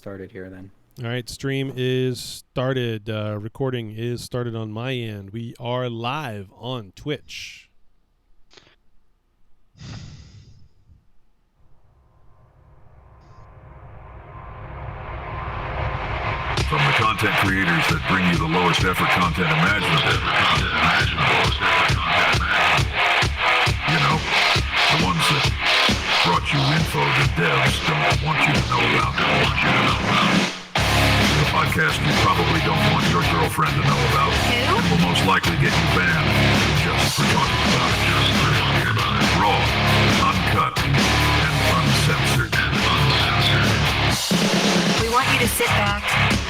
started here then. All right, stream is started. Recording is started on my end. We are live on Twitch. From the content creators that bring you the lowest effort content imaginable. You know, the ones that brought you info that devs don't want you to know about. The podcast you probably don't want your girlfriend to know about. And will most likely get you banned just for talking about it. Raw, uncut, and uncensored. We want you to sit back,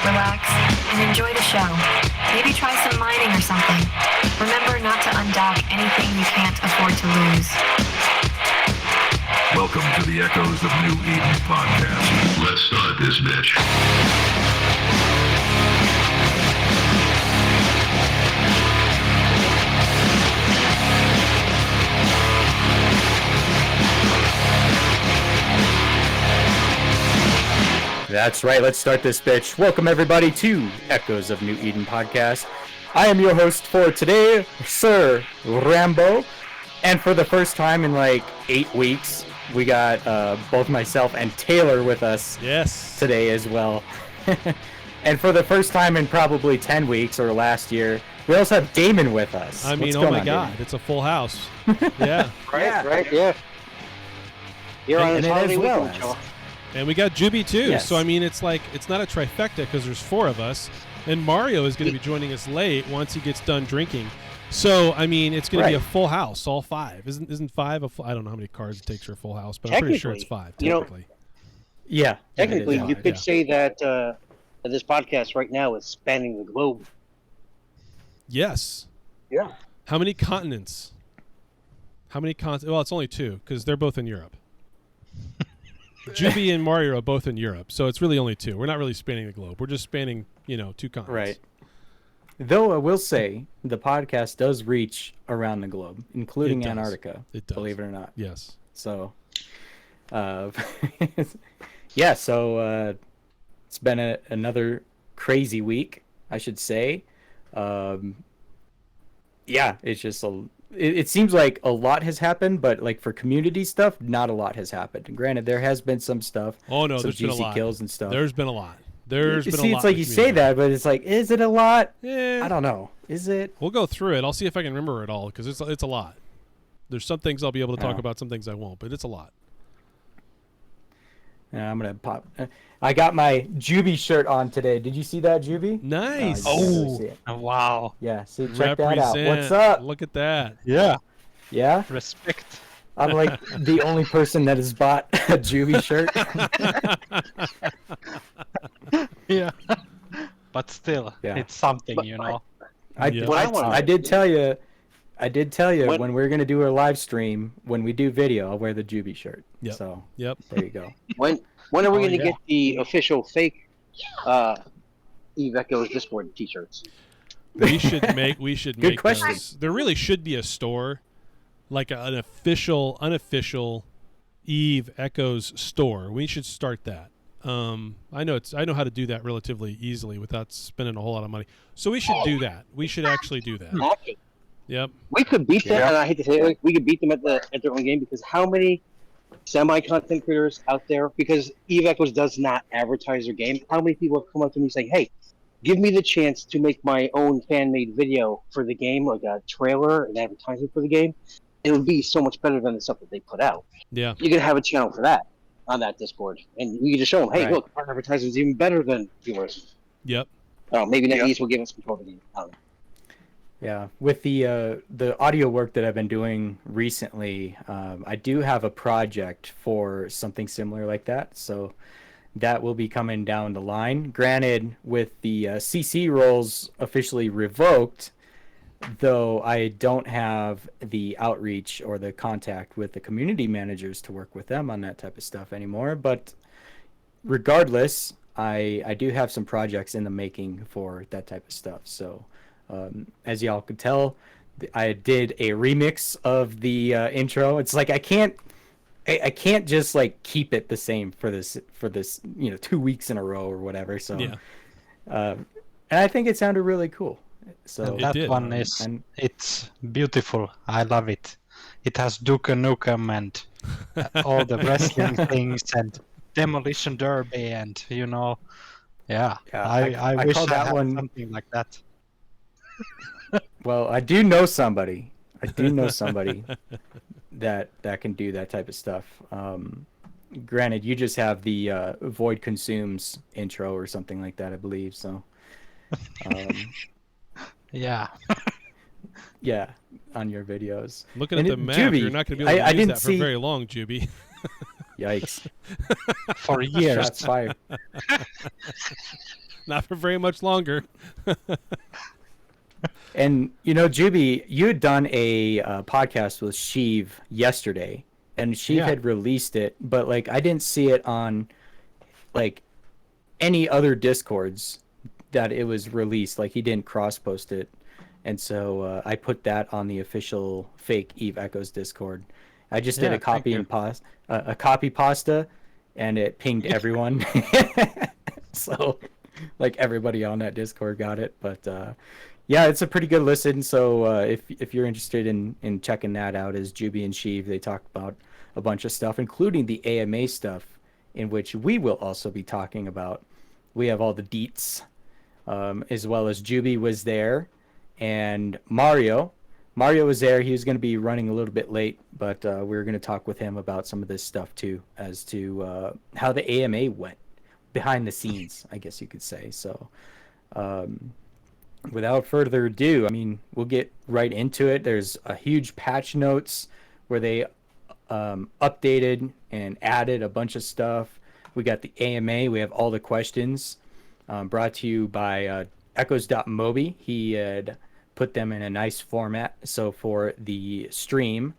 relax, and enjoy the show. Maybe try some mining or something. Remember not to undock anything you can't afford to lose. Welcome to the Echoes of New Eden podcast. Let's start this bitch. That's right, let's start this bitch. Welcome everybody to Echoes of New Eden podcast. I am your host for today, Sir Rambo. And for the first time in like 8 weeks, we got both myself and Taylor with us today as well. And for the first time in probably 10 weeks or last year, we also have Daemon with us. I mean, oh my God, Daemon? It's a full house. Yeah. Right, yeah. You're on this holiday weekend, Joe. And we got Jubi too, yes. So I mean, it's like it's not a trifecta because there's 4 of us, and Mario is going to be joining us late once he gets done drinking. So I mean, it's going to be a full house, all 5. Isn't 5 a full? I don't know how many cards it takes for a full house, but I'm pretty sure it's 5. Technically, technically, you could say that this podcast right now is spanning the globe. Yes. Yeah. How many continents? Well, it's only 2 because they're both in Europe. Jubi and Mario are both in Europe, so it's really only 2. We're not really spanning the globe. We're just spanning, 2 continents. Right. Though I will say, the podcast does reach around the globe, including Antarctica. It does. Believe it or not. Yes. So, yeah, so it's been another crazy week, I should say. Yeah, it's just it seems like a lot has happened, but like for community stuff, not a lot has happened. And granted, there has been some stuff. Oh no, some there's been a lot. kills and stuff. There's been a lot. There's been a lot. See, it's like you say that, but it's like, is it a lot? Yeah. I don't know. Is it? We'll go through it. I'll see if I can remember it all because it's a lot. There's some things I'll be able to talk about, some things I won't, but it's a lot. Yeah, I'm gonna pop. I got my Jubi shirt on today. Did you see that, Jubi? Nice. Wow. Yeah. See, check that out. What's up? Look at that. Yeah. Yeah. Respect. I'm like the only person that has bought a Jubi shirt. Yeah. But still, it's something, I did tell you when we're gonna do a live stream, when we do video, I'll wear the Jubi shirt. Yep. So there you go. When are we going to get the official fake Eve Echoes Discord t-shirts? We should make Good question. those. There really should be a store, like an unofficial Eve Echoes store. We should start that. I know how to do that relatively easily without spending a whole lot of money. So we should do that. We should actually do that. Yep. We could beat them, and I hate to say it, we could beat them at their own game because how many semi-content creators out there? Because Eve Echoes does not advertise their game. How many people have come up to me saying, "Hey, give me the chance to make my own fan-made video for the game, like a trailer, an advertisement for the game. It would be so much better than the stuff that they put out." Yeah. You can have a channel for that on that Discord, and we can just show them, "Hey, look, our advertisement is even better than yours." Yep. Maybe NetEase will give us control of the game. I don't know. Yeah, with the audio work that I've been doing recently, I do have a project for something similar like that. So that will be coming down the line. Granted, with the CC roles officially revoked, though I don't have the outreach or the contact with the community managers to work with them on that type of stuff anymore. But regardless, I do have some projects in the making for that type of stuff. So as y'all could tell, I did a remix of the intro. It's like I can't I can't just like keep it the same for this 2 weeks in a row or whatever. So Yeah. and I think it sounded really cool. So And that did. one it's beautiful. I love it. It has Duke Nukem and all the wrestling things and Demolition Derby and yeah. I wish call I that had one something like that. Well, I do know somebody. that can do that type of stuff. Granted, you just have the Void Consumes intro or something like that, I believe. So, Yeah. yeah, on your videos. Looking And at the map, Jubi, you're not going to be able to I use didn't that for see- very long, Jubi. Yikes! For years. Shots fired. Not for very much longer. And Jubi, you had done a podcast with Sheev yesterday, and Sheev had released it, but like I didn't see it on like any other Discords that it was released. Like he didn't cross post it, and so I put that on the official fake Eve Echoes Discord. I just did a copy and a copy pasta, and it pinged everyone. So like everybody on that Discord got it, but yeah, it's a pretty good listen. So if you're interested in checking that out, as Jubi and Sheev, they talk about a bunch of stuff, including the AMA stuff, in which we will also be talking about. We have all the deets, as well as Jubi was there, and Mario was there. He was going to be running a little bit late, but we were going to talk with him about some of this stuff too, as to how the AMA went behind the scenes, I guess you could say. So without further ado, I mean, we'll get right into it. There's a huge patch notes where they updated and added a bunch of stuff. We got the AMA. We have all the questions brought to you by echoes.mobi. He had put them in a nice format. So for the stream,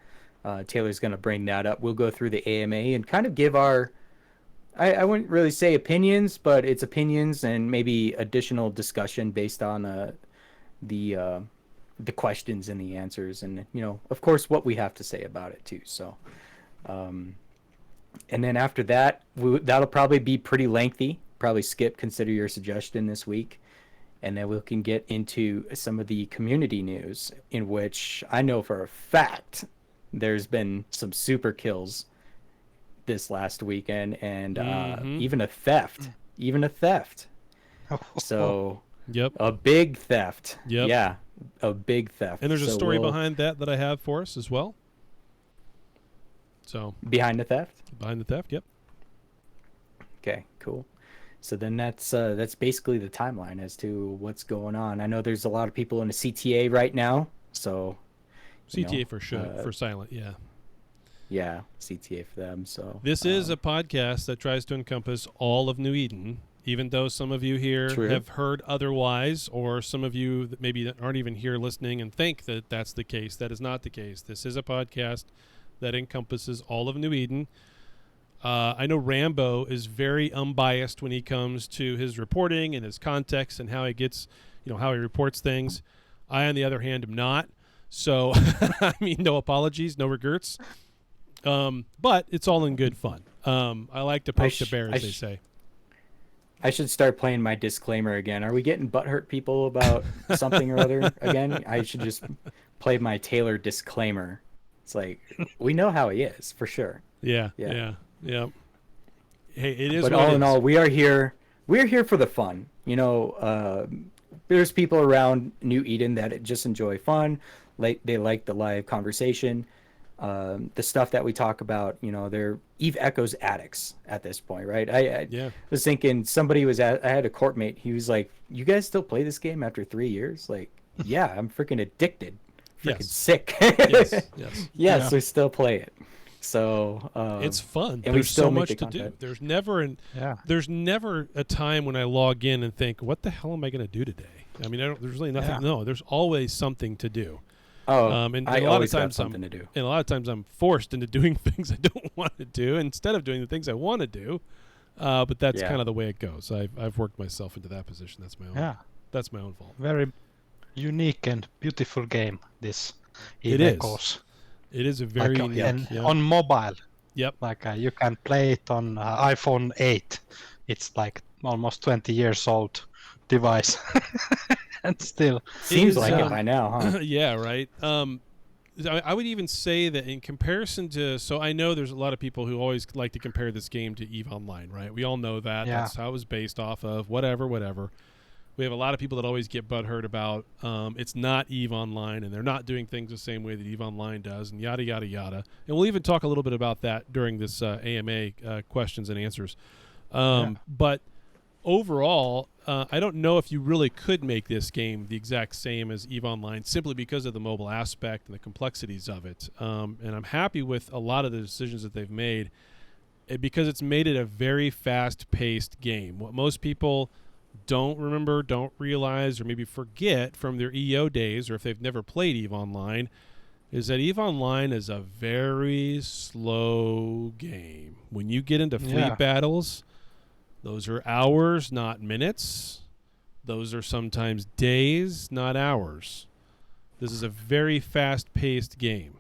Taylor's going to bring that up. We'll go through the AMA and kind of give our, I wouldn't really say opinions, but it's opinions and maybe additional discussion based on the questions and the answers, and of course what we have to say about it too. So and then after that, that'll probably be pretty lengthy. Probably skip Consider Your Suggestion this week, and then we can get into some of the community news, in which I know for a fact there's been some super kills this last weekend, and even a theft. So Yep. a big theft. Yep. Yeah, a big theft. And there's a So story behind that I have for us as well. So behind the theft. behind the theft, yep. Okay, cool. So then that's basically the timeline as to what's going on. I know there's a lot of people in the CTA right now, so CTA for sure, for silent, yeah. Yeah, CTA for them. So This is a podcast that tries to encompass all of New Eden, even though some of you here have heard otherwise, or some of you that maybe aren't even here listening and think that that's the case. That is not the case. This is a podcast that encompasses all of New Eden. I know Rambo is very unbiased when he comes to his reporting and his context and how he gets, how he reports things. I, on the other hand, am not. So, I mean, no apologies, no regrets. But it's all in good fun. I like to poke the bear, as they say. I should start playing my disclaimer again. Are we getting butthurt people about something or other again? I should just play my Taylor disclaimer. It's like, we know how he is, for sure. Yeah. Hey, it is. But all in all, we are here. We're here for the fun. There's people around New Eden that just enjoy fun. They like the live conversation. The stuff that we talk about, they're Eve Echoes addicts at this point, right? I was thinking I had a court mate. He was like, "You guys still play this game after 3 years?" Like, yeah, I'm freaking addicted, freaking sick. Yes, we still play it. So it's fun. And there's still so make much the to content. do. There's never a time when I log in and think, "What the hell am I going to do today?" I mean, there's really nothing. Yeah. No, there's always something to do. And I a lot always of got times something to do. And a lot of times I'm forced into doing things I don't want to do instead of doing the things I want to do. But that's kind of the way it goes. I've worked myself into that position. That's my own. Yeah. That's my own fault. Very unique and beautiful game. This It is. It is a very unique. And on mobile. Yep. Like you can play it on iPhone 8. It's like almost 20 years old device, and still. Seems is, like it by now, huh? Yeah, right. I would even say that in comparison to, so I know there's a lot of people who always like to compare this game to EVE Online, right? We all know that. Yeah. That's how it was based off of, whatever. We have a lot of people that always get butthurt about it's not EVE Online and they're not doing things the same way that EVE Online does, and yada, yada, yada. And we'll even talk a little bit about that during this AMA questions and answers. But overall, I don't know if you really could make this game the exact same as EVE Online simply because of the mobile aspect and the complexities of it. And I'm happy with a lot of the decisions that they've made because it's made it a very fast-paced game. What most people don't remember, don't realize, or maybe forget from their EO days, or if they've never played EVE Online, is that EVE Online is a very slow game. When you get into fleet battles, those are hours, not minutes. Those are sometimes days, not hours. This is a very fast-paced game.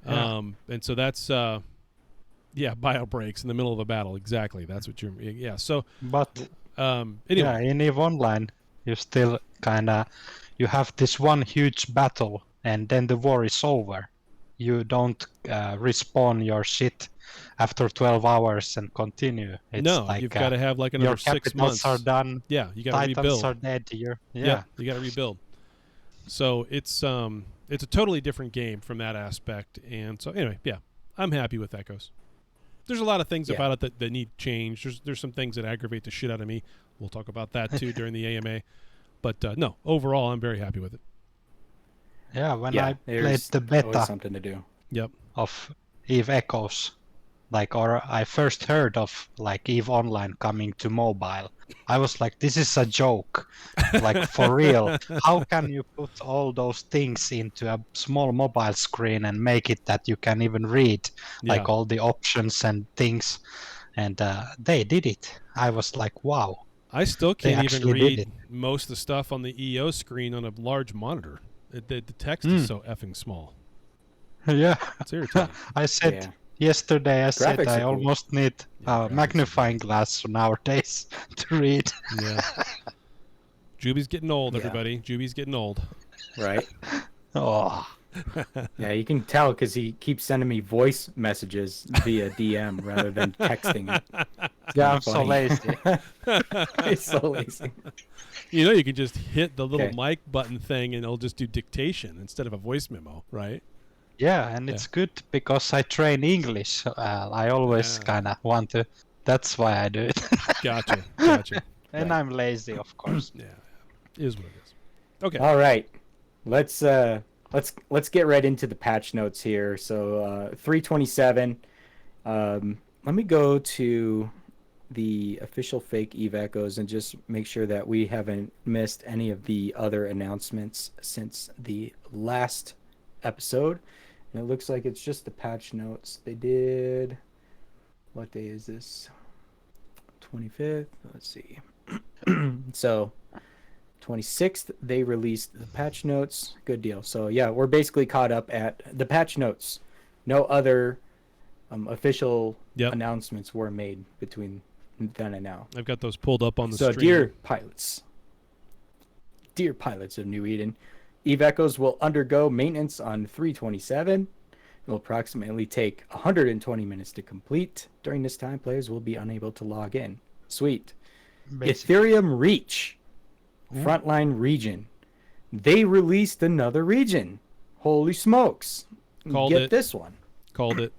Yeah. And so that's, bio breaks in the middle of a battle. Exactly. That's what you're, yeah. So, But anyway. yeah, in EVE Online, you still you have this one huge battle, and then the war is over. You don't respawn your shit after 12 hours and continue. It's no, like, you've got to have like another your 6 capitals months. are done. Yeah, you got to Titans rebuild. are dead. You got to rebuild. So it's a totally different game from that aspect. And so anyway, yeah, I'm happy with Echoes. There's a lot of things about it that need change. There's some things that aggravate the shit out of me. We'll talk about that too during the AMA. But no, overall, I'm very happy with it. Yeah, when I played the always beta something to do. Yep. of EVE Echoes, or I first heard of like EVE Online coming to mobile, I was like, this is a joke. Like, for real. How can you put all those things into a small mobile screen and make it that you can even read like all the options and things? And they did it. I was like, wow. I still They can't even actually did read it. most of the stuff on the EO screen on a large monitor. The text is so effing small. Yeah. It's irritating. I said yesterday, I said I almost need a magnifying glass nowadays to read. Yeah. Jubi's getting old, everybody. Jubi's getting old. Right. Oh. Yeah, you can tell because he keeps sending me voice messages via DM rather than texting it. Yeah, I'm so lazy. He's so lazy. You know, you can just hit the little mic button thing and it'll just do dictation instead of a voice memo, right? Yeah, and it's good because I train English. I always kind of want to. That's why I do it. Gotcha. And I'm lazy, of course. Yeah, it is what it is. Okay. All right, let's get right into the patch notes here. So 327. Let me go to the official fake EVE Echoes and just make sure that we haven't missed any of the other announcements since the last episode. And it looks like it's just the patch notes. They did, what day is this? 25th. Let's see. So 26th they released the patch notes. Good deal. So yeah, we're basically caught up at the patch notes. No other official announcements were made between then and now. I've got those pulled up on the stream. So dear pilots of New Eden, EVE Echoes will undergo maintenance on 327. It will approximately take 120 minutes to complete. During this time, players will be unable to log in. Sweet. Etherium Reach, Frontline region. They released another region. Holy smokes. Get this one. Called it.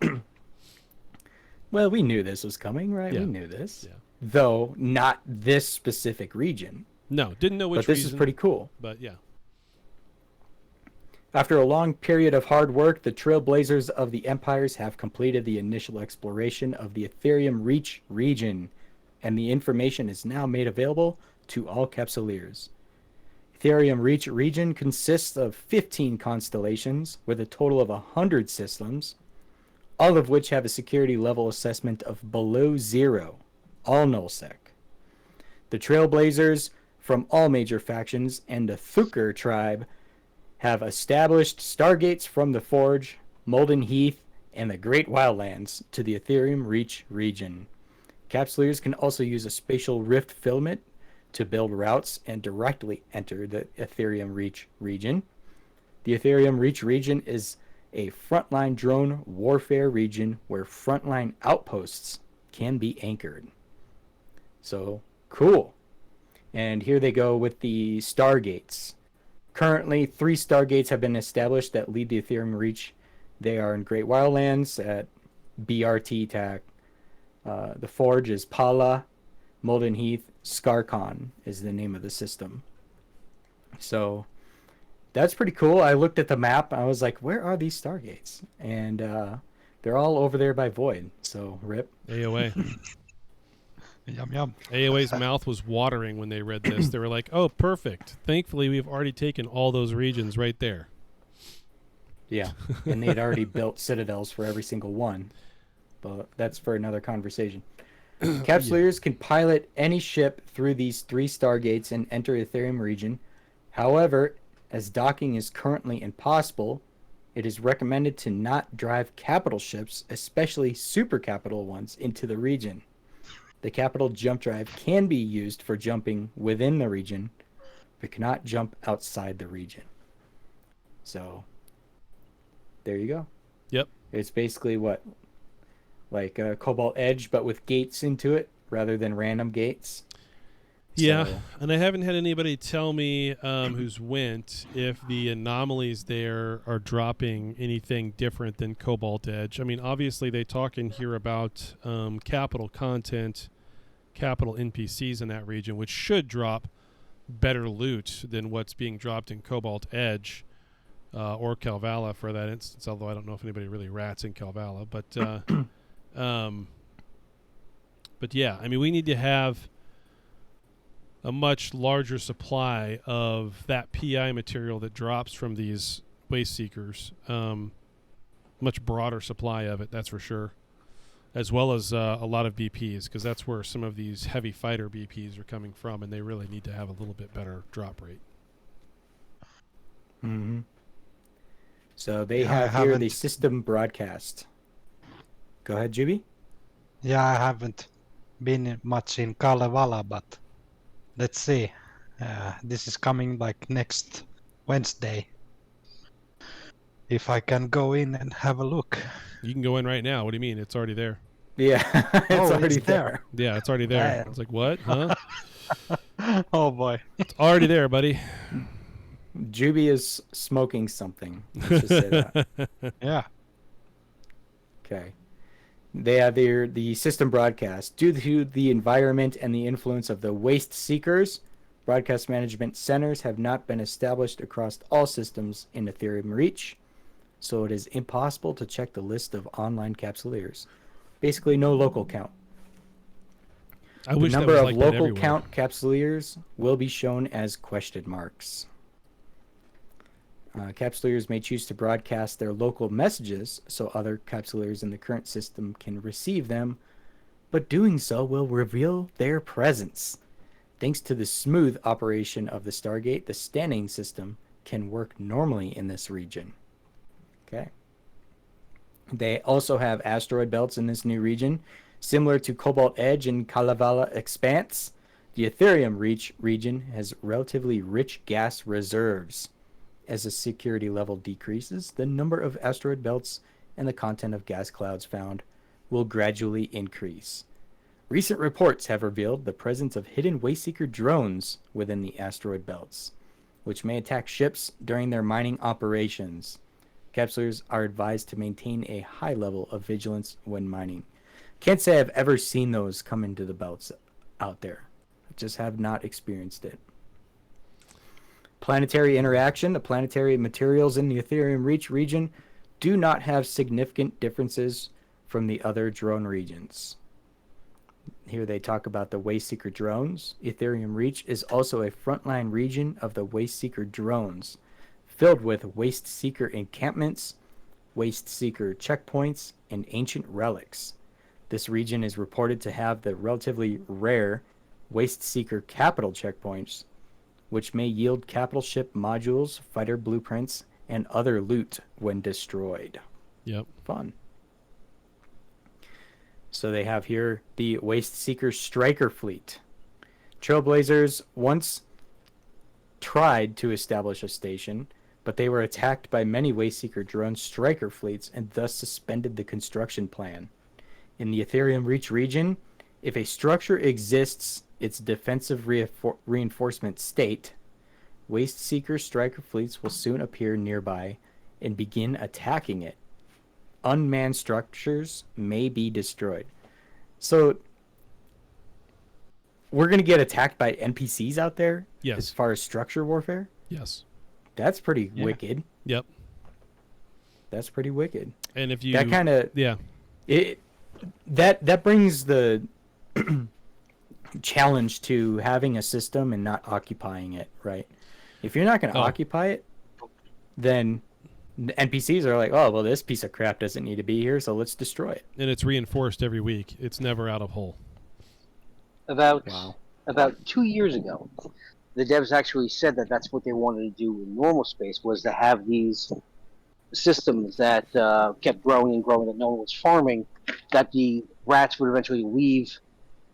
Well, we knew this was coming, right? Yeah. We knew this. Yeah. Though not this specific region. No, didn't know which But this reason, is pretty cool. But yeah. After a long period of hard work, the Trailblazers of the Empires have completed the initial exploration of the Etherium Reach region, and the information is now made available to all Capsuleers. Etherium Reach region consists of 15 constellations with a total of 100 systems, all of which have a security level assessment of below 0, all nullsec. The Trailblazers from all major factions and the Thukar tribe have established stargates from the Forge, Molden Heath, and the Great Wildlands to the Etherium Reach region. Capsuleers can also use a spatial rift filament to build routes and directly enter the Etherium Reach region. The Etherium Reach region is a frontline drone warfare region where frontline outposts can be anchored. So, cool. And here they go with the Stargates. Currently, 3 Stargates have been established that lead the Ethereum Reach. They are in Great Wildlands at BRT TAC. The Forge is Pala, Molden Heath, Skarkon is the name of the system. So that's pretty cool. I looked at the map. I was like, where are these Stargates? And they're all over there by Void. So rip. AOA. Yum yum. AOA's mouth was watering when they read this. They were like, oh, perfect. Thankfully, we've already taken all those regions right there. Yeah. And they'd already built citadels for every single one. But that's for another conversation. Capsuleers can pilot any ship through these 3 Stargates and enter Ethereum region. However, as docking is currently impossible, it is recommended to not drive capital ships, especially super capital ones, into the region. The capital jump drive can be used for jumping within the region, but cannot jump outside the region. So, there you go. Yep. It's basically what? Like a Cobalt Edge, but with gates into it rather than random gates. Yeah, So, and I haven't had anybody tell me who's went if the anomalies there are dropping anything different than Cobalt Edge. I mean, obviously they talk in here about capital content, capital NPCs in that region, which should drop better loot than what's being dropped in Cobalt Edge or Calvala for that instance, although I don't know if anybody really rats in Calvala. But yeah, I mean, we need to have a much larger supply of that PI material that drops from these waste seekers. Much broader supply of it, that's for sure. As well as a lot of BPs, because that's where some of these heavy fighter BPs are coming from, and they really need to have a little bit better drop rate. mm-hmm. So they Yeah, I have here the haven't- system broadcast. Go ahead, Jubi. Yeah, I haven't been much in Kalevala, but let's see. This is coming like next Wednesday. If I can go in and have a look. You can go in right now. What do you mean? It's already there. Yeah, it's Oh, already it's there. Yeah, it's already there. Damn. It's like, what? Huh? Oh boy. It's already there, buddy. Jubi is smoking something. Let's just say that. Yeah. Okay. They have the system broadcast. Due to the environment and the influence of the waste seekers, broadcast management centers have not been established across all systems in Ethereum Reach, so it is impossible to check the list of online capsuleers. Basically, no local count. I The wish that number was of like that local everywhere. count capsuleers will be shown as question marks. Capsuleers may choose to broadcast their local messages so other capsuleers in the current system can receive them, but doing so will reveal their presence. Thanks to the smooth operation of the Stargate, the standing system can work normally in this region. Okay. They also have asteroid belts in this new region, similar to Cobalt Edge and Kalevala Expanse. The Ethereum Reach region has relatively rich gas reserves. As the security level decreases, the number of asteroid belts and the content of gas clouds found will gradually increase. Recent reports have revealed the presence of hidden Wayseeker drones within the asteroid belts, which may attack ships during their mining operations. Capsuleers are advised to maintain a high level of vigilance when mining. Can't say I've ever seen those come into the belts out there. I just have not experienced it. Planetary interaction. The planetary materials in the Ethereum Reach region do not have significant differences from the other drone regions. Here they talk about the Wayseeker drones. Ethereum Reach is also a frontline region of the Wayseeker drones, filled with Waste Seeker encampments, Waste Seeker checkpoints, and ancient relics. This region is reported to have the relatively rare Waste Seeker capital checkpoints, which may yield capital ship modules, fighter blueprints, and other loot when destroyed. Yep. Fun. So they have here the Waste Seeker Striker Fleet. Trailblazers once tried to establish a station, but they were attacked by many Waste Seeker drone striker fleets and thus suspended the construction plan. In the Etherium Reach region, if a structure exists its defensive reinforcement state, Waste Seeker striker fleets will soon appear nearby and begin attacking it. Unmanned structures may be destroyed. So we're going to get attacked by NPCs out there? Yes. As far as structure warfare? Yes. That's pretty wicked. Yep. That's pretty wicked. And if you That kind of that brings the challenge to having a system and not occupying it, right? If you're not going to occupy it, then the NPCs are like, oh, well, this piece of crap doesn't need to be here, so let's destroy it. And it's reinforced every week. It's never out of whole. About 2 years ago, the devs actually said that that's what they wanted to do in normal space, was to have these systems that kept growing and growing, that no one was farming, that the rats would eventually leave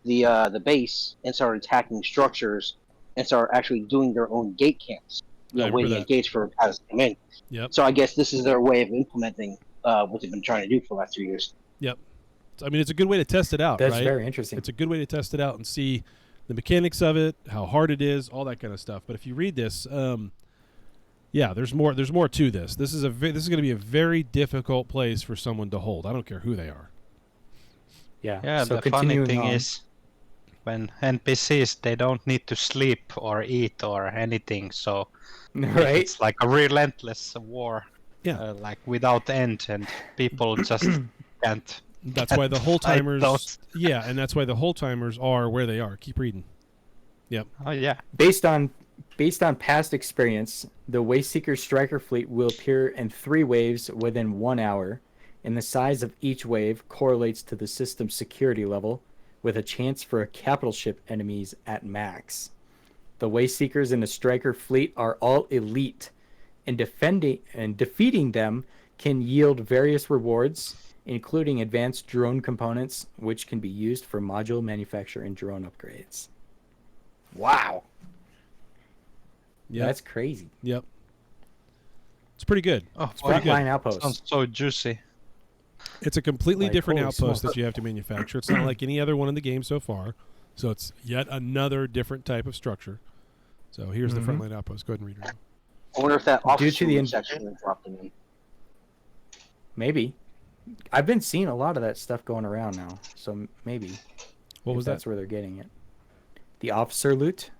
the base and start attacking structures and start actually doing their own gate camps, waiting at gates for guys to come in. Yep. So I guess this is their way of implementing what they've been trying to do for the last 2 years. Yep. I mean, it's a good way to test it out, That's right? very interesting. It's a good way to test it out and see the mechanics of it, how hard it is, all that kind of stuff. But if you read this, there's more. There's more to this. This is going to be a very difficult place for someone to hold. I don't care who they are. Yeah. Yeah, So the funny thing on. is, when NPCs, they don't need to sleep or eat or anything, so right? it's like a relentless war, Yeah. like without end, and people just can't. That's why the whole timers. those. Yeah, and that's why the whole timers are where they are. Keep reading. Yep. Oh yeah, Based on past experience, the Waste Seeker striker fleet will appear in 3 waves within 1 hour, and the size of each wave correlates to the system's security level, with a chance for a capital ship enemies at max. The Waste Seekers in the striker fleet are all elite, and defeating them can yield various rewards, including advanced drone components, which can be used for module manufacture and drone upgrades. Wow. Yep. That's crazy. Yep. It's pretty good. oh, It's pretty good. Frontline outpost. sounds so juicy. It's a completely Like, different holy outpost smokes. that you have to manufacture. It's not like any other one in the game so far. So it's yet another different type of structure. So here's the frontline outpost. Go ahead and read it. I wonder if that Due to the officer section dropped in me. Maybe. I've been seeing a lot of that stuff going around now, so maybe. What was that's that? where they're getting it. The officer loot,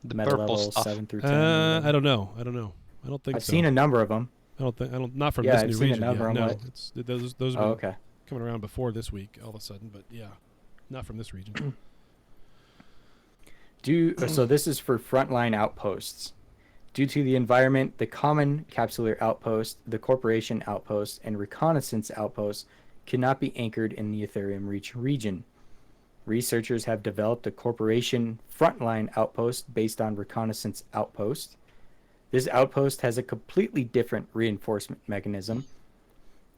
The meta purple level stuff. 7 through 10. I don't know. I don't think I've so. seen a number of them. Not from Yeah, this I've new seen a region. number Yeah, on no, what- those have been Okay. coming around before this week all of a sudden, but yeah, not from this region. So this is for frontline outposts. Due to the environment, the common capsular outpost, the corporation outpost, and reconnaissance outpost cannot be anchored in the Etherium Reach region. Researchers have developed a corporation frontline outpost based on reconnaissance outpost. This outpost has a completely different reinforcement mechanism.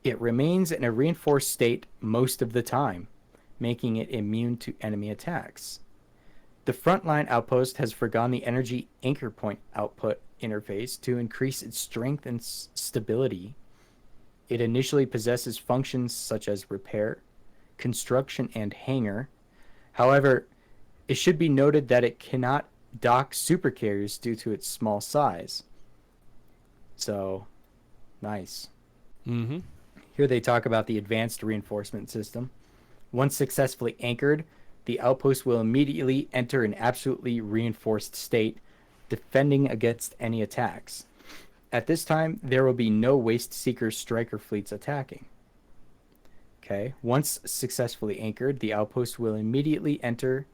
It remains in a reinforced state most of the time, making it immune to enemy attacks. The frontline outpost has forgone the energy anchor point output interface to increase its strength and stability. It initially possesses functions such as repair, construction, and hangar. However, it should be noted that it cannot dock supercarriers due to its small size. So, nice. Mm-hmm. Here they talk about the advanced reinforcement system. Once successfully anchored, the outpost will immediately enter an absolutely reinforced state, defending against any attacks. At this time, there will be no Waste Seeker striker fleets attacking. Okay, once successfully anchored, the outpost will immediately enter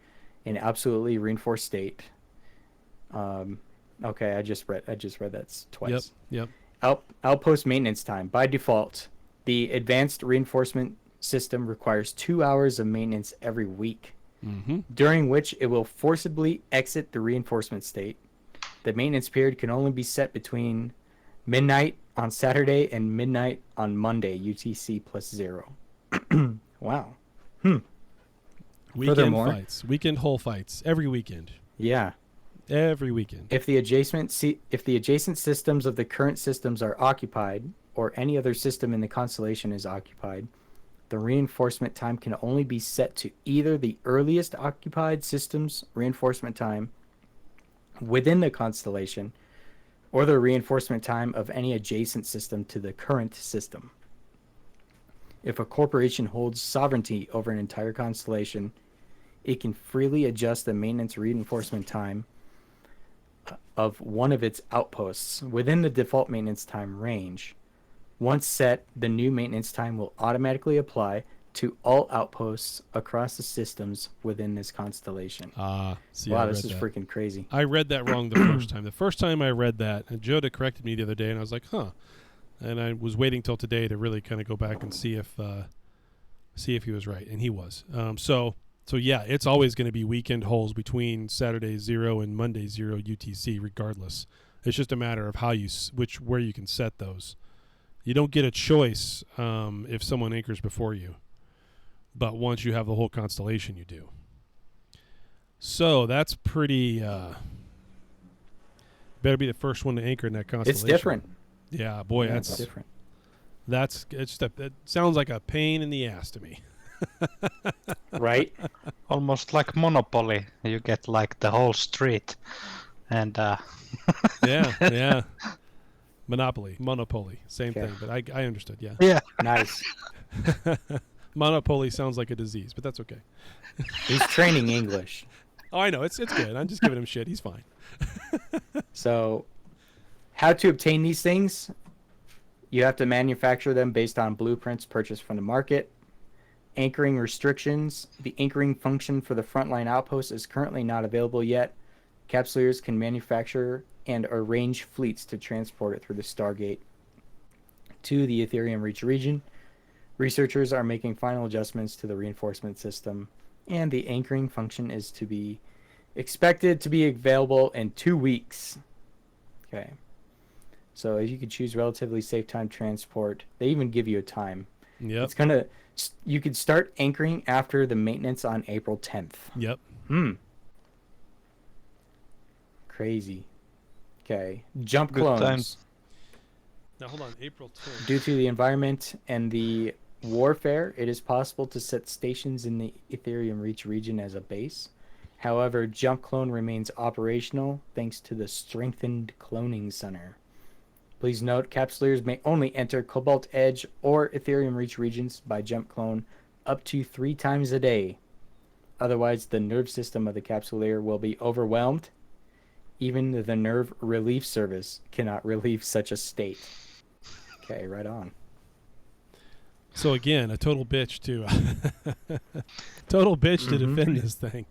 an absolutely reinforced state. Okay, I just read that twice. Yep. Outpost maintenance time. By default, the advanced reinforcement system requires 2 hours of maintenance every week, during which it will forcibly exit the reinforcement state. The maintenance period can only be set between midnight on Saturday and midnight on Monday, UTC +0. Wow. Weekend Furthermore- fights, weekend hole fights, every weekend. Yeah. Every weekend. If the adjacent systems of the current systems are occupied, or any other system in the constellation is occupied, the reinforcement time can only be set to either the earliest occupied system's reinforcement time within the constellation, or the reinforcement time of any adjacent system to the current system. If a corporation holds sovereignty over an entire constellation, it can freely adjust the maintenance reinforcement time of one of its outposts within the default maintenance time range. Once set, the new maintenance time will automatically apply to all outposts across the systems within this constellation. See, Wow, I this read is that. freaking crazy. I read that wrong the first time. The first time I read that, and Joda corrected me the other day, and I was like, huh. And I was waiting till today to really kind of go back and see if he was right, and he was. So yeah, it's always going to be weekend holes between Saturday 0 and Monday 0 UTC, regardless. It's just a matter of how where you can set those. You don't get a choice if someone anchors before you, but once you have the whole constellation, you do. So that's pretty. Better be the first one to anchor in that constellation. It's different. Yeah, boy, Yeah, that's it's different. It sounds like a pain in the ass to me. Right? Almost like Monopoly. You get like the whole street, and Yeah. Monopoly, same Okay. thing. But I understood. Yeah, yeah. Nice. Monopoly sounds like a disease, but that's okay. He's training English. Oh, I know it's good. I'm just giving him shit. He's fine. So, how to obtain these things? You have to manufacture them based on blueprints purchased from the market. Anchoring restrictions. The anchoring function for the frontline outpost is currently not available yet. Capsuleers can manufacture and arrange fleets to transport it through the Stargate to the Etherium Reach region. Researchers are making final adjustments to the reinforcement system, and the anchoring function is to be expected to be available in 2 weeks. Okay. So if you could choose relatively safe time transport, they even give you a time. Yep. It's gonna. You could start anchoring after the maintenance on April 10th. Yep. Crazy. Okay. Jump Good time. clones. Now hold on. April 10th. Due to the environment and the warfare, it is possible to set stations in the Etherium Reach region as a base. However, Jump Clone remains operational thanks to the strengthened cloning center. Please note, Capsuleers may only enter Cobalt Edge or Etherium Reach regions by Jump Clone up to 3 times a day. Otherwise, the nerve system of the Capsuleer will be overwhelmed. Even the Nerve Relief Service cannot relieve such a state. Okay, right on. So again, a total bitch to defend this thing.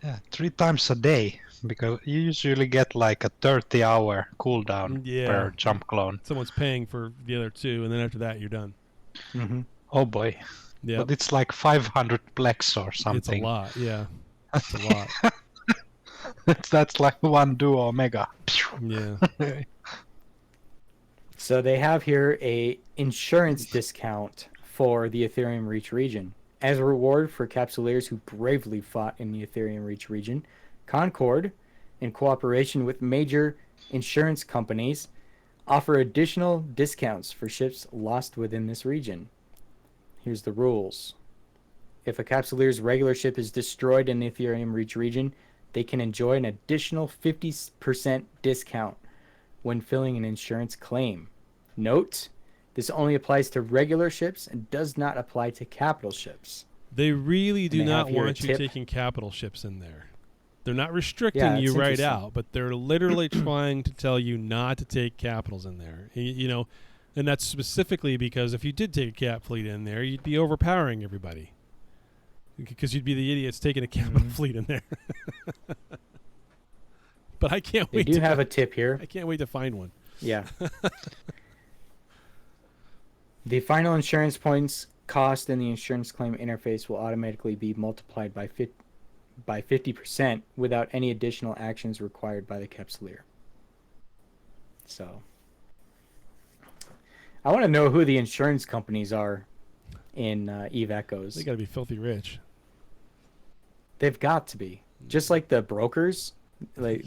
Yeah, 3 times a day, because you usually get like a 30-hour cooldown Yeah. per jump clone. Someone's paying for the other 2, and then after that, you're done. Mm-hmm. Oh boy. Yeah. But it's like 500 plex or It's a something. lot. Yeah. It's a lot. That's like 1 duo mega. Yeah. So they have here a insurance discount for the Etherium Reach region. As a reward for Capsuleers who bravely fought in the Etherium Reach region, Concord, in cooperation with major insurance companies, offer additional discounts for ships lost within this region. Here's the rules. If a Capsuleer's regular ship is destroyed in the Etherium Reach region, they can enjoy an additional 50% discount when filling an insurance claim. Note, this only applies to regular ships and does not apply to capital ships. They really do And they not have here a want you tip. taking capital ships in there. They're not restricting Yeah, you it's right interesting. out, but they're literally trying to tell you not to take capitals in there. You know, and that's specifically because if you did take a cap fleet in there, you'd be overpowering everybody. Because you'd be the idiots taking a capital fleet in there. But I can't They wait do to have a tip here. I can't wait to find one. Yeah. The final insurance points cost in the insurance claim interface will automatically be multiplied by 50% without any additional actions required by the Capsuleer. So, I want to know who the insurance companies are in Eve Echoes. They got to be filthy rich. They've got to be. Just like the brokers, like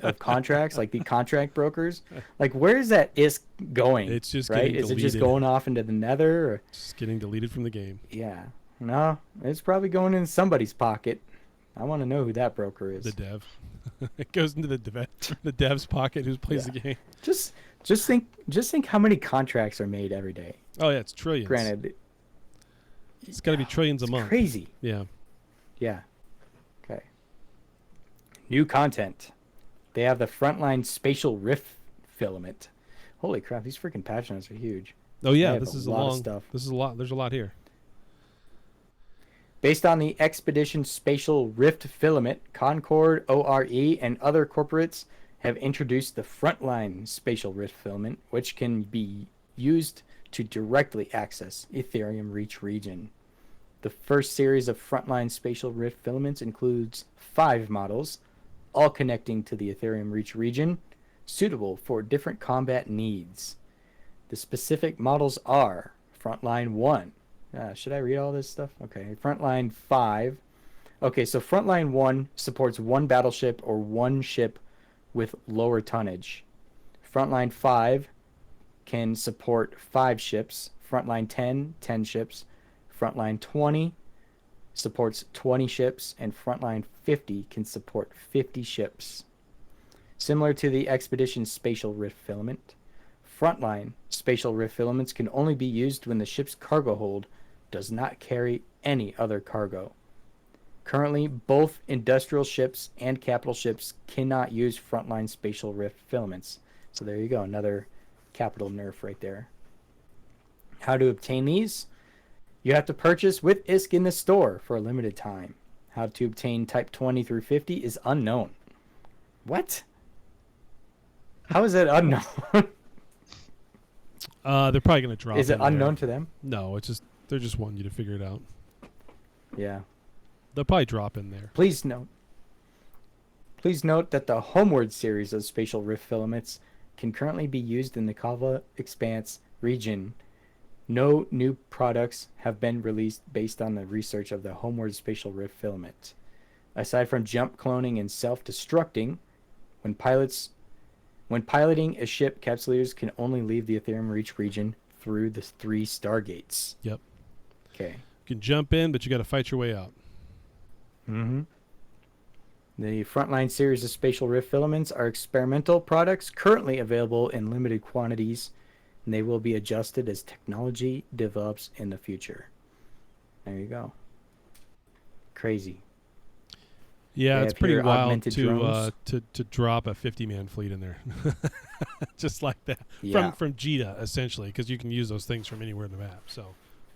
of contracts, like the contract brokers. Like, where is that ISK going? It's just right. getting Is it just deleted. going off into the Nether? Or? Just getting deleted from the game. Yeah. No, it's probably going in somebody's pocket. I want to know who that broker is. The dev. It goes into the dev's pocket who plays the game. Just think how many contracts are made every day. Oh yeah, it's trillions. Granted, It's got to be trillions a month. crazy. Yeah. Yeah. Okay. New content. They have the Frontline Spatial Rift filament. Holy crap! These freaking patch notes are huge. Oh yeah, have this a is lot a of long stuff. This is a lot. There's a lot here. Based on the Expedition Spatial Rift filament, Concord, ORE, and other corporates have introduced the Frontline Spatial Rift filament, which can be used to directly access Etherium Reach region. The first series of Frontline Spatial Rift filaments includes 5 models, all connecting to the Etherium Reach region, suitable for different combat needs. The specific models are Frontline 1. Should I read all this stuff? Okay. Frontline 5. Okay, so Frontline 1 supports 1 battleship or 1 ship with lower tonnage. Frontline 5 can support 5 ships. Frontline 10, 10 ships. Frontline 20 supports 20 ships. And Frontline 50 can support 50 ships. Similar to the Expedition Spatial Rift filament, Frontline Spatial Rift filaments can only be used when the ship's cargo hold does not carry any other cargo. Currently, both industrial ships and capital ships cannot use Frontline Spatial Rift filaments. So there you go, another capital nerf right there. How to obtain these? You have to purchase with ISK in the store for a limited time. How to obtain Type 20 through 50 is unknown. What? How is that unknown? They're probably gonna drop. Is it in there. unknown to them? No, it's just they're just wanting you to figure it out. Yeah. They'll probably drop in there. Please note that the Homeward series of Spatial Rift filaments can currently be used in the Kava Expanse region. No new products have been released based on the research of the Homeward Spatial Rift filament. Aside from jump cloning and self-destructing, when piloting a ship, capsuleers can only leave the Ethereum Reach region through the 3 stargates. Yep. Okay. You can jump in, but you got to fight your way out. Mm-hmm. The Frontline series of Spatial Rift filaments are experimental products currently available in limited quantities, and they will be adjusted as technology develops in the future. There you go. Crazy. Yeah, They it's have pretty here wild augmented drones. to drop a 50-man fleet in there, just like that Yeah. from Jita essentially, because you can use those things from anywhere in the map. So,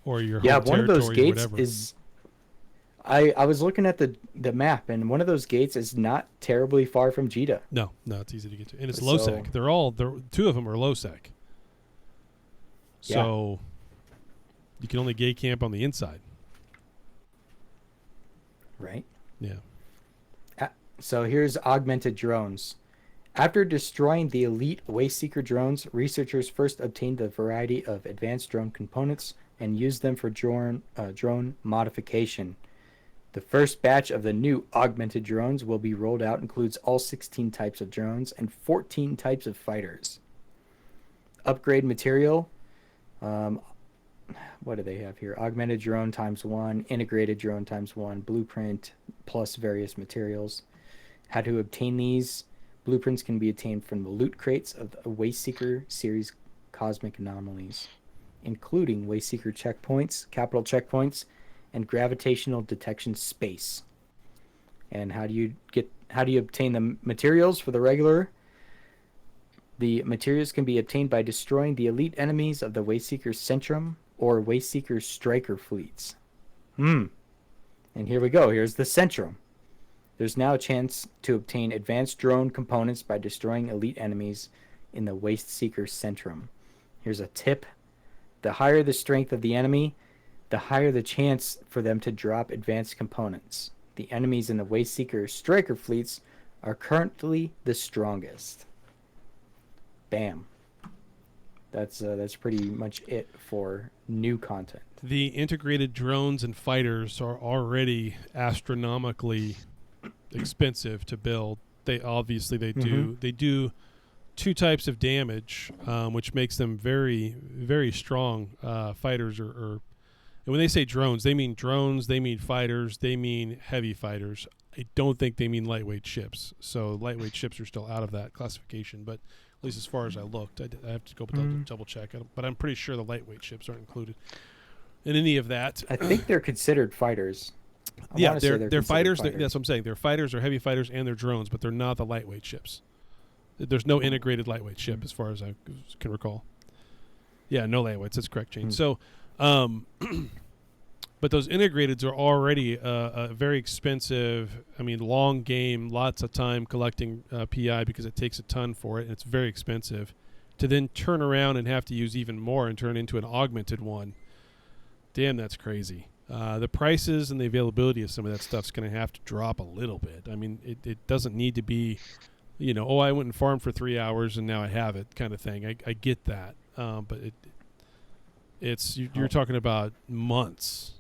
or your Yeah, home one of those territory or gates whatever. is. I was looking at the map, and one of those gates is not terribly far from Jita. No, it's easy to get to, and it's low So- sec. They're 2 of them are low sec. So you can only gay camp on the inside. Right. Yeah. So here's augmented drones. After destroying the elite Wasteseeker drones, researchers first obtained a variety of advanced drone components and used them for drone modification. The first batch of the new augmented drones will be rolled out includes all 16 types of drones and 14 types of fighters. Upgrade material. What do they have here? Augmented drone ×1, integrated drone ×1, blueprint plus various materials. How to obtain these? Blueprints can be obtained from the loot crates of the Wasteseeker series cosmic anomalies, including Wasteseeker checkpoints, capital checkpoints, and gravitational detection space. And how do you obtain the materials for the regular? The materials can be obtained by destroying the elite enemies of the Wasteseeker Centrum or Wasteseeker Striker fleets. And here we go. Here's the Centrum. There's now a chance to obtain advanced drone components by destroying elite enemies in the Wasteseeker Centrum. Here's a tip. The higher the strength of the enemy, the higher the chance for them to drop advanced components. The enemies in the Wasteseeker Striker fleets are currently the strongest. Bam. That's pretty much it for new content. The integrated drones and fighters are already astronomically expensive to build. They obviously they do 2 types of damage, which makes them very, very strong fighters. And when they say drones, they mean fighters, they mean heavy fighters. I don't think they mean lightweight ships. So lightweight ships are still out of that classification, but at least as far as I looked, I have to go double check. But I'm pretty sure the lightweight ships aren't included in any of that. I think they're considered fighters. Yeah, they're fighters. That's what I'm saying. They're fighters, they're heavy fighters, and they're drones, but they're not the lightweight ships. There's no integrated lightweight ship, as far as I can recall. Yeah, no lightweights. That's correct, Gene. So, but those integrateds are already very expensive. I mean, long game, lots of time collecting PI because it takes a ton for it, and it's very expensive. To then turn around and have to use even more and turn into an augmented one, damn, that's crazy. The prices and the availability of some of that stuff's going to have to drop a little bit. I mean, it doesn't need to be, I went and farmed for 3 hours and now I have it kind of thing. I get that, but you're talking about months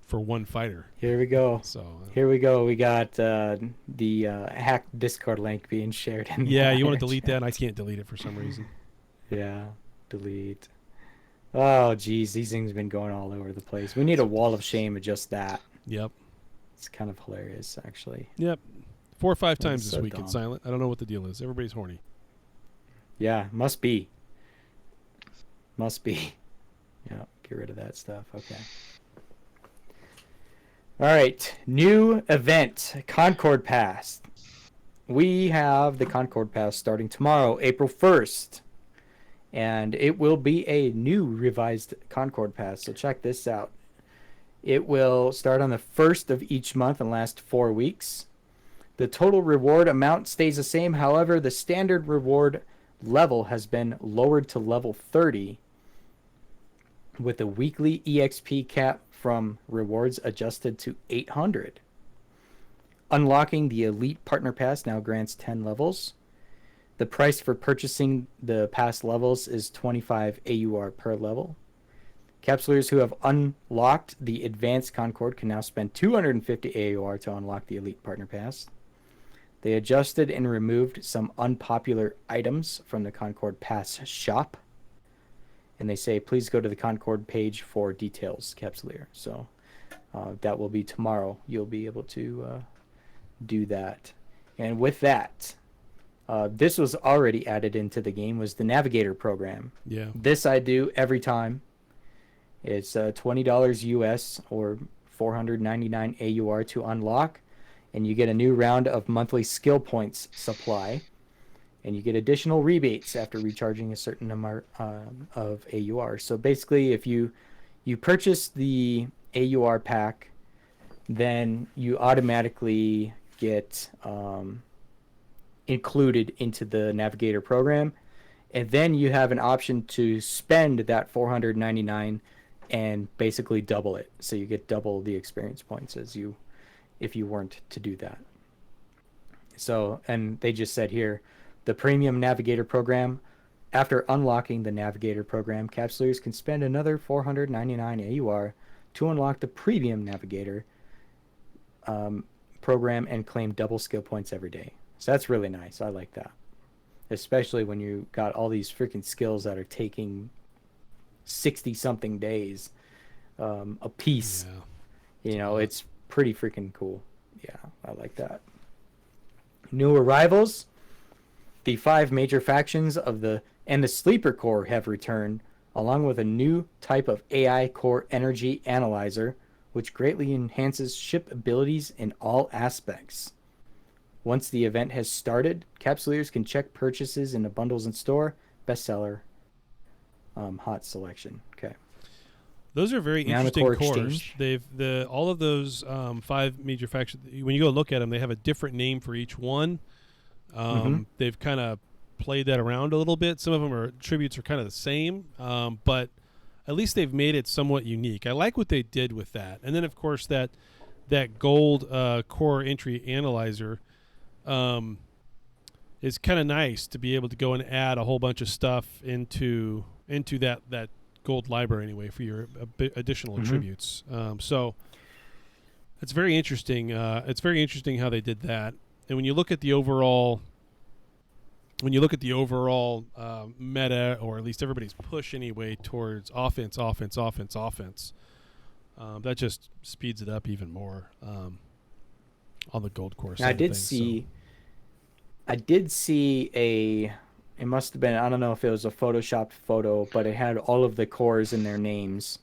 for one fighter. Here we go. So here we go. We got the hacked Discord link being shared. You want to delete that? I can't delete it for some reason. Yeah, delete. Oh, geez, these things have been going all over the place. We need a wall of shame of just that. Yep. It's kind of hilarious, actually. Yep. 4 or 5 times so this week dumb. in Silent. I don't know what the deal is. Everybody's horny. Yeah, must be. Must be. Yeah, get rid of that stuff. Okay. All right, new event, Concord Pass. We have the Concord Pass starting tomorrow, April 1st. And it will be a new revised Concord Pass. So check this out. It will start on the 1st of each month and last 4 weeks. The total reward amount stays the same. However, the standard reward level has been lowered to level 30, with the weekly EXP cap from rewards adjusted to 800. Unlocking the Elite Partner Pass now grants 10 levels. The price for purchasing the pass levels is 25 AUR per level. Capsulers who have unlocked the Advanced Concord can now spend 250 AUR to unlock the Elite Partner Pass. They adjusted and removed some unpopular items from the Concord Pass shop. And they say, please go to the Concord page for details, Capsuleer. So that will be tomorrow. You'll be able to do that. And with that, this was already added into the game, was the Navigator program. Yeah. This I do every time. It's $20 US or 499 AUR to unlock. And you get a new round of monthly skill points supply. And you get additional rebates after recharging a certain number of AUR. So basically, if you purchase the AUR pack, then you automatically get included into the Navigator program, and then you have an option to spend that 499 and basically double it. So you get double the experience points if you weren't to do that. So, and they just said here, the Premium Navigator program, after unlocking the Navigator program, Capsulers can spend another 499 AUR to unlock the Premium Navigator program and claim double skill points every day. So that's really nice. I like that. Especially when you got all these freaking skills that are taking 60-something days a piece. Yeah. It's pretty freaking cool. Yeah, I like that. New arrivals. The 5 major factions of the Sleeper Corps have returned, along with a new type of AI core energy analyzer, which greatly enhances ship abilities in all aspects. Once the event has started, Capsuleers can check purchases in the bundles in store, bestseller, hot selection. Okay. Those are very interesting cores. All of those 5 major factions. When you go look at them, they have a different name for each one. They've kind of played that around a little bit. Some of them attributes are kind of the same, but at least they've made it somewhat unique. I like what they did with that. And then, of course, that gold core entry analyzer is kind of nice to be able to go and add a whole bunch of stuff into that gold library anyway for your additional attributes. So it's very interesting. It's very interesting how they did that. And when you look at the overall meta, or at least everybody's push anyway towards offense, that just speeds it up even more on the gold course. I did see it must have been, I don't know if it was a photoshopped photo, but it had all of the cores and their names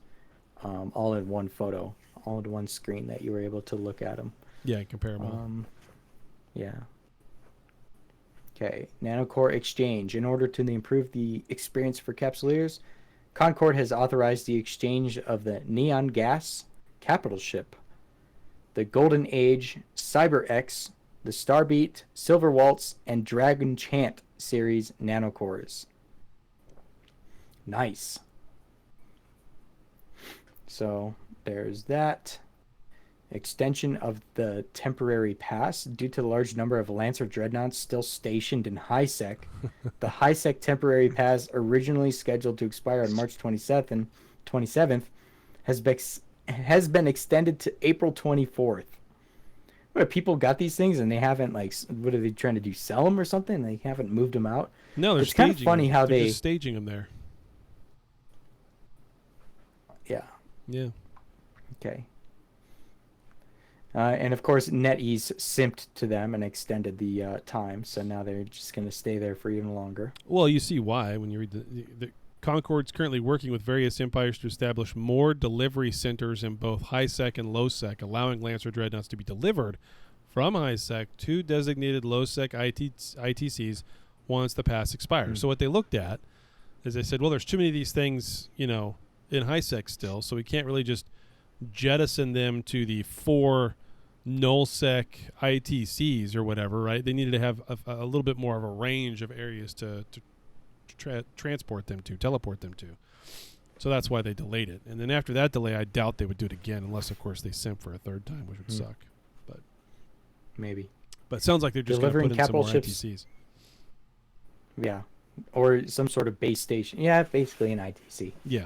all in one photo, all in one screen that you were able to look at them. Yeah, compare them all. Yeah. Okay, Nanocore Exchange. In order to improve the experience for Capsuleers, Concord has authorized the exchange of the Neon Gas capital ship, the Golden Age Cyber X, the Starbeat, Silver Waltz, and Dragon Chant series nanocores. Nice. So there's that. Extension of the temporary pass. Due to the large number of Lancer Dreadnoughts still stationed in HiSec, the HiSec temporary pass, originally scheduled to expire on March 27th, has been extended to April 24th. What, people got these things and they haven't, like, what are they trying to do, sell them or something? They haven't moved them out? No, they're it's kind of funny them. how they're just staging them there. Yeah. Yeah. Okay. And of course, NetEase simped to them and extended the time, so now they're just going to stay there for even longer. Well, you see why when you read the Concord's currently working with various empires to establish more delivery centers in both high-sec and low-sec, allowing Lancer Dreadnoughts to be delivered from high-sec to designated low-sec ITCs once the pass expires. So what they looked at is they said, well, there's too many of these things, in high-sec still, so we can't really just jettison them to the 4 null-sec ITCs or whatever, right? They needed to have a little bit more of a range of areas to teleport them to. So that's why they delayed it. And then after that delay, I doubt they would do it again, unless, of course, they simp for a third time, which would suck. But maybe. But it sounds like they're just going to put in some more ITCs. Yeah. Or some sort of base station. Yeah, basically an ITC. Yeah.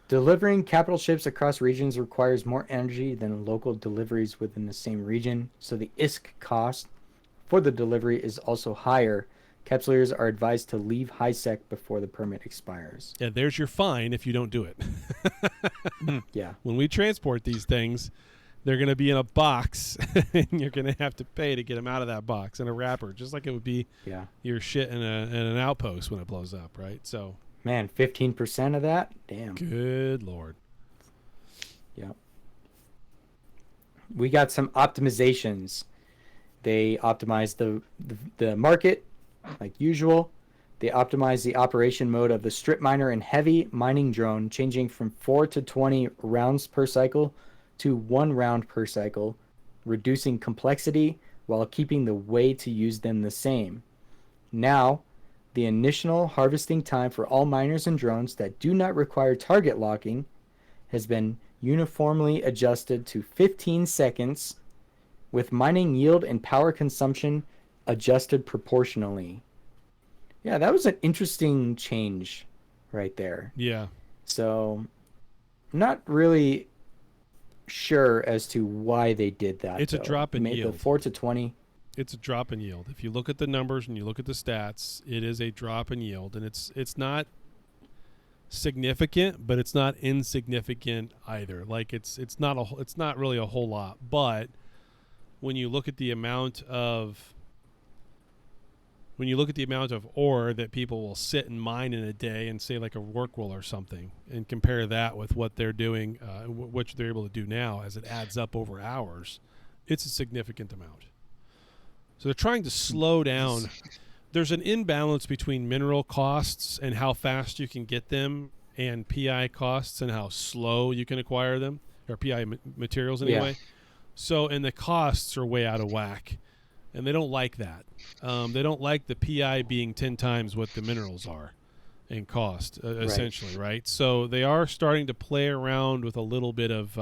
Delivering capital ships across regions requires more energy than local deliveries within the same region, so the ISK cost for the delivery is also higher. Capsuleers are advised to leave HiSec before the permit expires. Yeah, there's your fine if you don't do it. Yeah. When we transport these things, they're going to be in a box, and you're going to have to pay to get them out of that box in a wrapper, just like it would be your shit in an outpost when it blows up, right? So... Man, 15% of that? Damn. Good Lord. Yep. We got some optimizations. They optimized the market, like usual. They optimized the operation mode of the strip miner and heavy mining drone, changing from 4 to 20 rounds per cycle to 1 round per cycle, reducing complexity while keeping the way to use them the same. Now, the initial harvesting time for all miners and drones that do not require target locking has been uniformly adjusted to 15 seconds, with mining yield and power consumption adjusted proportionally. Yeah, that was an interesting change right there. Yeah. So, not really sure as to why they did that. It's a drop in yield. The 4 to 20... It's a drop in yield. If you look at the numbers and you look at the stats, it is a drop in yield, and it's not significant, but it's not insignificant either. Like it's not really a whole lot. But when you look at the amount of ore that people will sit and mine in a day, and say like a work roll or something, and compare that with what they're doing, what they're able to do now, as it adds up over hours, it's a significant amount. So they're trying to slow down. There's an imbalance between mineral costs and how fast you can get them, and PI costs and how slow you can acquire them, or PI materials anyway. Yeah. So, and the costs are way out of whack, and they don't like that. They don't like the PI being 10 times what the minerals are in cost, essentially, right? So they are starting to play around with a little bit of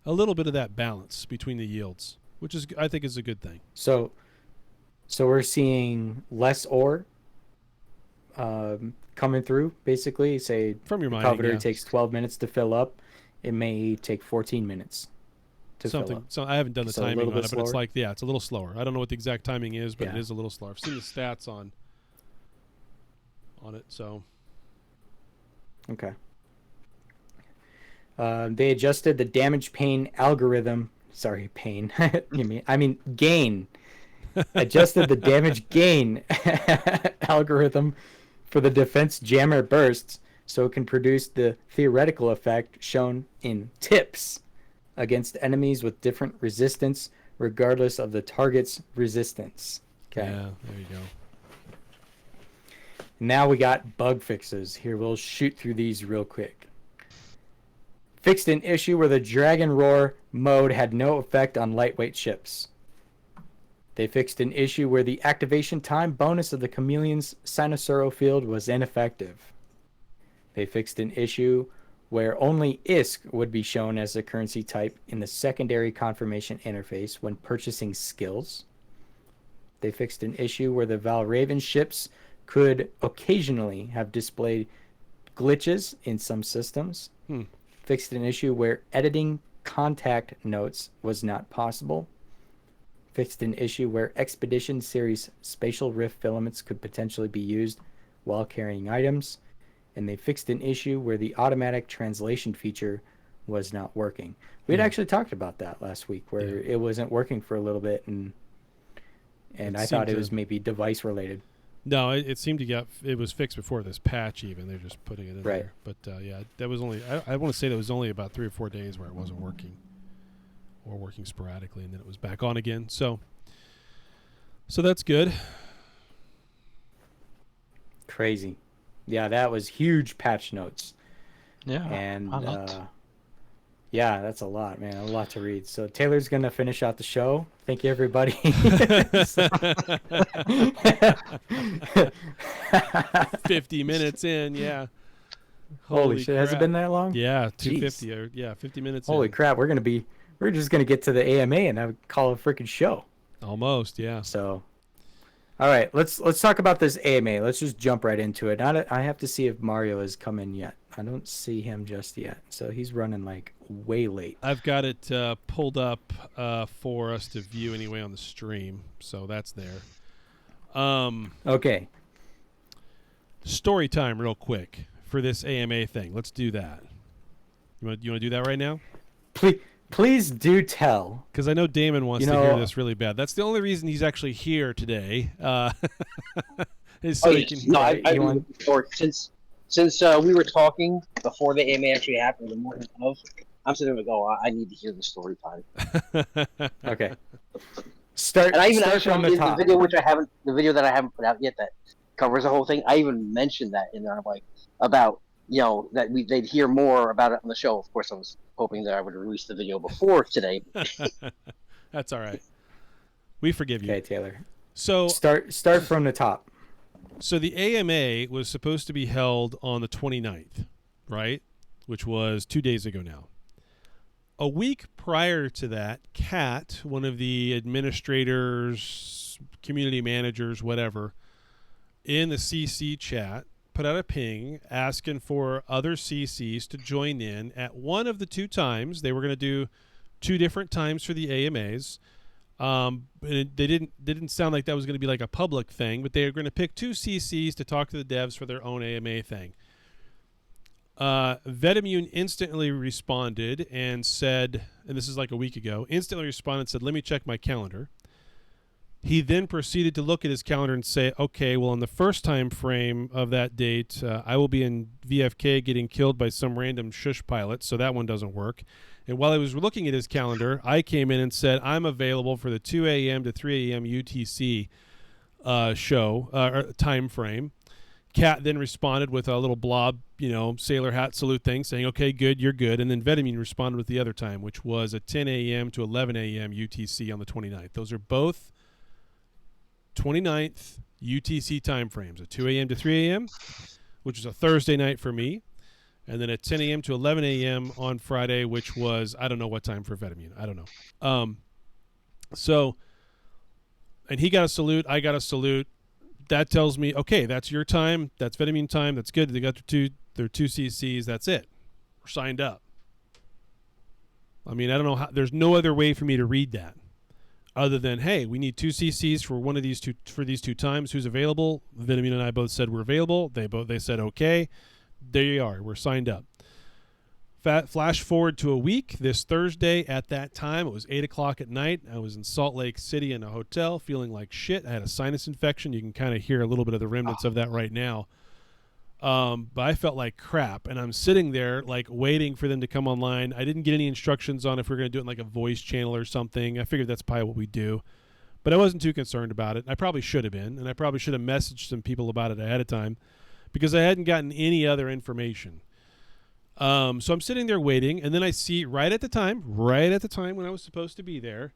that balance between the yields, which is, I think, is a good thing. So So we're seeing less ore coming through, basically. Say From your the mining, Coveter yeah. takes 12 minutes to fill up. It may take 14 minutes to fill Something. up. So I haven't done the So a timing little on bit it, but it's slower? like, yeah, it's a little slower. I don't know what the exact timing is, but it Yeah. is a little slower. I've seen the stats on it, so Okay. They adjusted the damage pain algorithm. Sorry, pain. I mean gain. Adjusted the damage gain algorithm for the defense jammer bursts so it can produce the theoretical effect shown in tips against enemies with different resistance regardless of the target's resistance. Okay. yeah, there you go. Now we got bug fixes. Here, we'll shoot through these real quick. Fixed an issue where the Dragon Roar mode had no effect on lightweight ships. They fixed an issue where the activation time bonus of the Chameleon's Sinosuro field was ineffective. They fixed an issue where only ISK would be shown as a currency type in the secondary confirmation interface when purchasing skills. They fixed an issue where the Valraven ships could occasionally have displayed glitches in some systems. Fixed an issue where editing contact notes was not possible. Fixed an issue where Expedition Series spatial rift filaments could potentially be used while carrying items. And they fixed an issue where the automatic translation feature was not working. We had actually talked about that last week, where it wasn't working for a little bit, and I thought it was maybe device related. No, it seemed to get it was fixed before this patch. Even they're just putting it in Right. there. But yeah, that was only I want to say that was only about 3 or 4 days where it wasn't working, or working sporadically, and then it was back on again. So that's good. Crazy. Yeah, that was huge patch notes. Yeah, And a lot. yeah, that's a lot, man. A lot to read. So Taylor's going to finish out the show. Thank you, everybody. 50 minutes in, yeah. Holy shit, has it crap. been that long? Yeah, Jeez. 250 or 50 minutes Holy in. crap, we're just gonna get to the AMA and have call it a freaking show. Almost, yeah. So, all right, let's talk about this AMA. Let's just jump right into it. I have to see if Mario has come in yet. I don't see him just yet, so he's running like way late. I've got it pulled up for us to view anyway on the stream, so that's there. Okay, Story time, real quick, for this AMA thing. Let's do that. You want to do that right now? please do tell. Because I know Daemon wants You to hear know- this really bad. That's the only reason he's actually here today. Is so Oh, he yes. can. No, I you want- or since we were talking before the AMA actually happened, the morning of, I'm sitting there go, I need to hear the story time. Okay, start. And I even start actually from the in top. the video that I haven't put out yet that covers the whole thing. I even mentioned that in there. I'm like about that they'd hear more about it on the show. Of course, I was hoping that I would release the video before today. That's all right. We forgive you. Okay, Taylor. So Start from the top. So the AMA was supposed to be held on the 29th, right? Which was 2 days ago now. A week prior to that, Kat, one of the administrators, community managers, whatever, in the CC chat, put out a ping asking for other CCs to join in at one of the 2 times. They were going to do 2 different times for the AMAs. They didn't sound like that was going to be like a public thing, but they were going to pick 2 CCs to talk to the devs for their own AMA thing. Vetemune instantly responded and said, and this is like a week ago, instantly responded and said, let me check my calendar. He then proceeded to look at his calendar and say, okay, well, in the first time frame of that date, I will be in VFK getting killed by some random shush pilot, so that one doesn't work. And while I was looking at his calendar, I came in and said, I'm available for the 2 a.m. to 3 a.m. UTC show time frame. Kat then responded with a little blob, sailor hat salute thing, saying, okay, good, you're good. And then Vetemune responded with the other time, which was at 10 a.m. to 11 a.m. UTC on the 29th. Those are both 29th UTC time frames, at 2 a.m. to 3 a.m., which is a Thursday night for me. And then at 10 a.m. to 11 a.m. on Friday, which was, I don't know what time for Vetemune. I don't know. So And he got a salute. I got a salute. That tells me, okay, that's your time. That's Venomune time. That's good. They got their two CCs. That's it. We're signed up. I mean, I don't know how. There's no other way for me to read that, other than, hey, we need 2 CCs for one of these two times. Who's available? Venomune and I both said we're available. They said okay. There you are. We're signed up. Flash forward to a week. This Thursday at that time, it was 8 o'clock at night. I was in Salt Lake City in a hotel feeling like shit. I had a sinus infection. You can kind of hear a little bit of the remnants of that right now. But I felt like crap. And I'm sitting there like waiting for them to come online. I didn't get any instructions on if we we're going to do it in like a voice channel or something. I figured that's probably what we do. But I wasn't too concerned about it. I probably should have been. And I probably should have messaged some people about it ahead of time because I hadn't gotten any other information. So I'm sitting there waiting, and then I see right at the time when I was supposed to be there,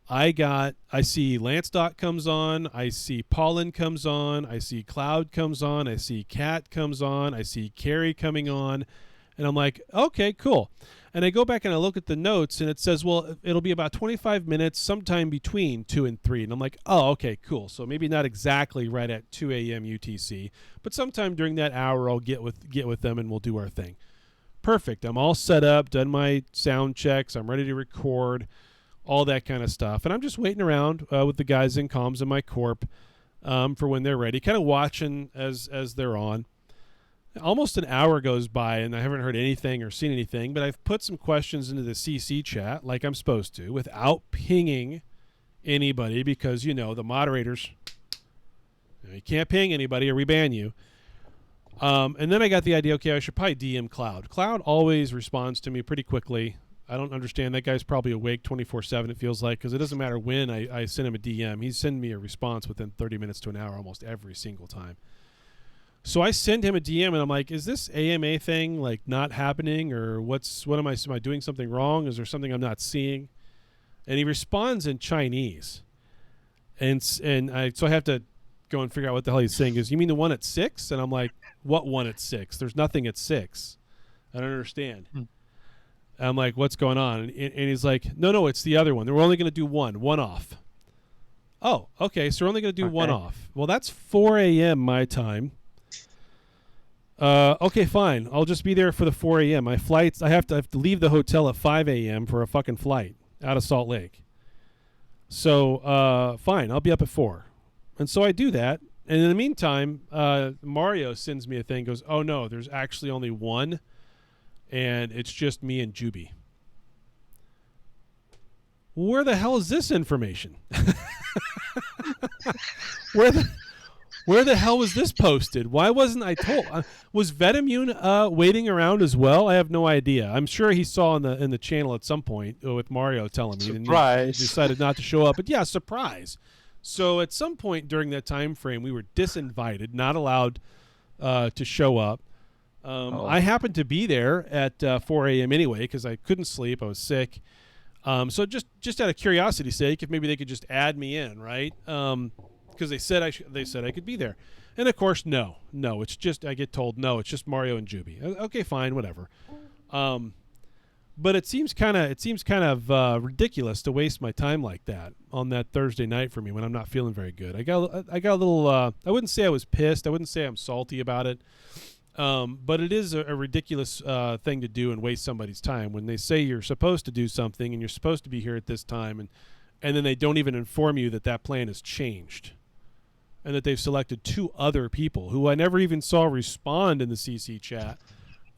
I see Lance Dot comes on, I see Pollen comes on, I see Cloud comes on, I see Cat comes on, I see Carrie coming on, and I'm like, okay, cool. And I go back and I look at the notes, and it says, well, it'll be about 25 minutes sometime between 2 and 3. And I'm like, oh, okay, cool. So maybe not exactly right at 2 a.m. UTC, but sometime during that hour I'll get with them and we'll do our thing. Perfect. I'm all set up, done my sound checks. I'm ready to record, all that kind of stuff. And I'm just waiting around with the guys in comms in my corp for when they're ready, kind of watching as they're on. Almost an hour goes by, and I haven't heard anything or seen anything, but I've put some questions into the CC chat like I'm supposed to without pinging anybody because, you know, the moderators, you can't ping anybody or we ban you. And then I got the idea, okay, I should probably DM Cloud. Cloud always responds to me pretty quickly. I don't understand. That guy's probably awake 24/7, it feels like, because it doesn't matter when I send him a DM. He's sending me a response within 30 minutes to an hour almost every single time. So I send him a DM, and I'm like, is this AMA thing, like, not happening? Or am I doing something wrong? Is there something I'm not seeing? And he responds in Chinese. So I have to go and figure out what the hell he's saying. You mean the one at 6? And I'm like, what one at 6? There's nothing at 6. I don't understand. I'm like, what's going on? And he's like, no, it's the other one. We're only going to do one off. Oh, okay. So we're only going to do one off. Well, that's 4 a.m. my time. Okay, fine. I'll just be there for the 4 a.m. My flights, I have to leave the hotel at 5 a.m. for a fucking flight out of Salt Lake. So, fine. I'll be up at 4. And so I do that. And in the meantime, Mario sends me a thing, goes, oh, no, there's actually only one, and it's just me and Jubi. Where the hell is this information? Where the hell was this posted? Why wasn't I told? Was Venomune waiting around as well? I have no idea. I'm sure he saw in the channel at some point with Mario telling me. Surprise. And he decided not to show up. But yeah, surprise. So at some point during that time frame, we were disinvited, not allowed to show up. I happened to be there at 4 a.m. anyway because I couldn't sleep. I was sick. So just out of curiosity's sake, if maybe they could just add me in, right? Because they said I could be there, and of course, no, it's just I get told no, it's just Mario and Jubi. Okay, fine, whatever. But it seems kind of ridiculous to waste my time like that on that Thursday night for me when I'm not feeling very good. I got a little. I wouldn't say I was pissed. I wouldn't say I'm salty about it. But it is a ridiculous thing to do and waste somebody's time when they say you're supposed to do something and you're supposed to be here at this time, and then they don't even inform you that plan has changed and that they've selected 2 other people who I never even saw respond in the CC chat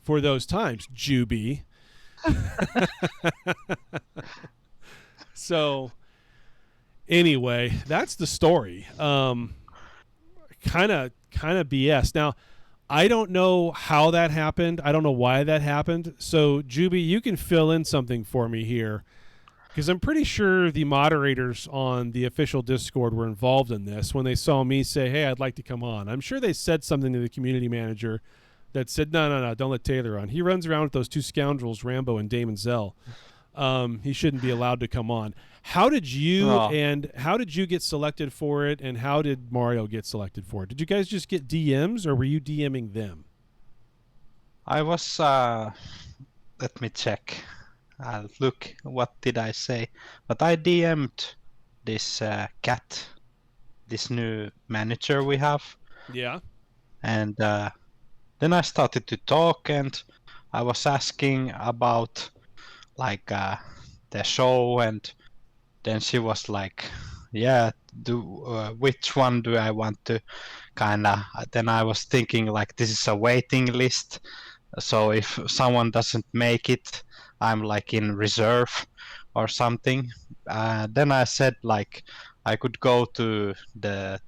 for those times. Jubi. So anyway, that's the story. Kind of BS. Now, I don't know how that happened. I don't know why that happened. So, Jubi, you can fill in something for me here, because I'm pretty sure the moderators on the official Discord were involved in this when they saw me say, hey, I'd like to come on. I'm sure they said something to the community manager that said, no, don't let Taylor on. He runs around with those 2 scoundrels, Rambo and Daemon Zell. He shouldn't be allowed to come on. How did you get selected for it, and how did Mario get selected for it? Did you guys just get DMs, or were you DMing them? I was, let me check. Look, what did I say? But I DM'd this Cat this new manager we have. Yeah. And then I started to talk, and I was asking about like the show, and then she was like, yeah, which one do I want to kind of, then I was thinking like this is a waiting list, so if someone doesn't make it, I'm like in reserve or something. Then I said like I could go to the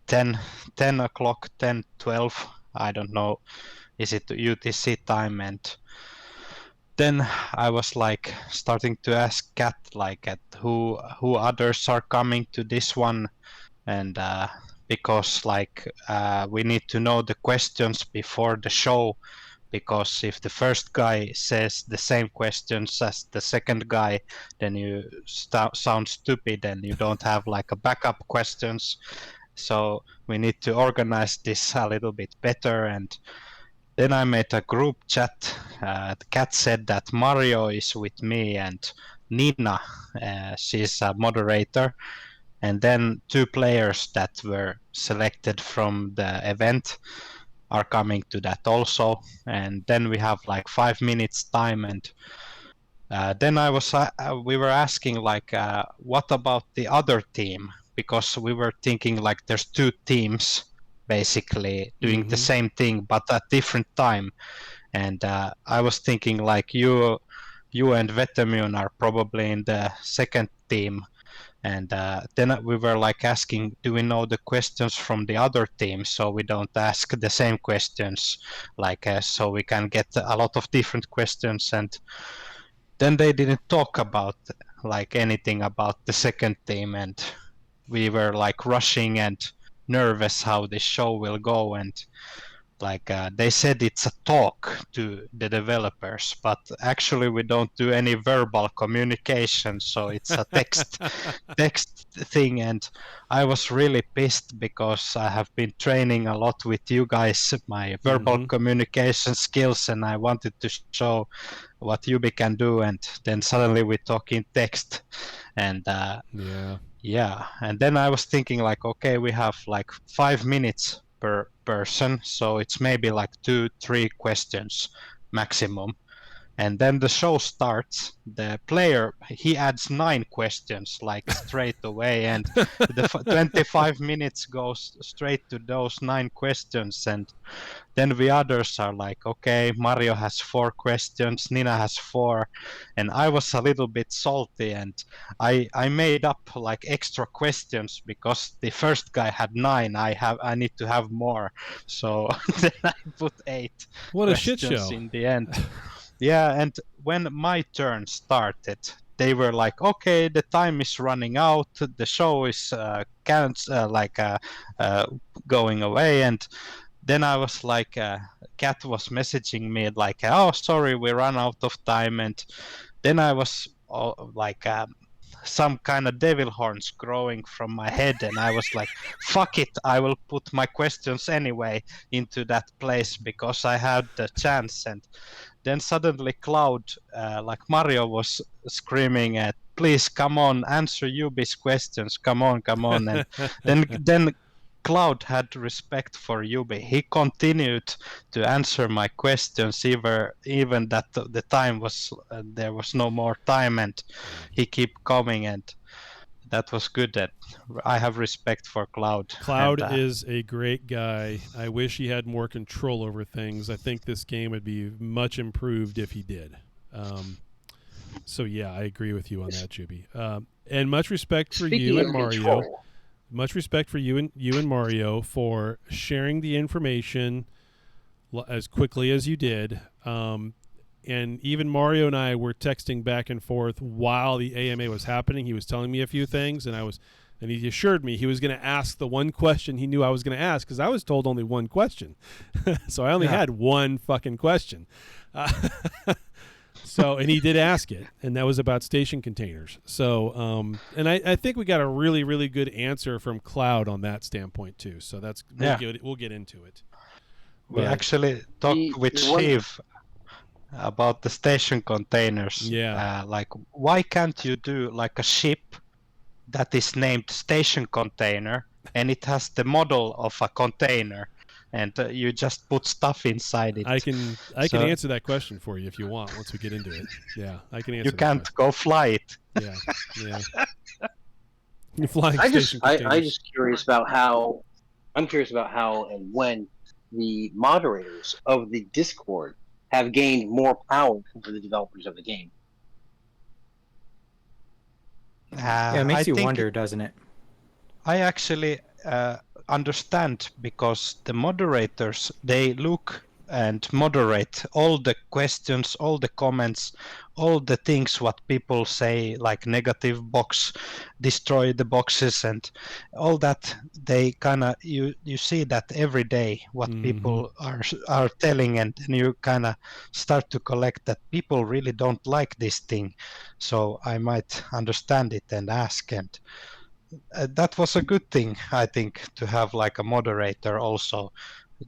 10 o'clock, 10, 12, I don't know, is it UTC time? And then I was like starting to ask Kat like at who others are coming to this one, and because like we need to know the questions before the show, because if the first guy says the same questions as the second guy, then you sound stupid and you don't have like a backup questions. So we need to organize this a little bit better. And then I made a group chat. Kat said that Mario is with me and Nina, she's a moderator. And then 2 players that were selected from the event are coming to that also. And then we have like 5 minutes time. And then we were asking like, what about the other team? Because we were thinking like there's 2 teams basically doing the same thing but at different time. And I was thinking like you and Vetemune are probably in the second team. And then we were like asking, do we know the questions from the other team, so we don't ask the same questions, like so we can get a lot of different questions. And then they didn't talk about like anything about the second team, and we were like rushing and nervous how this show will go. And like they said it's a talk to the developers, but actually we don't do any verbal communication, so it's a text thing. And I was really pissed because I have been training a lot with you guys my verbal communication skills, and I wanted to show what Jubi can do, and then suddenly we talk in text. And yeah, and then I was thinking like, okay, we have like 5 minutes per person, so it's maybe like 2-3 questions maximum. And then the show starts, the player, he adds 9 questions like straight away, and the 25 minutes goes straight to those 9 questions. And then we others are like, okay, Mario has 4 questions, Nina has 4, and I was a little bit salty, and I made up like extra questions because the first guy had 9. I need to have more, so then I put 8 What a shit questions show in the end. Yeah, and when my turn started, they were like, okay, the time is running out, the show is going away. And then I was like, Kat was messaging me like, oh, sorry, we ran out of time. And then I was like, some kind of devil horns growing from my head, and I was like, fuck it, I will put my questions anyway into that place because I had the chance. And then suddenly Cloud, like Mario was screaming at, please come on, answer Yubi's questions, come on. And then Cloud had respect for Jubi. He continued to answer my questions, even that the time was there was no more time, and he kept coming, and that was good. That I have respect for Cloud. Cloud and, is a great guy. I wish he had more control over things. I think this game would be much improved if he did. So yeah, I agree with you on that, Jubi. And much respect for you and Mario. Much respect for you and Mario for sharing the information as quickly as you did. And even Mario and I were texting back and forth while the AMA was happening. He was telling me a few things, and he assured me he was going to ask the one question he knew I was going to ask, because I was told only one question. So I only had one fucking question. So, and he did ask it, and that was about station containers. So, and I think we got a really, really good answer from Cloud on that standpoint too. So we'll get into it. We actually talked with Shiv about the station containers. Yeah. Like, why can't you do like a ship that is named station container, and it has the model of a container, and you just put stuff inside it. I can So answer that question for you if you want. Once we get into it, yeah, I can answer. you can't go fly it. Yeah, yeah. Flying I station just containers. curious about how and when the moderators of the Discord have gained more power over the developers of the game. Yeah, it I makes you think wonder, doesn't it? I actually understand, because the moderators, they look and moderate all the questions, all the comments, all the things what people say, like negative box, destroy the boxes, and all that. They kind of, you see that every day what people are telling, and you kind of start to collect that people really don't like this thing. So I might understand it and ask, and that was a good thing, I think, to have like a moderator also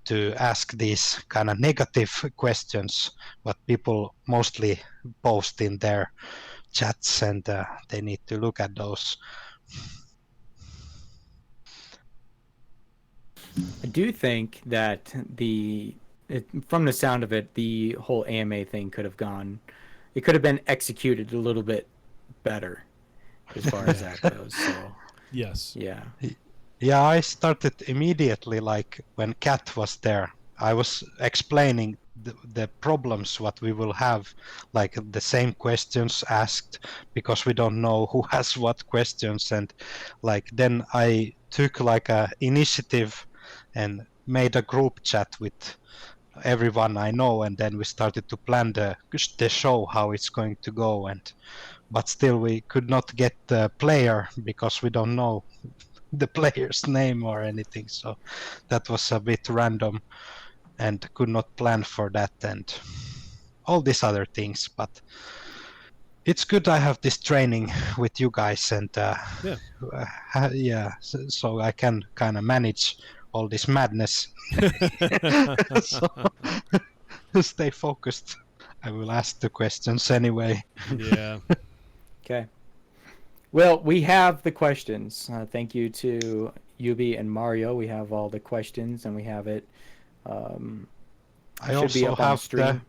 to ask these kind of negative questions what people mostly post in their chats, and they need to look at those. I do think that from the sound of it, the whole AMA thing it could have been executed a little bit better as far as that goes. So, Yes. yeah. Yeah, I started immediately, like when Kat was there. I was explaining the problems what we will have, like the same questions asked, because we don't know who has what questions, and like then I took like a initiative and made a group chat with everyone I know, and then we started to plan the show, how it's going to go, and but still we could not get the player because we don't know the player's name or anything, so that was a bit random and could not plan for that and all these other things. But it's good I have this training with you guys, and so I can kind of manage all this madness. So stay focused. I will ask the questions anyway. Yeah. Okay. Well, we have the questions. Thank you to Jubi and Mario. We have all the questions, and we have it. I Should be also up on the have stream.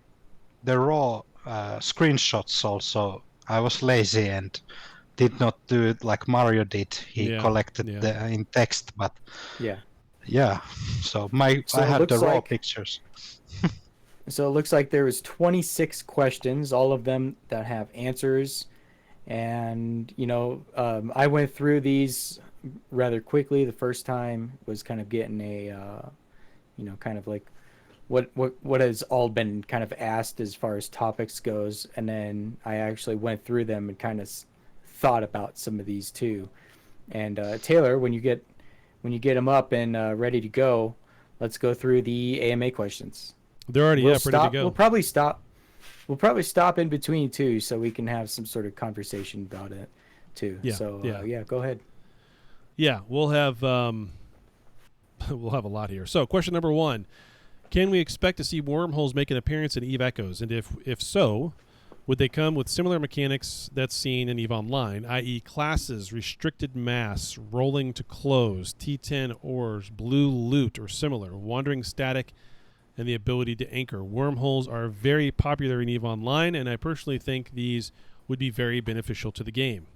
the raw screenshots also. I was lazy and did not do it like Mario did. He collected the in text, but yeah. So So I it have looks the raw like- pictures. So it looks like there was 26 questions, all of them that have answers. And, I went through these rather quickly. The first time was kind of getting kind of like what has all been kind of asked as far as topics goes. And then I actually went through them and kind of thought about some of these too. And Taylor, when you get them up and ready to go, let's go through the AMA questions. They're already ready to go. We'll probably stop in between too, so we can have some sort of conversation about it too. Yeah, So yeah. Go ahead. Yeah, we'll have we'll have a lot here. So, question number 1: can we expect to see wormholes make an appearance in EVE Echoes? And if so, would they come with similar mechanics that's seen in EVE Online, i.e., classes, restricted mass, rolling to close, T10 ores, blue loot, or similar, wandering static, and the ability to anchor? Wormholes are very popular in EVE Online, and I personally think these would be very beneficial to the game.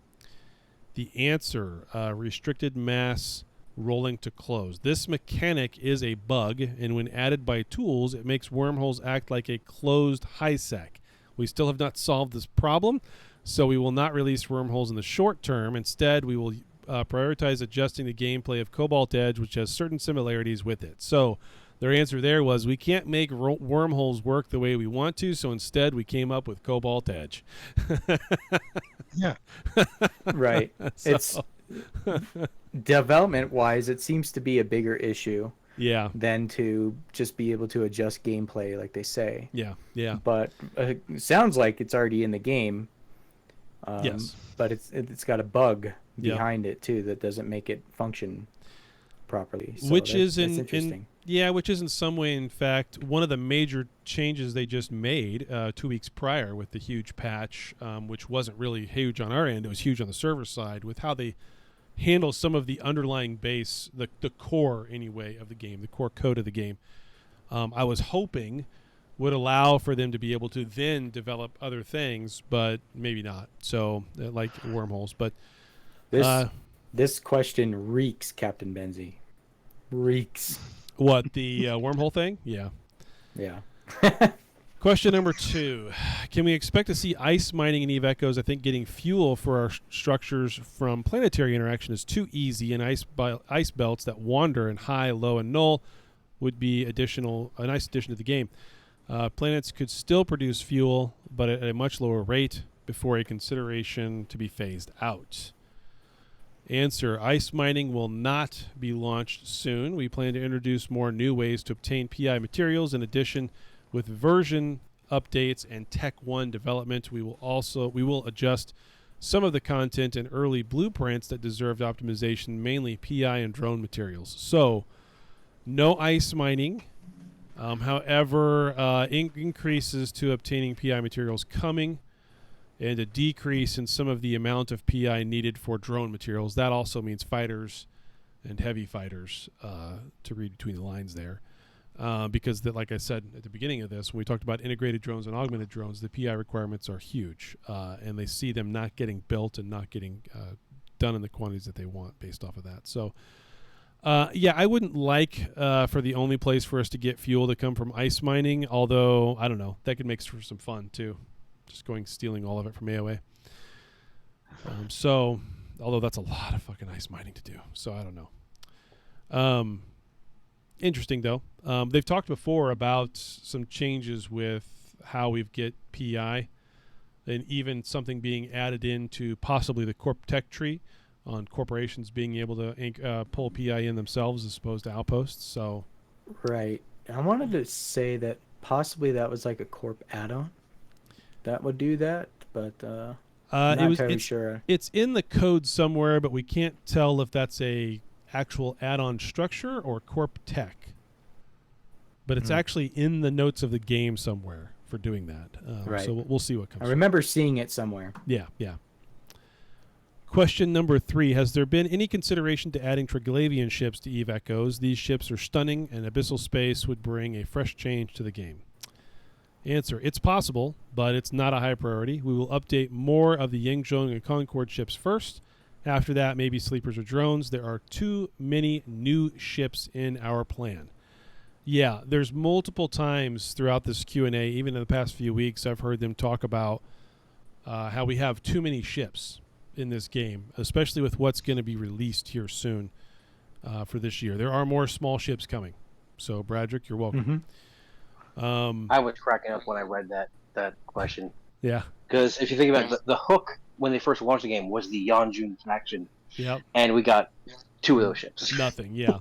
The answer, restricted mass, rolling to close. This mechanic is a bug, and when added by tools, it makes wormholes act like a closed HISEC. We still have not solved this problem, so we will not release wormholes in the short term. Instead, we will prioritize adjusting the gameplay of Cobalt Edge, which has certain similarities with it. So their answer there was, we can't make wormholes work the way we want to, so instead we came up with Cobalt Edge. Yeah. Right. So- It's development-wise, it seems to be a bigger issue Yeah. than to just be able to adjust gameplay, like they say. Yeah. Yeah. But sounds like it's already in the game. Yes. But it's got a bug Yeah. behind it too that doesn't make it function properly. So Which is that's in interesting. which is in some way, in fact, one of the major changes they just made 2 weeks prior with the huge patch, which wasn't really huge on our end. It was huge on the server side with how they handle some of the underlying base, the core anyway of the game, the core code of the game. I was hoping would allow for them to be able to then develop other things, but maybe not. So like wormholes, but this question reeks, Captain Benzie. Reeks. what, the wormhole thing? Yeah. Yeah. Question number 2. Can we expect to see ice mining in Eve Echoes? I think getting fuel for our structures from planetary interaction is too easy, and ice belts that wander in high, low, and null would be a nice addition to the game. Planets could still produce fuel, but at a much lower rate before a consideration to be phased out. Answer: ice mining will not be launched soon. We plan to introduce more new ways to obtain PI materials. In addition, with version updates and Tech 1 development, we will adjust some of the content and early blueprints that deserved optimization, mainly PI and drone materials. So, no ice mining. However, increases to obtaining PI materials coming, and a decrease in some of the amount of PI needed for drone materials. That also means fighters and heavy fighters, to read between the lines there. Because, like I said at the beginning of this, when we talked about integrated drones and augmented drones, the PI requirements are huge, and they see them not getting built and not getting done in the quantities that they want based off of that. So, I wouldn't like for the only place for us to get fuel to come from ice mining, although, I don't know, that could make for some fun, too. Just stealing all of it from AOA. Although that's a lot of fucking ice mining to do, so I don't know. Interesting, though. They've talked before about some changes with how we get PI, and even something being added into possibly the Corp Tech tree on corporations being able to pull PI in themselves as opposed to outposts. So, right. I wanted to say that possibly that was like a Corp add-on that would do that, but not entirely sure. It's in the code somewhere, but we can't tell if that's a actual add-on structure or Corp Tech. But it's actually in the notes of the game somewhere for doing that. Right. So we'll see what comes. I remember seeing it somewhere. Yeah. Question number 3. Has there been any consideration to adding Triglavian ships to Eve Echoes? These ships are stunning, and abyssal space would bring a fresh change to the game. Answer: it's possible, but it's not a high priority. We will update more of the Yingzhong and Concord ships first. After that, maybe sleepers or drones. There are too many new ships in our plan. Yeah, there's multiple times throughout this Q&A, even in the past few weeks, I've heard them talk about how we have too many ships in this game, especially with what's going to be released here soon for this year. There are more small ships coming. So, Bradrick, you're welcome. I was cracking up when I read that question. Yeah. Because if you think about it, the hook when they first launched the game was the Yanjun faction. Yep. And we got 2 of those ships. Nothing, yeah.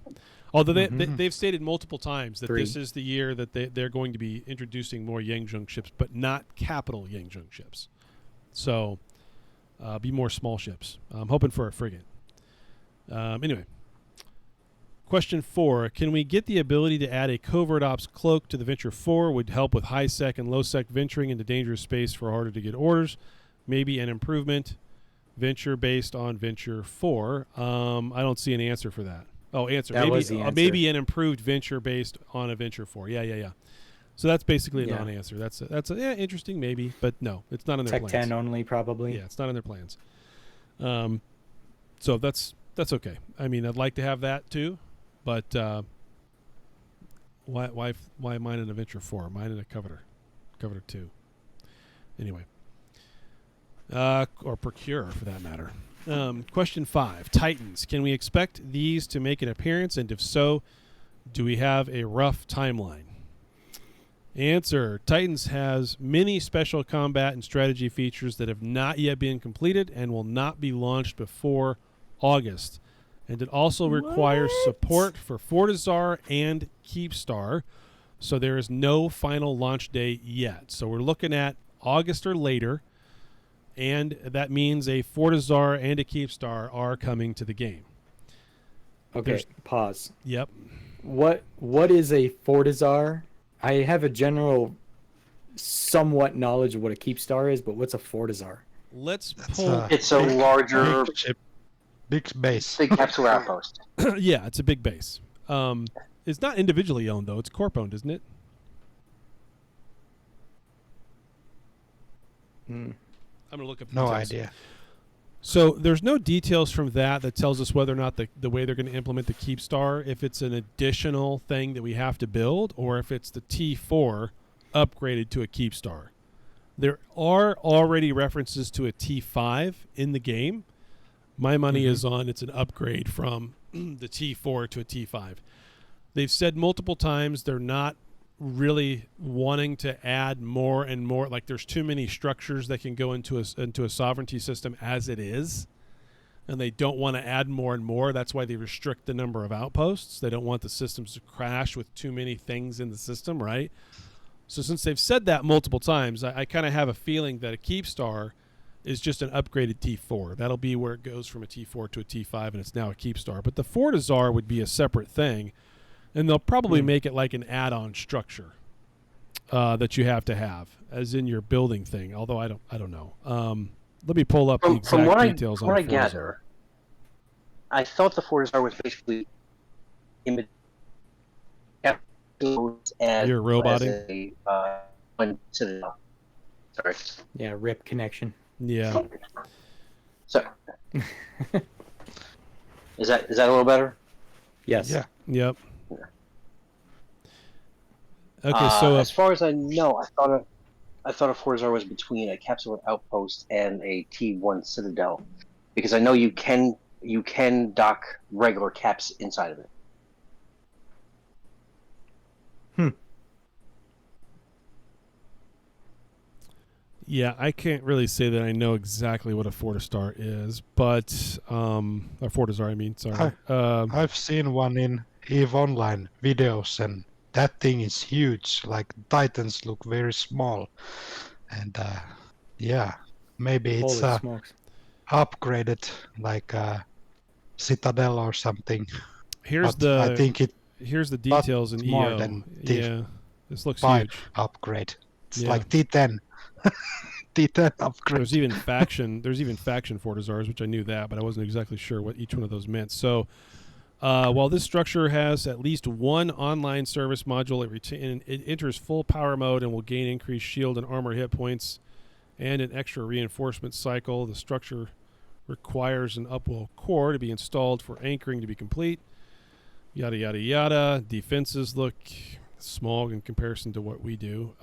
Although they've stated multiple times that 3. This is the year that they're going to be introducing more Yangzheng ships, but not capital Yangzheng ships. So, be more small ships. I'm hoping for a frigate. Anyway. Question 4. Can we get the ability to add a covert ops cloak to the Venture 4? Would help with high sec and low sec venturing into dangerous space for harder to get orders. Maybe an improvement venture based on Venture 4. I don't see an answer for that. Oh, answer. That was the answer. Maybe an improved venture based on a Venture 4. Yeah. So that's basically a non-answer. That's interesting, maybe, but no, it's not in their plans. Tech 10 only, probably. Yeah, it's not in their plans. So that's okay. I mean, I'd like to have that too, but why mine in a Venture 4? Mine in a Coveter 2. Anyway, or Procure for that matter. Question 5. Titans. Can we expect these to make an appearance? And if so, do we have a rough timeline? Answer. Titans has many special combat and strategy features that have not yet been completed and will not be launched before August. And it also requires support for Fortizar and Keepstar. So there is no final launch date yet. So we're looking at August or later. And that means a Fortizar and a Keepstar are coming to the game. Okay, pause. Yep. What is a Fortizar? I have a general, somewhat knowledge of what a Keepstar is, but what's a Fortizar? Let's pull. It's a larger ship, Big base. Big capsule outpost. Yeah, it's a big base. It's not individually owned though; it's corp owned, isn't it? I'm gonna look up. No details. idea. So there's no details from that tells us whether or not the way they're going to implement the Keep Star, if it's an additional thing that we have to build, or if it's the T4 upgraded to a Keep Star. There are already references to a T5 in the game. My money is on it's an upgrade from the T4 to a T5. They've said multiple times they're not really wanting to add more and more. Like there's too many structures that can go into a sovereignty system as it is, and they don't want to add more and more. That's why they restrict the number of outposts. They don't want the systems to crash with too many things in the system, right? So since they've said that multiple times, I kind of have a feeling that a Keep Star is just an upgraded T4. That'll be where it goes from a T4 to a T5, and it's now a Keep Star. But the Fortizar would be a separate thing. And they'll probably make it like an add-on structure that you have to have, as in your building thing. Although I don't know. Let me pull up the exact details on the From what I Fortizar. gather, I thought the Fortizar was basically as You're roboting? one citadel. Sorry. Yeah, rip connection. Yeah. So, is that a little better? Yes. Yeah. Yep. Okay, so as far as I know, I thought a Fortizar was between a capsule outpost and a T1 citadel, because I know you can dock regular caps inside of it. yeah, I can't really say that I know exactly what a Fortistar is, but a Fortizar, I mean, sorry. I've seen one in EVE Online videos, and that thing is huge. Like Titans look very small, and yeah, maybe it's Holy smokes. upgraded like a Citadel or something. Here's But I think it here's the details in more EO. than Yeah, this looks T5 huge. upgrade. It's Yeah. like T10. T10 upgrade. There's even faction Fortizars, which I knew that, but I wasn't exactly sure what each one of those meant. So, while this structure has at least one online service module, it enters full power mode and will gain increased shield and armor hit points, and an extra reinforcement cycle. The structure requires an upwell core to be installed for anchoring to be complete. Yada yada yada. Defenses look small in comparison to what we do.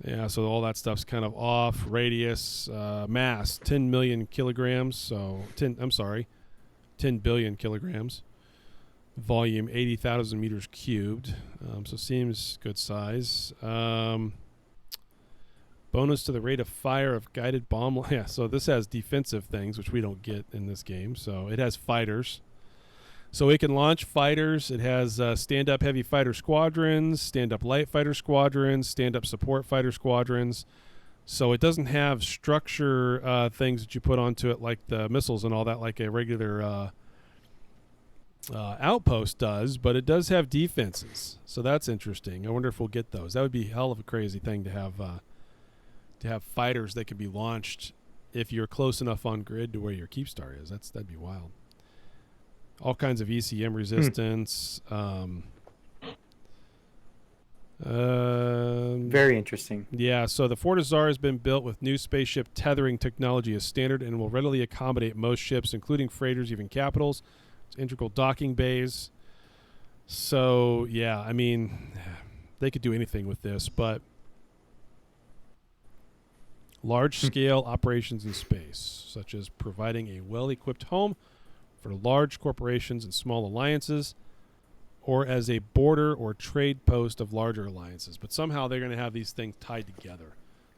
Yeah, so all that stuff's kind of off. Radius, mass, 10 million kilograms. So 10 billion kilograms. Volume, 80,000 meters cubed. So seems good size. Bonus to the rate of fire of guided bomb. Yeah, so this has defensive things, which we don't get in this game. So it has fighters. So it can launch fighters. It has stand-up heavy fighter squadrons, stand-up light fighter squadrons, stand-up support fighter squadrons. So it doesn't have structure things that you put onto it like the missiles and all that like a regular outpost does, but it does have defenses. So that's interesting. I wonder if we'll get those. That would be a hell of a crazy thing to have fighters that could be launched if you're close enough on grid to where your Keep Star is. That'd be wild. All kinds of ECM resistance. Very interesting. Yeah, so the Fortizar has been built with new spaceship tethering technology as standard and will readily accommodate most ships, including freighters, even capitals. It's integral docking bays. So, yeah, I mean, they could do anything with this, but large-scale operations in space, such as providing a well-equipped home for large corporations and small alliances, or as a border or trade post of larger alliances. But somehow they're going to have these things tied together.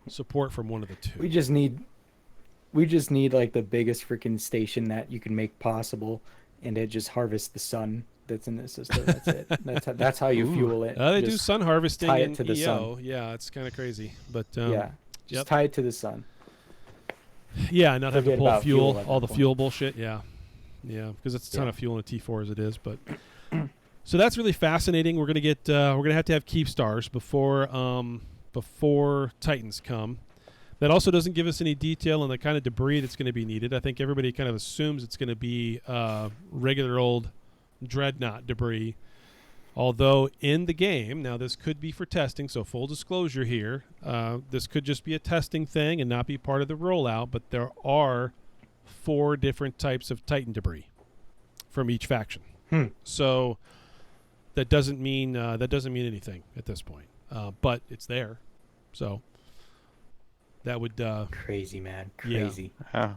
Support from one of the two. We just need like the biggest freaking station that you can make possible, and it just harvests the sun that's in the system. That's it. That's how you fuel it. They do Just sun harvesting tie it in to the EO. sun. Yeah, it's kind of crazy. But yeah, just tie it to the sun. Yeah, not have to Forget pull about fuel, fuel at all that the point. fuel bullshit. Yeah, because it's a ton of fuel in a T4 as it is. But so that's really fascinating. We're gonna get we're gonna have to have Keep Stars before Titans come. That also doesn't give us any detail on the kind of debris that's going to be needed. I think everybody kind of assumes it's going to be regular old dreadnought debris. Although in the game, now this could be for testing, so full disclosure here, this could just be a testing thing and not be part of the rollout, but there are 4 different types of Titan debris from each faction. So that doesn't mean anything at this point, but it's there. So that would Crazy, man. Crazy.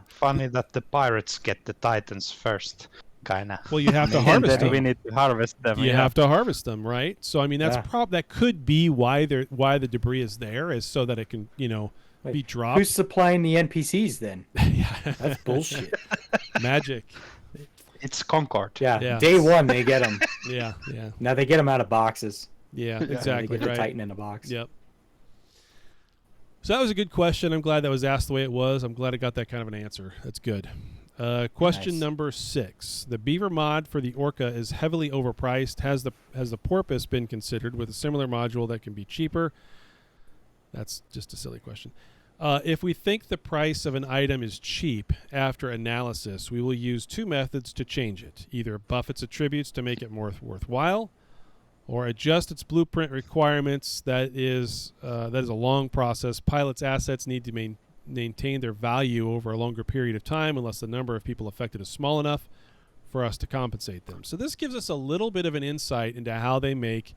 Funny that the pirates get the Titans first, kinda. Well, you have to And harvest then them. we need to harvest them. You have to harvest them, right? So I mean, that's Yeah. that could be why the debris is there, is so that it can Wait, be dropped. Who's supplying the NPCs then? Yeah. That's bullshit. Magic. It's Concord. Yeah. Day 1 they get them. Yeah. Now they get them out of boxes. Yeah, They exactly. get the Right. Titan in a box. Yep. So that was a good question. I'm glad that was asked the way it was. I'm glad I got that kind of an answer. That's good. Question Nice. number 6. The Beaver mod for the Orca is heavily overpriced. Has the Porpoise been considered with a similar module that can be cheaper? That's just a silly question. If we think the price of an item is cheap after analysis, we will use 2 methods to change it. Either buff its attributes to make it more worthwhile, or adjust its blueprint requirements. That is a long process. Pilots' assets need to maintain their value over a longer period of time unless the number of people affected is small enough for us to compensate them. So this gives us a little bit of an insight into how they make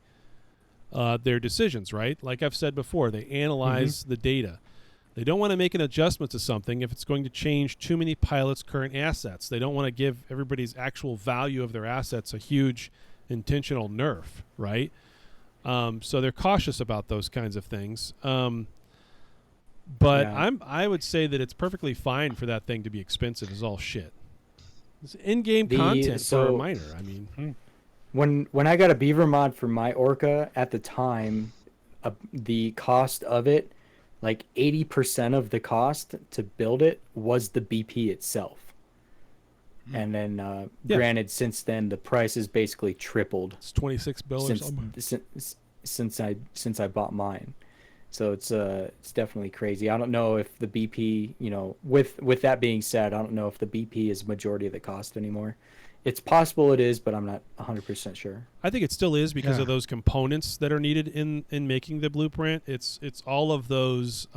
their decisions, right? Like I've said before, they analyze the data. They don't want to make an adjustment to something if it's going to change too many pilots' current assets. They don't want to give everybody's actual value of their assets a huge intentional nerf, right? So they're cautious about those kinds of things. But Yeah. I would say that it's perfectly fine for that thing to be expensive as all shit. It's in-game The- content for a so- miner. I mean, When I got a beaver mod for my Orca at the time, the cost of it, like 80% of the cost to build it was the BP itself. And then, Yeah. granted, since then the price has basically tripled it's $26 or something. since I bought mine. So it's definitely crazy. I don't know if the BP, with that being said, I don't know if the BP is majority of the cost anymore. It's possible it is, but I'm not 100% sure. I think it still is because Yeah. of those components that are needed in making the blueprint. It's all of those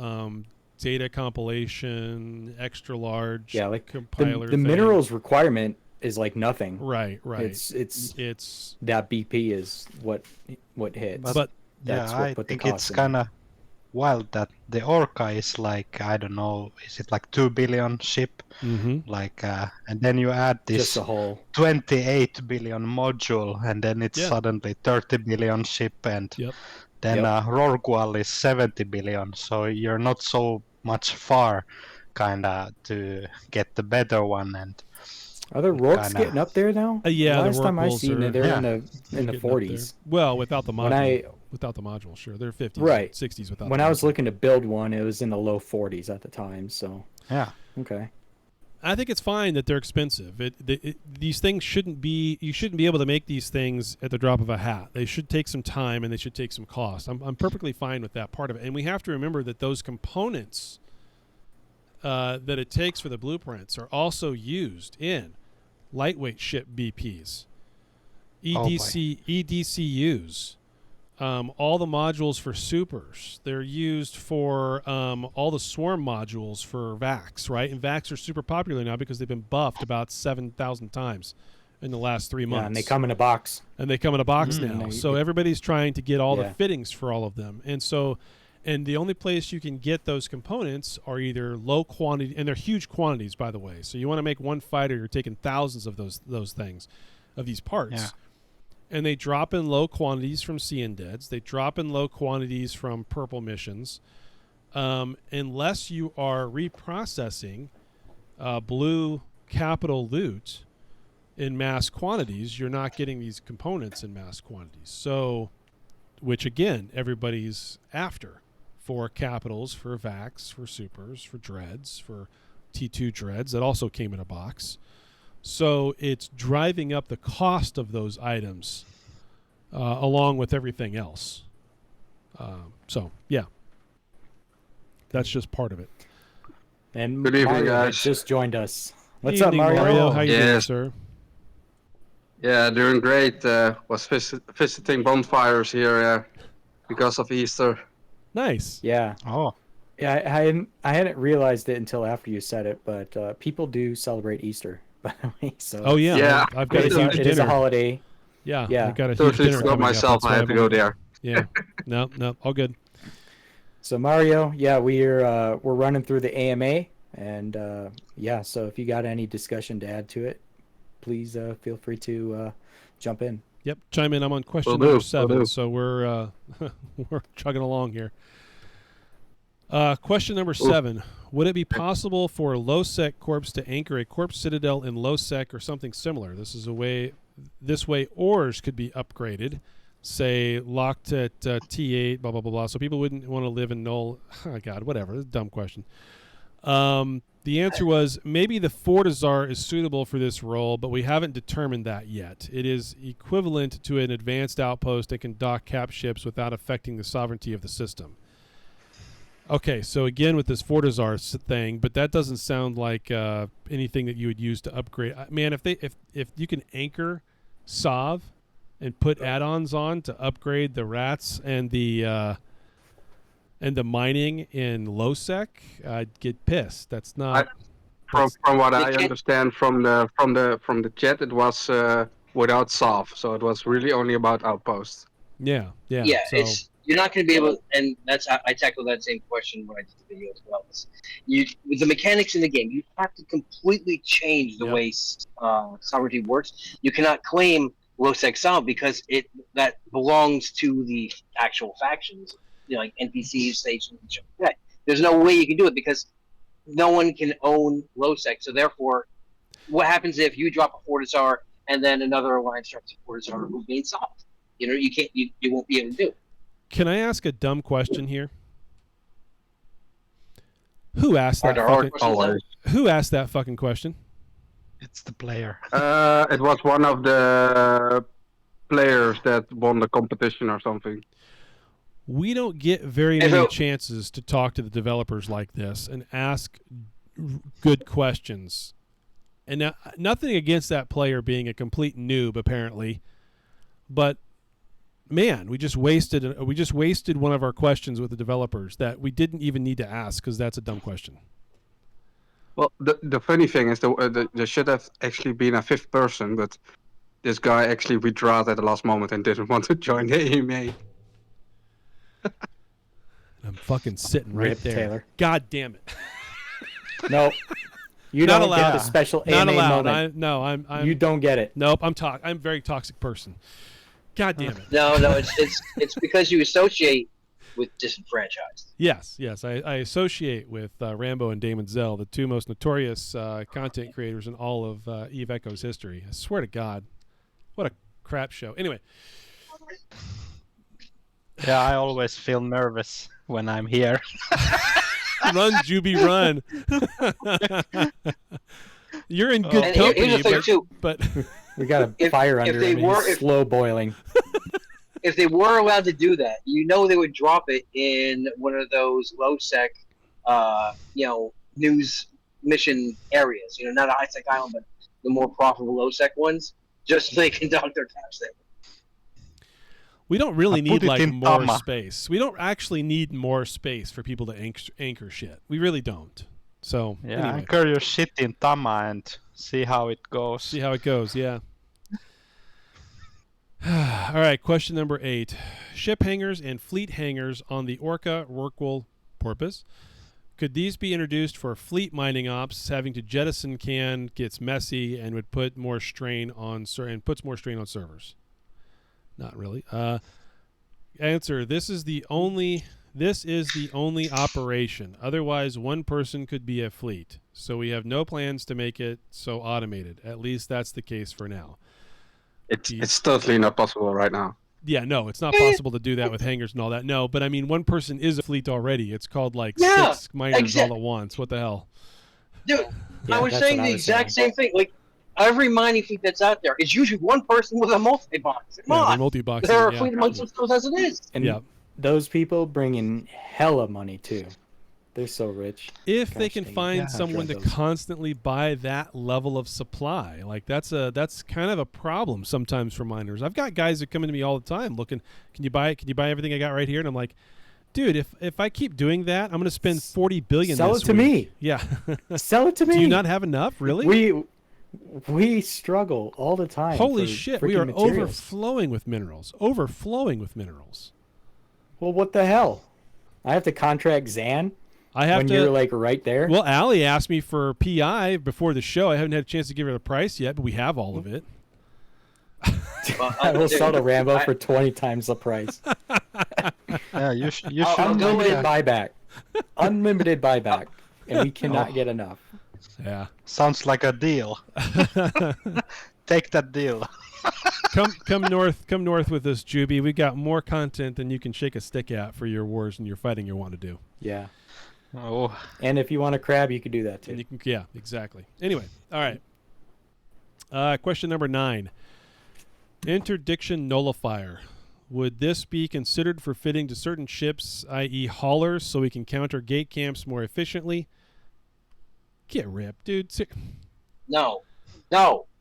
data compilation, extra large Yeah, like compiler the thing. minerals requirement is like nothing. Right. It's that BP is what hits. But That's yeah, what I put the think cost it's in. kind of wild that the Orca is like, I don't know, is it like 2 billion ship? Like, and then you add this just a whole 28 billion module, and then it's Yeah. suddenly 30 billion ship, and Yep. then Yep. Rorqual is 70 billion. So you're not so much far, kinda, to get the better one. And Are the Rorks kinda- getting up there now? Yeah, the Last time I Rorquals seen are- it, they're Yeah. in the getting up 40s. there. Well, without the When module. Without the module, sure. They're 50s, Right. 60s without When the I was module. looking to build one, it was in the low 40s at the time. So yeah, okay. I think it's fine that they're expensive. These things shouldn't be. You shouldn't be able to make these things at the drop of a hat. They should take some time and they should take some cost. I'm perfectly fine with that part of it. And we have to remember that those components that it takes for the blueprints are also used in lightweight ship BPs, EDCUs. All the modules for supers. They're used for all the swarm modules for VAX, right? And VAX are super popular now because they've been buffed about 7,000 times in the last 3 months. Yeah, and they come in a box. And they come in a box Mm. now. And So everybody's trying to get all the Yeah. fittings for all of them. And the only place you can get those components are either low quantity, and they're huge quantities, by the way. So you want to make one fighter, you're taking thousands of those things, of these parts. Yeah. And they drop in low quantities from Sea Undeads. They drop in low quantities from Purple missions. Unless you are reprocessing blue capital loot in mass quantities, you're not getting these components in mass quantities. So, which again, everybody's after for capitals, for VAX, for supers, for dreads, for T2 dreads that also came in a box. So it's driving up the cost of those items along with everything else. So, yeah. That's just part of it. And Good evening, Mario guys. just joined us. What's Evening, up, Mario? How you doing, Yes. sir? Yeah, doing great. Was visiting bonfires here because of Easter. Nice. Yeah, Oh, yeah. I hadn't realized it until after you said it, but people do celebrate Easter, by the way. So Oh yeah, Yeah. I've got a it is, huge it is a dinner. holiday. Yeah, Yeah. I've got a huge Totally dinner forgot coming myself. up. That's I why had I've to go only- there. Yeah. No, all good. So Mario, yeah, we're running through the AMA, and yeah. So if you got any discussion to add to it, please feel free to jump in. Yep, chime in. I'm on question Will number do, 7, will do. so we're we're chugging along here. Question number Oof. 7: Would it be possible for a low-sec corpse to anchor a corpse citadel in low-sec or something similar? This way, ores could be upgraded, say locked at T8, blah blah blah blah. So people wouldn't want to live in null. Oh God, whatever. That's a dumb question. The answer was maybe the Fortizar is suitable for this role, but we haven't determined that yet. It is equivalent to an advanced outpost that can dock cap ships without affecting the sovereignty of the system. Okay, so again with this Fortizar thing, but that doesn't sound like anything that you would use to upgrade. Man, if you can anchor Sov and put add-ons on to upgrade the rats and the mining in low sec, I'd get pissed. That's not. From what I can't- understand from the chat, it was without Sov, so it was really only about outposts. Yeah. Yeah, So, it's you're not going to be able, and that's I tackled that same question when I did the video as well. With the mechanics in the game, you have to completely change the Yep. way sovereignty works. You cannot claim low sec Sov because that belongs to the actual factions, like NPCs, stations, and shit like that. There's no way you can do it because no one can own low sec. So therefore, what happens if you drop a Fortizar and then another alliance drops a Fortizar who gains Sov? You can't. You won't be able to do it. can I ask a dumb question here? Who asked Are that there hard fucking? questions? Who asked that fucking question? it's the player. It was one of the players that won the competition or something. We don't get very Hey, many Phil. chances to talk to the developers like this and ask good questions. And now, nothing against that player being a complete noob, apparently, but man, we just wasted one of our questions with the developers that we didn't even need to ask because that's a dumb question. Well, the funny thing is there should have actually been a 5th person, but this guy actually withdrew at the last moment and didn't want to join the AMA. I'm fucking sitting right Rip, there. Taylor. God damn it! Nope. You Not don't allowed. get the special Not AMA allowed. moment. I'm. You don't get it. Nope. I'm a very toxic person. God damn it. No, it's because you associate with disenfranchised. Yes. I associate with Rambo and Daemon Zell, the two most notorious content creators in all of Eve Echo's history. I swear to God, what a crap show. Anyway, Yeah, I always feel nervous when I'm here. run, Jubi, run. You're in good And company, here's the thing too: but We got a If- fire if under they him. and were- he's if- slow boiling. if they were allowed to do that, they would drop it in one of those low sec, news mission areas. Not a high sec island, but the more profitable low sec ones, just so they can dock their caps there. we don't really I need put it like in more Tama. space. We don't actually need more space for people to anchor shit. We really don't. So Yeah, anyway, anchor your shit in Tama and see how it goes. see how it goes. Yeah. All right, question number 8. Ship hangars and fleet hangars on the Orca, Rorqual, Porpoise. Could these be introduced for fleet mining ops? Having to jettison can gets messy and would put more strain on puts more strain on servers. Not really. Answer: This is the only operation. Otherwise, one person could be a fleet. So we have no plans to make it so automated. At least that's the case for now. It's totally not possible right now. Yeah, no, it's not possible to do that with hangars and all that. No, but I mean, one person is a fleet already. It's called like Yeah, 6 miners exact- all at once. What the hell? Dude, Yeah, I was that's saying what I the was exact saying. same thing. Like every mining fleet that's out there is usually one person with a multi-box. Come Yeah, on, the multi-boxing. there are Yeah. fleet amongst themselves as it is. And Yeah. those people bring in hella money too. They're so rich. If they Gosh can dang it. find Yeah, someone to those. constantly buy that level of supply, like that's kind of a problem sometimes for miners. I've got guys that come into me all the time looking, can you buy everything I got right here? And I'm like, dude, if I keep doing that, I'm going to spend 40 billion. Sell this it to week. me. Yeah. Sell it to me. Do you not have enough? Really? We struggle all the time. Holy for shit! We freaking are materials. overflowing with minerals. Overflowing with minerals. Well, what the hell? I have to contract Zan I have when to. you're like right there. Well, Allie asked me for PI before the show. I haven't had a chance to give her the price yet, but we have all of it. Well, I will dude, sell to Rambo I- for 20 times the price. Yeah, you should. Unlimited buyback. Unlimited buyback. And we cannot Oh. get enough. Yeah. Sounds like a deal. Take that deal. Come north with us, Jubi. We got more content than you can shake a stick at for your wars and your fighting you want to do. Yeah. Oh, And if you want a crab, you could do that And too. you can, yeah, exactly. Anyway, all right. Question number 9. Interdiction nullifier. Would this be considered for fitting to certain ships, i.e. haulers, so we can counter gate camps more efficiently? Get ripped, dude. No.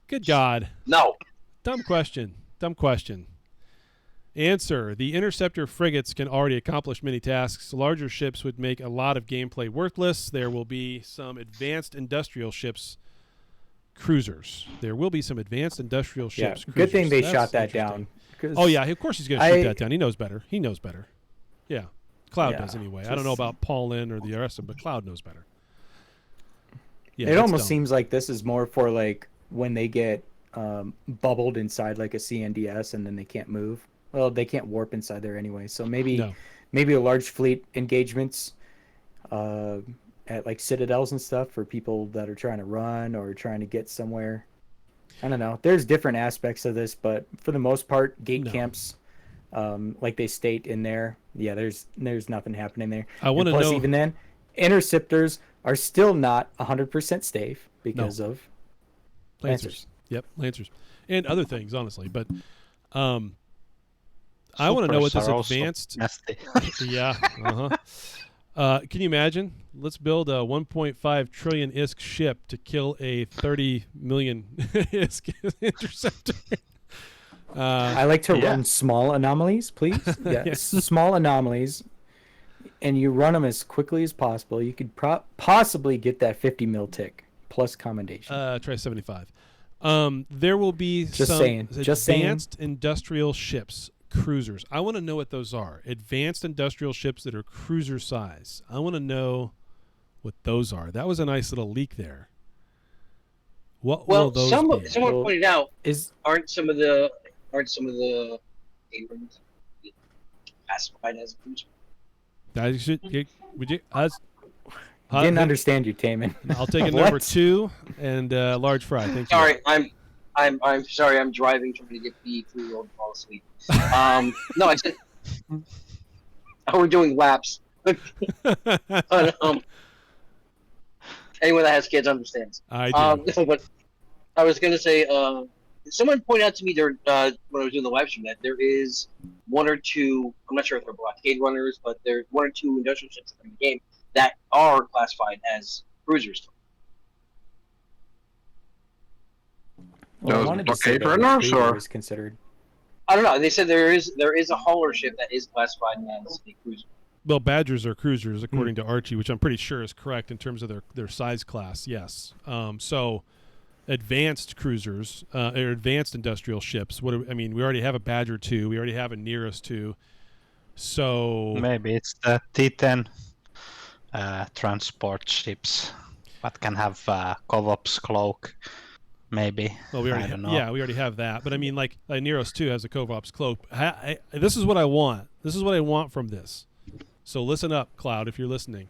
Good God. No. Dumb question. Answer. The interceptor frigates can already accomplish many tasks. Larger ships would make a lot of gameplay worthless. There will be some advanced industrial ships, cruisers. There will be some advanced industrial Yeah. ships. Good thing they Cruisers. shot That's that interesting. down. 'cause Oh, yeah. Of course he's going to shoot I- that down. He knows better. Yeah. Cloud Yeah, does anyway. I don't know just- about Paul Lynn or the rest of them, but Cloud knows better. Yeah, it that's almost dumb. seems like this is more for like when they get bubbled inside like a CNDS and then they can't move. Well, they can't warp inside there anyway. So maybe No. a large fleet engagements at like citadels and stuff for people that are trying to run or trying to get somewhere. I don't know. There's different aspects of this, but for the most part, gate No. camps, like they state in there, yeah, there's nothing happening there. I want to And plus, know. even then, interceptors are still not 100% safe because of Lancers. Yep, Lancers. And other things, honestly. But I want to know what supers this are also advanced... nasty. Yeah. Can you imagine? Let's build a 1.5 trillion ISK ship to kill a 30 million ISK interceptor. I like to Yeah. run small anomalies, please. Yeah, Yes. small anomalies, and you run them as quickly as possible. You could possibly get that 50 mil tick plus commendation. Try 75. There will be Just some saying. advanced industrial ships, cruisers. I want to know what those are. Advanced industrial ships that are cruiser size. I want to know what those are. That was a nice little leak there. What will Well, those someone be? Well, pointed out Is aren't some of the Abrams classified as cruiser? Would you? didn't understand you, Taman. I'll take a What? number 2 and large fry. Thank you. Sorry, I'm sorry. I'm driving, trying to get the 3-year-old to fall asleep. No, I said we're doing laps. But, anyone that has kids understands. I do. But I was gonna say, someone pointed out to me there when I was doing the live stream that there is 1 or 2. I'm not sure if they're blockade runners, but there's 1 or 2 industrial ships in the game that are classified as cruisers. Well, I Those wanted to say blockade that runners, Vader or- was considered. I don't know. They said there is a hauler ship that is classified as a cruiser. Well, Badgers are cruisers, according to Archie, which I'm pretty sure is correct in terms of their size class. Yes. So, advanced cruisers or advanced industrial ships. We already have a Badger 2. We already have a Nearest 2. So Maybe it's the T10 transport ships that can have Kovop's cloak. Maybe. well, we I already don't know. yeah, we already have that. But I mean, like Neros 2 has a Kovop's cloak. This is what I want. This is what I want from this. So listen up, Cloud, if you're listening.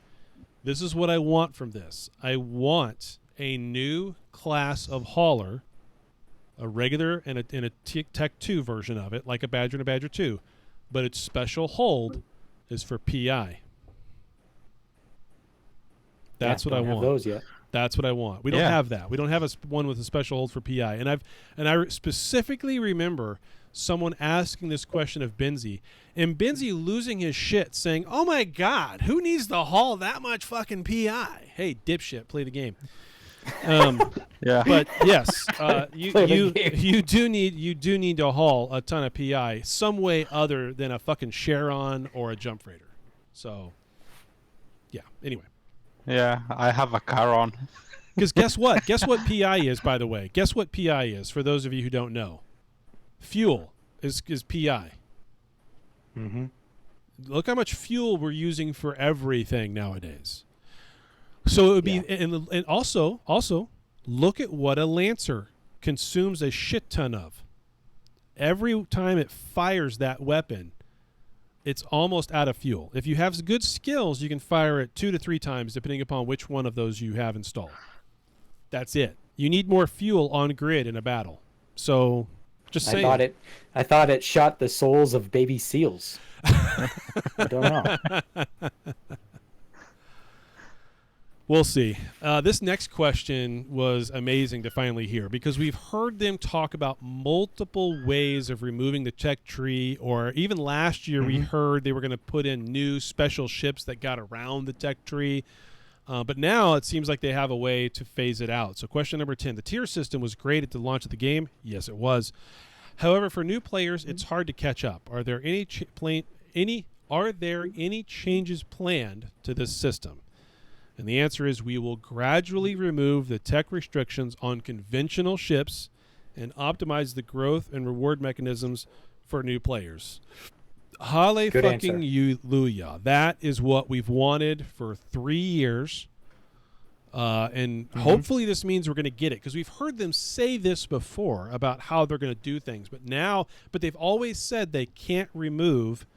This is what I want from this. I want a new class of hauler, a regular and a Tech 2 version of it, like a Badger and a Badger 2. But its special hold is for PI. That's what I don't have want. those yet. That's what I want. We don't Yeah. have that. We don't have one with a special hold for PI. And I specifically remember someone asking this question of Benzie, and Benzie losing his shit, saying, "Oh my God, who needs to haul that much fucking PI?" Hey, dipshit, play the game. Yeah. But yes, Play the game. you do need to haul a ton of PI some way other than a fucking Charon or a Jump Freighter. So, yeah. Anyway, Yeah, I have a car on. because guess what? Guess what PI is, by the way. Guess what PI is for those of you who don't know. Fuel is PI. Mm-hmm. Look how much fuel we're using for everything nowadays. So it would be, and also look at what a Lancer consumes a shit ton of. Every time it fires that weapon, it's almost out of fuel. If you have good skills, you can fire it 2 to 3 times, depending upon which one of those you have installed. That's it. You need more fuel on grid in a battle. So, just saying. I thought it shot the souls of baby seals. I don't know. We'll see. This next question was amazing to finally hear because we've heard them talk about multiple ways of removing the tech tree, or even last year we heard they were going to put in new special ships that got around the tech tree. But now it seems like they have a way to phase it out. So question number 10, the tier system was great at the launch of the game. Yes, it was. However, for new players, it's hard to catch up. Are there any changes planned to this system? And the answer is we will gradually remove the tech restrictions on conventional ships and optimize the growth and reward mechanisms for new players. Hale Good fucking answer. Luya. That is what we've wanted for 3 years. And hopefully this means we're going to get it, because we've heard them say this before about how they're going to do things. But they've always said they can't remove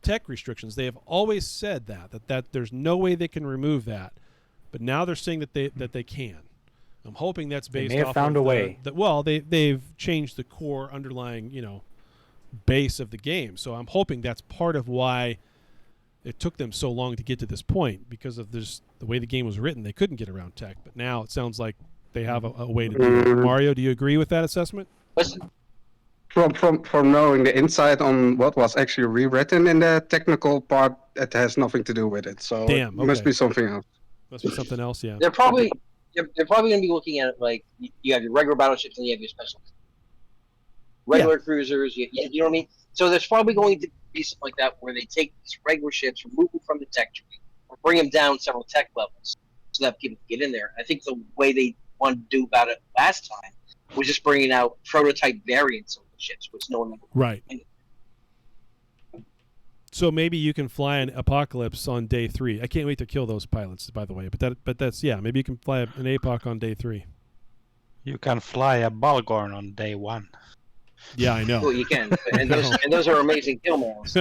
tech restrictions. They have always said that there's no way they can remove that. But now they're saying that they can. I'm hoping that's based They may have off found of a way. they've changed the core underlying, base of the game. So I'm hoping that's part of why it took them so long to get to this point, because of the way the game was written. They couldn't get around tech, but now it sounds like they have a way to do it. Mario, do you agree with that assessment? Listen, From knowing the insight on what was actually rewritten in the technical part, it has nothing to do with it. So Damn, it must okay. be something else. Must be something else, yeah. they're probably going to be looking at it like you have your regular battleships and you have your special regular cruisers. You know what I mean? So there's probably going to be something like that where they take these regular ships, remove them from the tech tree, or bring them down several tech levels so that people can get in there. I think the way they wanted to do about it last time was just bringing out prototype variants of the ships, which no one ever. Right. So maybe you can fly an Apocalypse on day 3. I can't wait to kill those pilots, by the way. But that's maybe you can fly an APOC on day 3. You can fly a Balgorn on day 1. Yeah, I know. Well, you can, and those are amazing kill mails.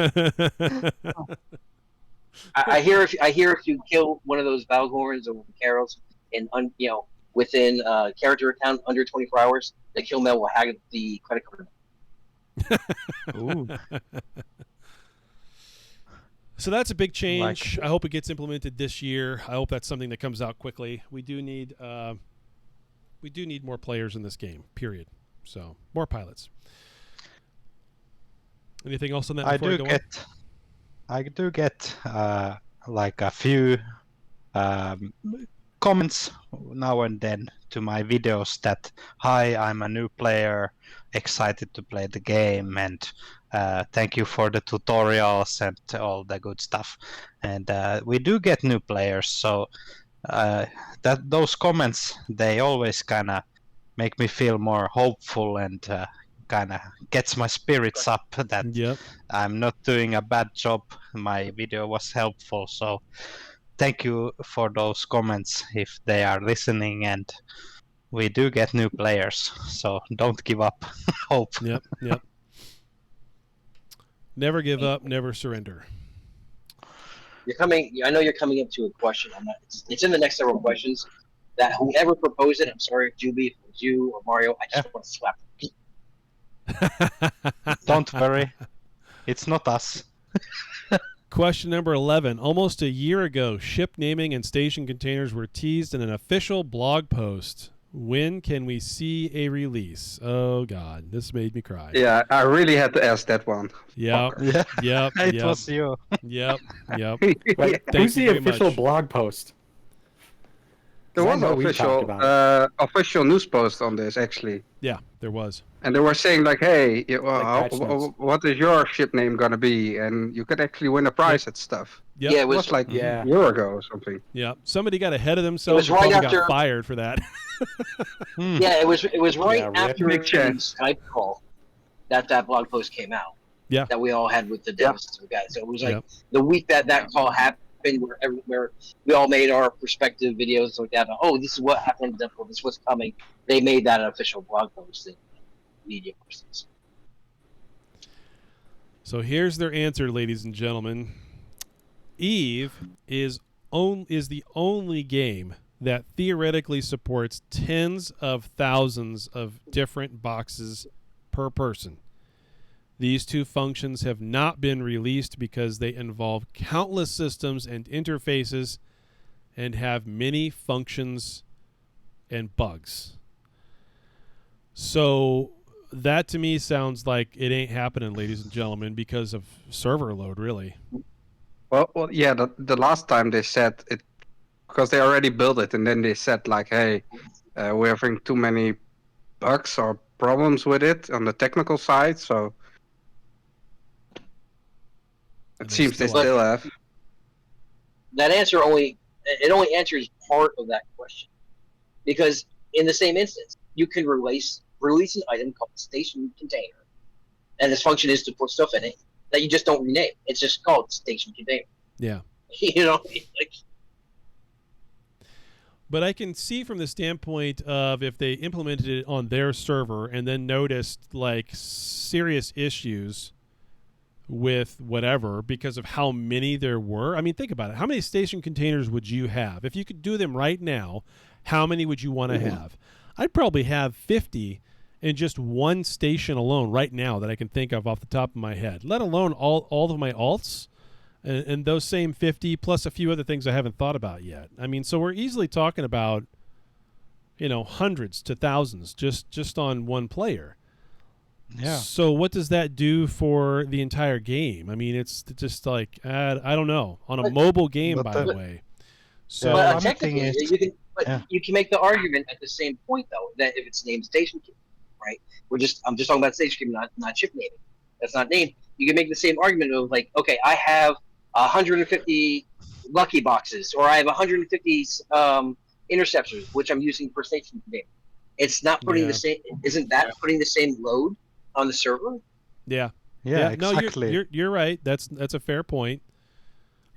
I hear if you kill one of those Valgorns or Carols in within character account under 24 hours, the kill mail will hag the credit card. Ooh. So that's a big change. I hope it gets implemented this year. I hope that's something that comes out quickly. We do need more players in this game. Period. So more pilots. Anything else on that? I do get like a few comments now and then to my videos that, "Hi, I'm a new player, excited to play the game, and thank you for the tutorials and all the good stuff." And we do get new players, so those comments, they always kind of make me feel more hopeful and kind of gets my spirits up that I'm not doing a bad job. My video was helpful, so thank you for those comments if they are listening. And we do get new players, so don't give up hope. Yep. Never give up, never surrender. I know you're coming up to a question. It's in the next several questions. That whoever proposed it, I'm sorry, Jubi, if it was you or Mario, I just want to slap them. Don't worry, it's not us. Question number 11. Almost a year ago, ship naming and station containers were teased in an official blog post. When can we see a release? Oh God, this made me cry. Yeah, I really had to ask that one. Yep. Yeah, Yep. it Yep. was you. Yep. Yep. Wait, Thank who's you the very official much. blog post? There 'Cause I was know an we talked official about official news post on this actually, Yeah, there was. and they were saying like, "Hey, Like patch notes. what is your ship name gonna be?" And you could actually win a prize and stuff. Yep. Yeah, It was like Yeah. a year ago or something. Yep. Somebody got ahead of themselves was and right probably after- got fired for that. Yeah, it was right Yeah, rip. after the Makes sense. Skype call that blog post came out. Yeah. That we all had with the devs guys. So it was like Yep. the week that call happened, where we all made our respective videos like that. Oh, this is what happened. This is what's coming. They made that an official blog post in media persons. So here's their answer, ladies and gentlemen. Eve is the only game that theoretically supports tens of thousands of different boxes per person. These two functions have not been released because they involve countless systems and interfaces and have many functions and bugs. So that to me sounds like it ain't happening, ladies and gentlemen, because of server load, really. Well, yeah. The last time they said it because they already built it, and then they said like, "Hey, we're having too many bugs or problems with it on the technical side." So And it they seems they still still have. That answer only answers part of that question, because in the same instance, you can release an item called station container, and this function is to put stuff in it that you just don't rename. It's just called station container. Yeah. You know, like, But I can see from the standpoint of if they implemented it on their server and then noticed like serious issues with whatever because of how many there were. I mean, think about it. How many station containers would you have? If you could do them right now, how many would you want to have? I'd probably have 50 in just one station alone right now that I can think of off the top of my head, let alone all of my alts. And those same 50 plus a few other things I haven't thought about yet. I mean, so we're easily talking about, hundreds to thousands just on one player. Yeah. So what does that do for the entire game? I mean, it's just like, I don't know. On a mobile game, but by the the- way. So Yeah. but one technically, thing is- yeah. you can make the argument at the same point though that if it's named station container, right? I'm just talking about station container, not ship naming. That's not named. You can make the same argument of like, okay, I have 150 lucky boxes, or I have 150 interceptors, which I'm using for station container. It's not putting Yeah. the same. Isn't that putting the same load on the server? yeah. Yeah, No, exactly. you're right. That's a fair point.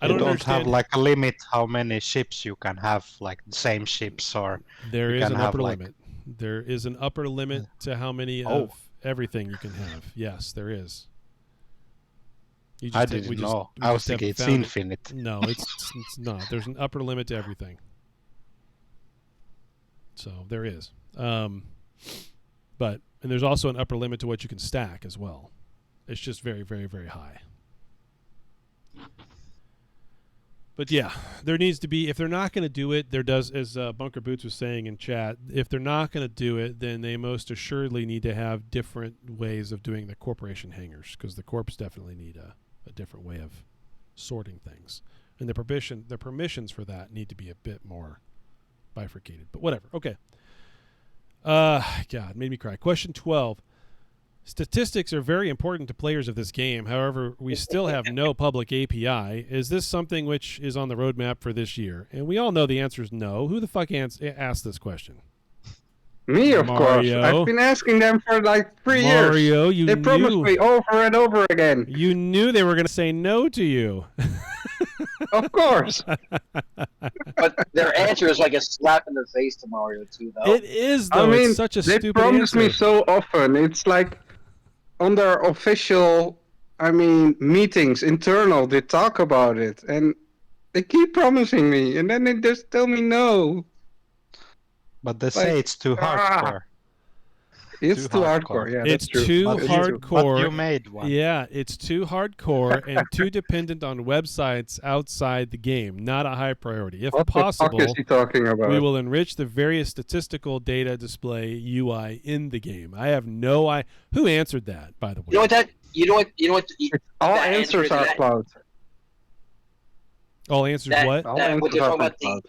I You don't don't understand. have like a limit how many ships you can have, like the same ships, or There you is can an have, upper like- limit. There is an upper limit to how many Oh. of everything you can have. Yes, there is. You I did- didn't we know. we I was haven't thinking it's found it. infinite. No, it's not. There's an upper limit to everything. So there is. And there's also an upper limit to what you can stack as well. It's just very, very, very high. But yeah, there needs to be, if they're not going to do it, there does, as Bunker Boots was saying in chat, if they're not going to do it, then they most assuredly need to have different ways of doing the corporation hangers, because the corps definitely need a different way of sorting things. And the permissions for that need to be a bit more bifurcated. But whatever. Okay. God, made me cry. Question 12. Statistics are very important to players of this game. However, we still have no public API. Is this something which is on the roadmap for this year? And we all know the answer is no. Who the fuck asked this question? Me, of Mario. course. I've been asking them for like 3 years. Mario, you They promised knew. me over and over again. You knew they were going to say no to you. Of course. But their answer is like a slap in the face to Mario too, though. It is, though. I mean, it's such a they stupid promise answer. me so often. It's like on their official, meetings, internal, they talk about it. And they keep promising me. And then they just tell me no. But they say it's too hardcore. It's too hardcore. hardcore. Yeah, It's that's true. too But hardcore. But you made one. Yeah, it's too hardcore and too dependent on websites outside the game. Not a high priority. If What the possible, fuck is he talking about? we will enrich the various statistical data display UI in the game. I have no idea. Who answered that, by the way? You know what that? You know what? You know what? All that answers answer are that- cloud. All answers that- what? All That- what answers they're are talking about cloud.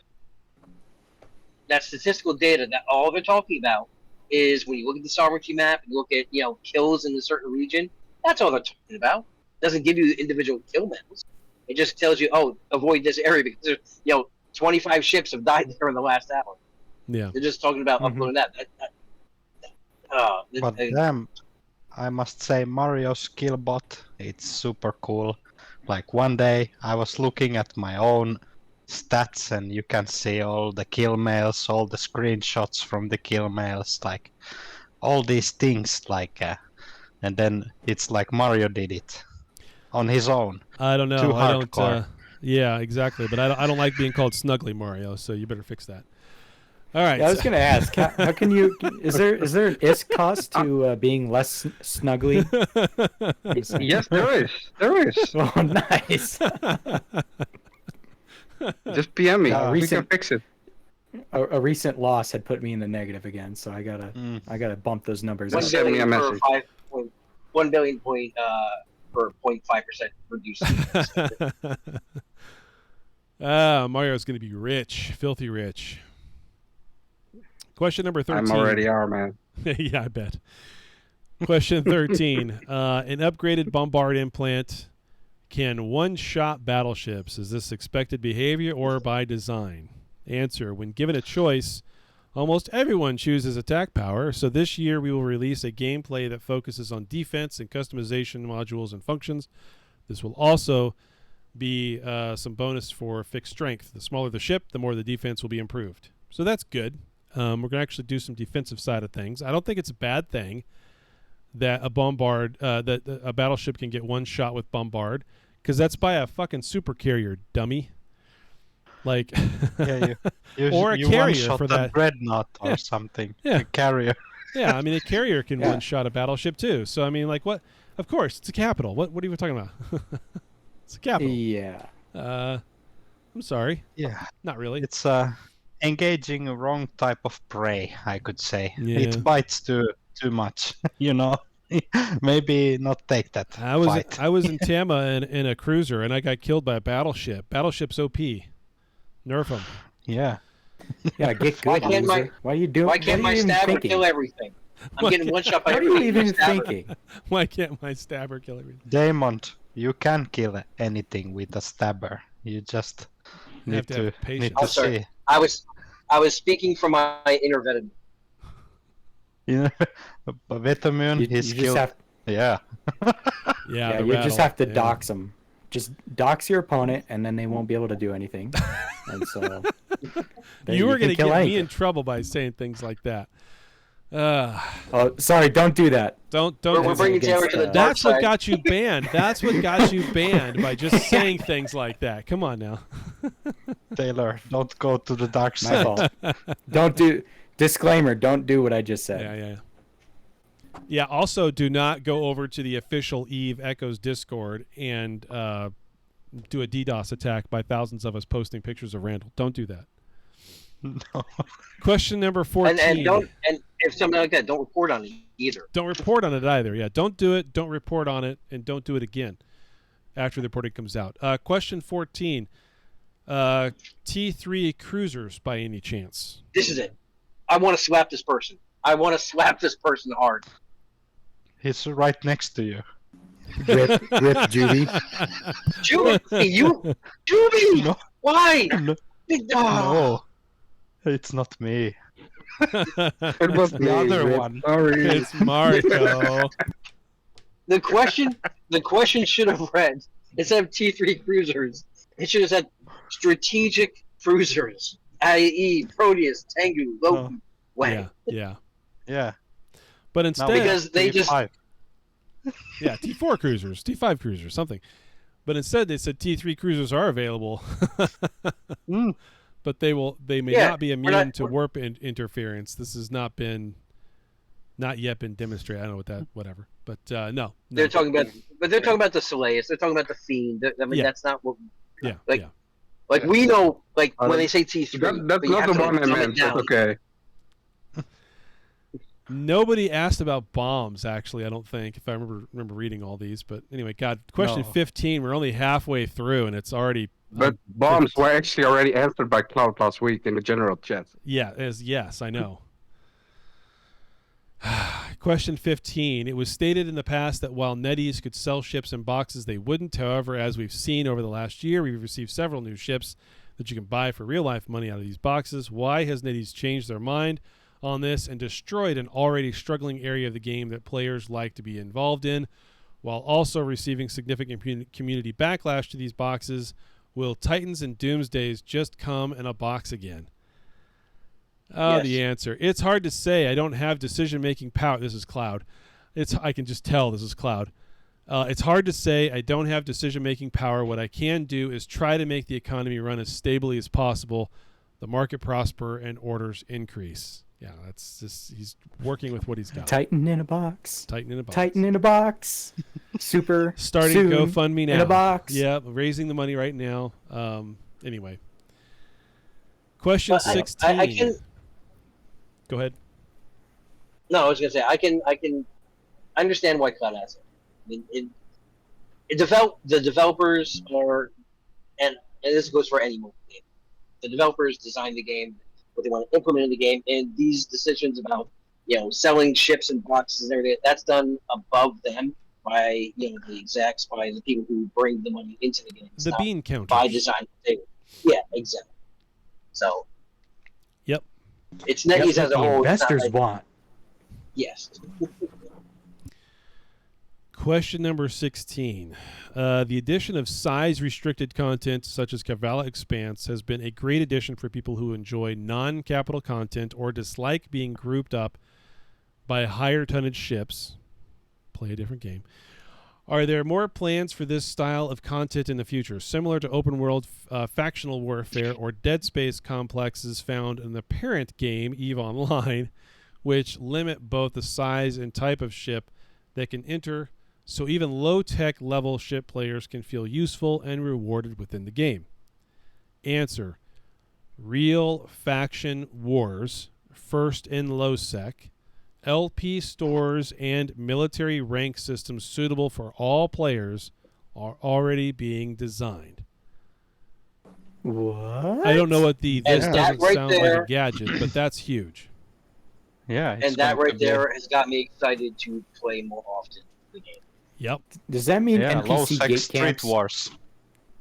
that statistical data, that all they're talking about is when you look at the sovereignty map and look at kills in a certain region. That's all they're talking about. It doesn't give you individual kill medals. It just tells you, oh, avoid this area because there's 25 ships have died there in the last hour. Yeah. They're just talking about Mhm. uploading that. But damn, I must say Mario's Killbot, it's super cool. Like one day I was looking at my own stats and you can see all the kill mails, all the screenshots from the kill mails, like all these things, like and then it's like Mario did it on his own. I don't know. Too I don't. hardcore. Yeah, exactly. But I don't like being called Snuggly Mario, so you better fix that. All right. Yeah, I was going to ask, how can you? Is there an ISK cost to being less snuggly? Yes, there is. There is. Oh, nice. Just PM me. Yeah, We can recent- fix it. A recent loss had put me in the negative again, so I gotta bump those numbers $1 up. send me a billion for message. 1 billion point for 0.5% reduced. Mario's going to be rich, filthy rich. Question number 13. I'm already our man. Yeah, I bet. Question 13. An upgraded bombard implant can one-shot battleships. Is this expected behavior or by design? Answer. When given a choice, almost everyone chooses attack power, so this year we will release a gameplay that focuses on defense and customization modules and functions. This will also be some bonus for fixed strength. The smaller the ship, the more the defense will be improved. So that's good. We're going to actually do some defensive side of things. I don't think it's a bad thing that a bombard, that a battleship can get one shot with bombard, because that's by a fucking super carrier, dummy. Like, Yeah, you Or a you carrier one-shot for the that. dreadnought or Yeah. something. Yeah. A carrier. yeah, I mean, a carrier can Yeah. one shot a battleship too. So I mean, like, what? Of course, it's a capital. What are you talking about? It's a capital. Yeah. I'm sorry, Yeah. not really. It's engaging a wrong type of prey, I could say. Yeah. It bites too much, you know. Maybe not take that fight. I was in Tama in a cruiser, and I got killed by a battleship. Battleship's OP. Nerf them. Yeah. Yeah, get Why good, can't my- loser. Why are you doing? Why can't what are my you even stabber thinking? kill everything? I'm Why getting one shot by What are you everything. even Stabber. thinking? Why can't my stabber kill everything? Daemon, you can kill anything with a stabber. You just You have need to have to patience. need Oh, to sorry. see. I was speaking from my inner veteran. You know, but Vetemune, You he's just killed. have, Yeah. Yeah, the you just rattle, have to yeah. dox them. Just dox your opponent, and then they won't be able to do anything. And so You were going to get me in trouble by saying things like that. Oh, sorry! Don't do that. Don't. We're That's bringing against, Taylor to the dark That's what side. got you banned. That's what got you banned by just saying things like that. Come on now. Taylor, don't go to the dark My side. fault. Don't do. Disclaimer: don't do what I just said. Yeah. Also, do not go over to the official Eve Echoes Discord and do a DDoS attack by thousands of us posting pictures of Randall. Don't do that. No. Question number 14. And if something like that, don't report on it either. Don't report on it either. Yeah, don't do it. Don't report on it, and don't do it again after the reporting comes out. Question 14. T3 cruisers by any chance? This is it. I want to slap this person. I want to slap this person hard. He's right next to you. Rip Jubi. Jubi! No. Why? No. Oh. No, it's not me. It was The me. other Rip. one. Sorry. It's Mario. The question should have read, instead of T3 cruisers, it should have said strategic cruisers, i.e. Proteus, Tengu, Loki, Wang. Yeah. Yeah. But Now instead, we Because they have just- T5. yeah, T4 cruisers, T5 cruisers, something. But instead, they said T3 cruisers are available, Mm. but they may Yeah, not be we're immune not- to warp interference. This has not been not yet been demonstrated. I don't know what that, whatever. But no. They're talking about, but they're talking about the Solaris. They're talking about the Fiend. I mean, Yeah. that's not what. Yeah. Like, yeah. like we know, like when they say T3, That's but you not have the to one I dumb it meant. But down. okay. Nobody asked about bombs, actually, I don't think, if I remember reading all these. But anyway, God, question No. 15. We're only halfway through, and it's already. But bombs were actually already answered by Cloud last week in the general chat. Yeah, yes, I know. Question 15. It was stated in the past that while NetEase could sell ships in boxes, they wouldn't. However, as we've seen over the last year, we've received several new ships that you can buy for real-life money out of these boxes. Why has NetEase changed their mind on this and destroyed an already struggling area of the game that players like to be involved in, while also receiving significant community backlash to these boxes? Will Titans and Doomsdays just come in a box again? Oh, Yes. The answer. It's hard to say. I don't have decision-making power. This is Cloud. I can just tell this is Cloud. It's hard to say. I don't have decision-making power. What I can do is try to make the economy run as stably as possible, the market prosper, and orders increase. Yeah, that's just, he's working with what he's got. Titan in a box. Titan in a box. Titan in a box. Super. Starting soon GoFundMe now. in a box. Yeah, raising the money right now. Anyway. Question But 16. I can. Go ahead. No, I was gonna say I can understand why Cloud has it. I mean, the developers are, and this goes for any mobile game. The developers design the game, what they want to implement in the game, and these decisions about selling ships and boxes and everything, that's done above them by the execs, by the people who bring the money into the game. It's The not bean counters. by design. Yeah, exactly. So. Yep. It's That's NetEase what as a the whole. it's not investors like- want. Yes. Question number 16. The addition of size-restricted content such as Kavala Expanse has been a great addition for people who enjoy non-capital content or dislike being grouped up by higher tonnage ships. Play a different game. Are there more plans for this style of content in the future, similar to open-world factional warfare or Dead Space complexes found in the parent game, EVE Online, which limit both the size and type of ship that can enter, so even low-tech level ship players can feel useful and rewarded within the game? Answer. Real faction wars, first in low-sec, LP stores, and military rank systems suitable for all players are already being designed. What? I don't know what this And doesn't that right sound like there- a gadget, but that's huge. Yeah, it's And that going right to be- there has got me excited to play more often the game. Yep. Does that mean Yeah, low NPC sex gate street camps? wars.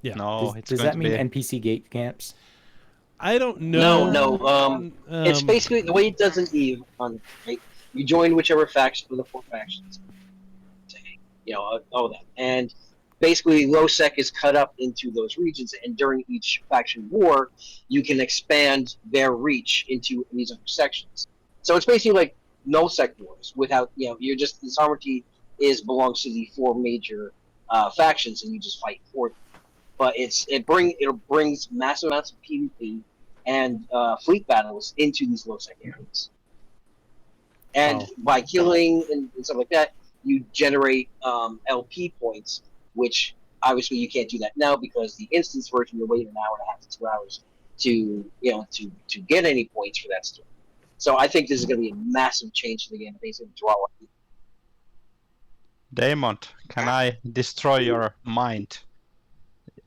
Yeah. No, Does going that to mean be NPC gate camps? I don't know. No. It's basically the way it does in EVE. Right? You join whichever faction of the 4 factions. All that. And basically, low sec is cut up into those regions, and during each faction war, you can expand their reach into these other sections. So it's basically like no sec wars without you're just the sovereignty belongs to the 4 major factions, and you just fight for them. But it brings massive amounts of PvP and fleet battles into these low sec areas. And by killing and stuff like that, you generate LP points, which obviously you can't do that now because the instance version you're waiting an hour and a half to 2 hours to get any points for that stuff. So I think this is going to be a massive change to the game. I think it's going to draw. Daemon, can I destroy your mind?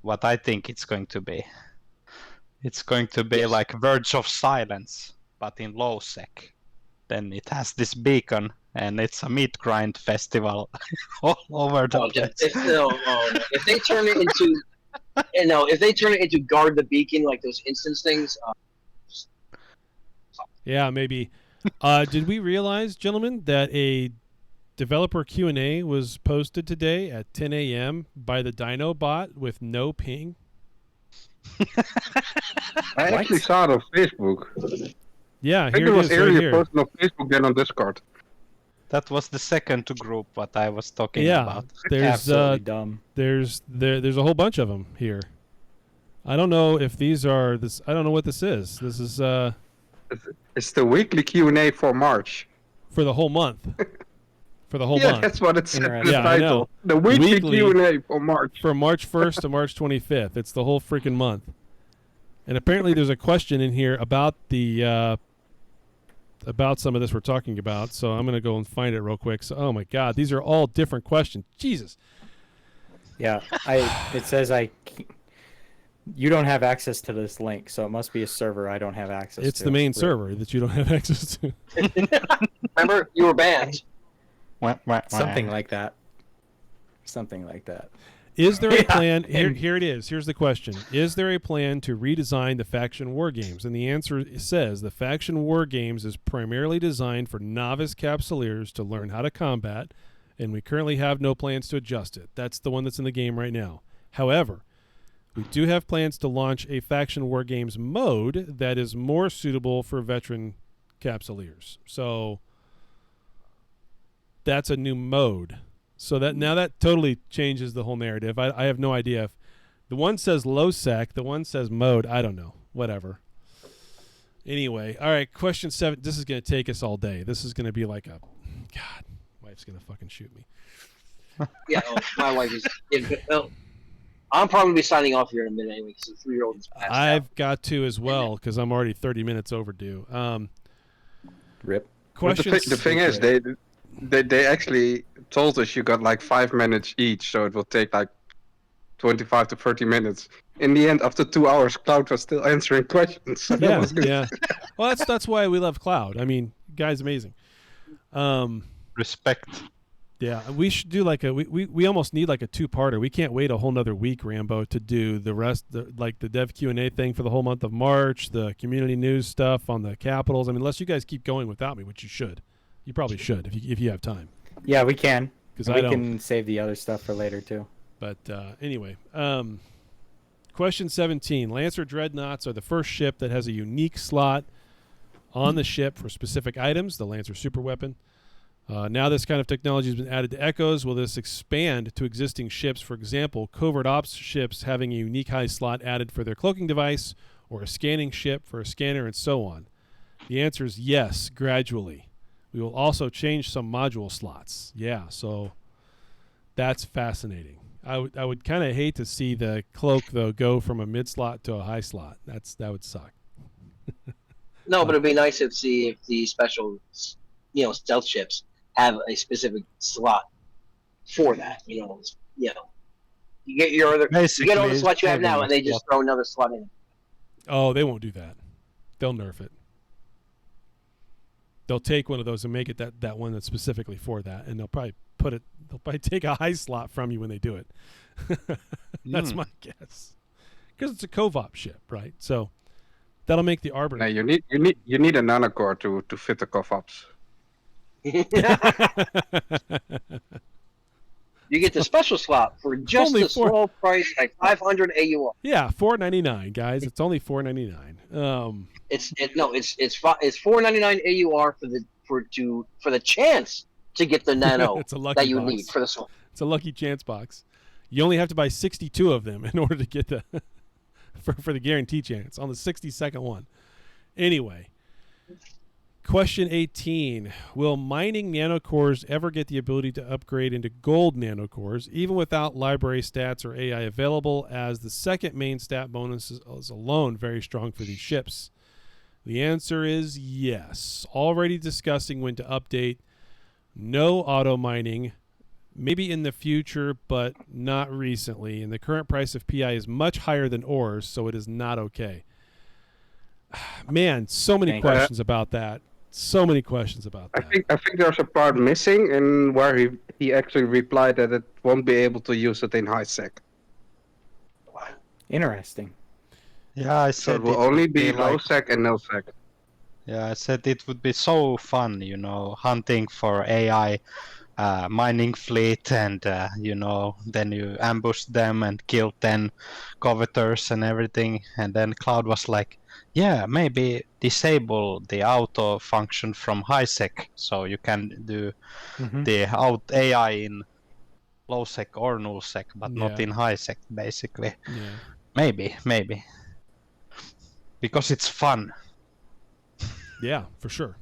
What I think it's going to be. It's going to be like Verge of Silence, but in low sec. Then it has this beacon, and it's a meat grind festival all over the place. If they turn it into, if they turn it into guard the beacon like those instance things. Yeah, maybe. Did we realize, gentlemen, that a developer Q&A was posted today at 10 a.m. by the Dino bot with no ping? I actually saw it on Facebook. Yeah, I think here it it was is right earlier here. posted on Facebook than on Discord. That was the second group what I was talking Yeah, about. there's Absolutely dumb. there's a whole bunch of them here. I don't know if these are this. I don't know what this is. This is It's the weekly Q&A for March. for the whole month. For the whole Yeah, month. that's what it said in the Interesting. Yeah, I know. title. The weekly Weekly- Q&A for March. From March 1st to March 25th. It's the whole freaking month. And apparently there's a question in here about the about some of this we're talking about. So I'm going to go and find it real quick. So, oh my God, these are all different questions. Jesus. Yeah, it says you don't have access to this link, so it must be a server I don't have access to. It's the main Rip. server that you don't have access to. Remember, you were banned. Something like that. Something like that. Is there a Yeah, plan? and- Here it is. Here's the question. Is there a plan to redesign the faction war games? And the answer says the faction war games is primarily designed for novice capsuleers to learn how to combat, and we currently have no plans to adjust it. That's the one that's in the game right now. However, we do have plans to launch a faction war games mode that is more suitable for veteran capsuleers. So that's a new mode. So that now that totally changes the whole narrative. I have no idea if the one says low sec, the one says mode. I don't know. Whatever. Anyway, all right. Question 7. This is going to take us all day. This is going to be like a God. Wife's going to fucking shoot me. Yeah, my wife is. I'm probably be signing off here in a minute anyway because the 3-year-old is passed out. I've got to as well because I'm already 30 minutes overdue. Rip. But Question. the thing is, they actually told us you got like 5 minutes each, so it will take like 25 to 30 minutes. In the end, after 2 hours, Cloud was still answering questions. So that Yeah, was good. yeah. Well, that's why we love Cloud. I mean, guy's amazing. Respect. Yeah, we should do like we almost need like a 2-parter. We can't wait a whole nother week, Rambo, to do the rest, like the dev Q&A thing for the whole month of March, the community news stuff on the capitals. I mean, unless you guys keep going without me, which you should. You probably should if you have time. Yeah, we can. 'Cause We I don't. can save the other stuff for later too. But anyway, question 17. Lancer Dreadnoughts are the first ship that has a unique slot on the ship for specific items, the Lancer superweapon. Now this kind of technology has been added to Echoes. Will this expand to existing ships? For example, covert ops ships having a unique high slot added for their cloaking device, or a scanning ship for a scanner, and so on. The answer is yes, gradually. We will also change some module slots. Yeah, so that's fascinating. I would kind of hate to see the cloak though go from a mid slot to a high slot. That would suck. No, but it'd be nice to see if the special, stealth ships have a specific slot for that. You get your other, you get all the Basically, slots you have now, having and they a just slot. throw another slot in. Oh, they won't do that. They'll nerf it. They'll take one of those and make it that one that's specifically for that, and they'll probably take a high slot from you when they do it. That's my guess. Because it's a Covop ship, right? So that'll make the Arbor. No, you need a nanocore to fit the cof-ops. You get the special slot for just Only a small price, like 500 AUR. Yeah, $4.99, guys. It's only $4.99. It's $4.99 AUR for the chance to get the nano It's a lucky that you box. need for the slot. It's a lucky chance box. You only have to buy 62 of them in order to get the for the guarantee chance on the 62nd one. Anyway, question 18. Will mining nanocores ever get the ability to upgrade into gold nanocores, even without library stats or AI available, as the second main stat bonus is alone very strong for these ships? The answer is yes. Already discussing when to update. No auto mining. Maybe in the future, but not recently. And the current price of PI is much higher than ores, so it is not okay. Man, so many questions about that. So many questions about that. I think there's a part missing in where he actually replied that it won't be able to use it in high sec. Interesting. Yeah, I So said it will only be low like, sec and no sec. yeah, I said it would be so fun, hunting for AI mining fleet, and then you ambush them and kill 10 coveters and everything. And then Cloud was like, yeah, maybe disable the auto function from high sec, so you can do the AI in low sec or null sec, but not in high sec, basically. Yeah. Maybe. Because it's fun. Yeah, for sure.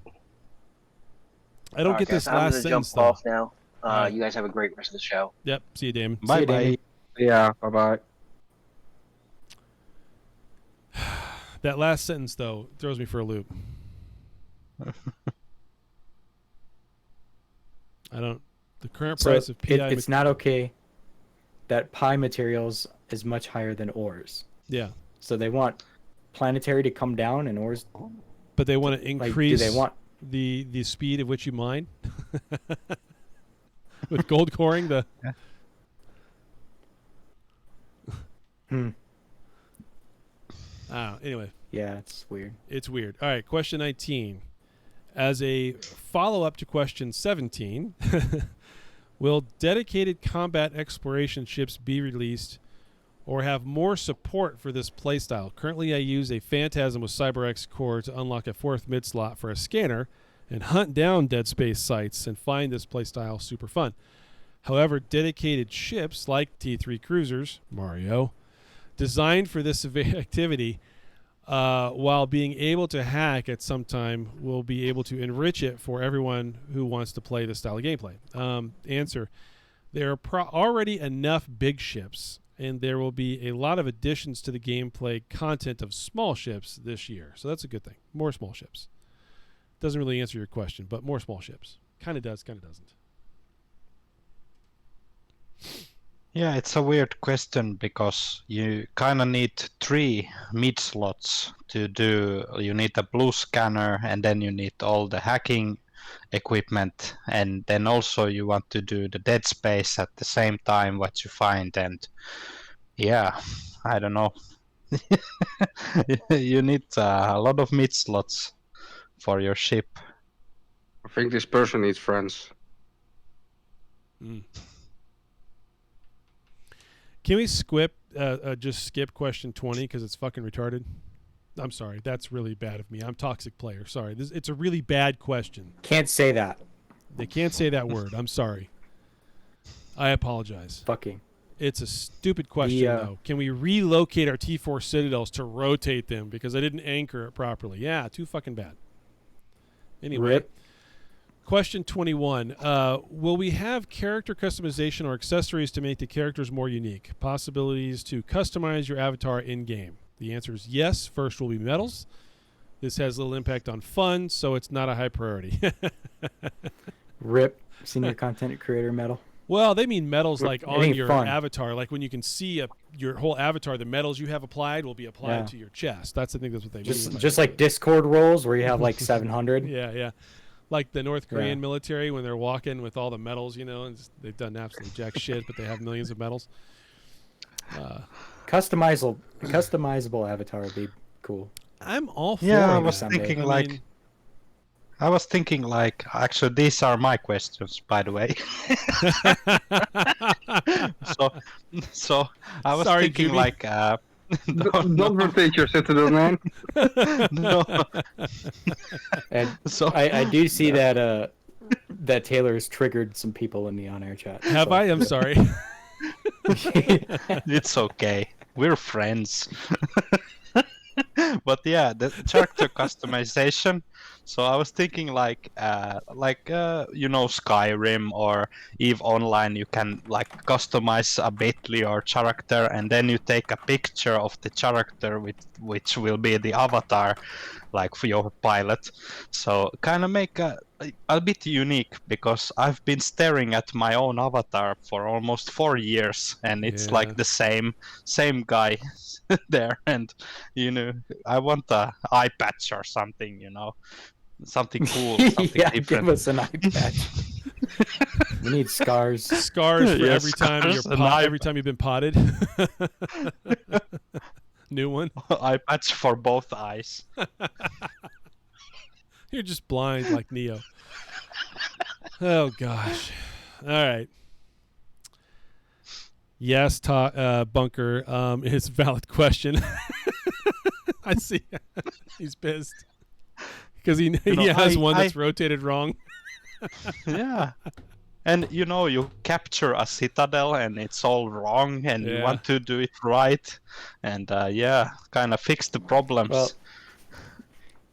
I don't get Okay, this so I'm last gonna jump sentence though. off now. Alright. You guys have a great rest of the show. Yep. See you, Damon. See you, Damon. Yeah. Bye bye. That last sentence though throws me for a loop. I don't. The current So price of PI. it's not okay that pi materials is much higher than ores. Yeah, So they want planetary to come down and ores. but they want to Like, increase do they want? the speed at which you mine with gold coring. The anyway, Yeah, it's weird. it's weird. All right, question 19. As a follow-up to question 17, will dedicated combat exploration ships be released or have more support for this playstyle? Currently, I use a Phantasm with CyberX core to unlock a 4th mid slot for a scanner and hunt down dead space sites and find this playstyle super fun. However, dedicated ships like T3 cruisers, Mario, designed for this activity, while being able to hack at some time, will be able to enrich it for everyone who wants to play this style of gameplay. Answer: there are already enough big ships, and there will be a lot of additions to the gameplay content of small ships this year. So that's a good thing. More small ships. Doesn't really answer your question, but more small ships. Kind of does, kind of doesn't. Yeah, it's a weird question because you kind of need 3 mid slots to do. You need a blue scanner, and then you need all the hacking equipment, and then also you want to do the dead space at the same time what you find. And yeah, I don't know. You need a lot of mid slots for your ship. I think this person needs friends. Can we just skip question 20 because it's fucking retarded? I'm sorry. That's really bad of me. I'm toxic player. Sorry. It's a really bad question. Can't say that. They can't say that word. I'm sorry. I apologize. Fucking. It's a stupid question, though. Can we relocate our T4 Citadels to rotate them because I didn't anchor it properly? Yeah, too fucking bad. Anyway. Rip. Question 21. Will we have character customization or accessories to make the characters more unique? Possibilities to customize your avatar in-game? The answer is yes. First will be medals. This has little impact on fun, so it's not a high priority. Rip. Senior content creator medal. Well, they mean medals like on ain't your fun. avatar. Like when you can see your whole avatar, the medals you have applied will be applied to your chest. I think that's what they mean. Just like Discord roles where you have like 700. Yeah. Like the North Korean military when they're walking with all the medals, and they've done absolutely jack shit, but they have millions of medals. Customizable avatar would be cool. I'm all for Yeah, it. I was thinking I was thinking like, actually, these are my questions, by the way. so I was Sorry, thinking Jubi. like, Don't rotate your citadel, man. no. And So I do see that that Taylor's triggered some people in the on-air chat. Have so- I? I'm sorry. it's okay. We're friends. But yeah, the character customization. So I was thinking like Skyrim or EVE Online, you can like customize a bit your character, and then you take a picture of the character which will be the avatar, like for your pilot. So kind of make a bit unique, because I've been staring at my own avatar for almost 4 years, and it's like the same guy there, and I want a eye patch or something, something cool, something yeah, different. give us an eye patch. We need scars. Scars for Yeah, every time scars and eye every time you've been potted. New one. Eye patch for both eyes. You're just blind like Neo. Oh gosh. All right. Yes, Bunker. It's a valid question. I see. He's pissed because he has one that's rotated wrong. Yeah. And you capture a citadel and it's all wrong, and you want to do it right, and kind of fix the problems. Well,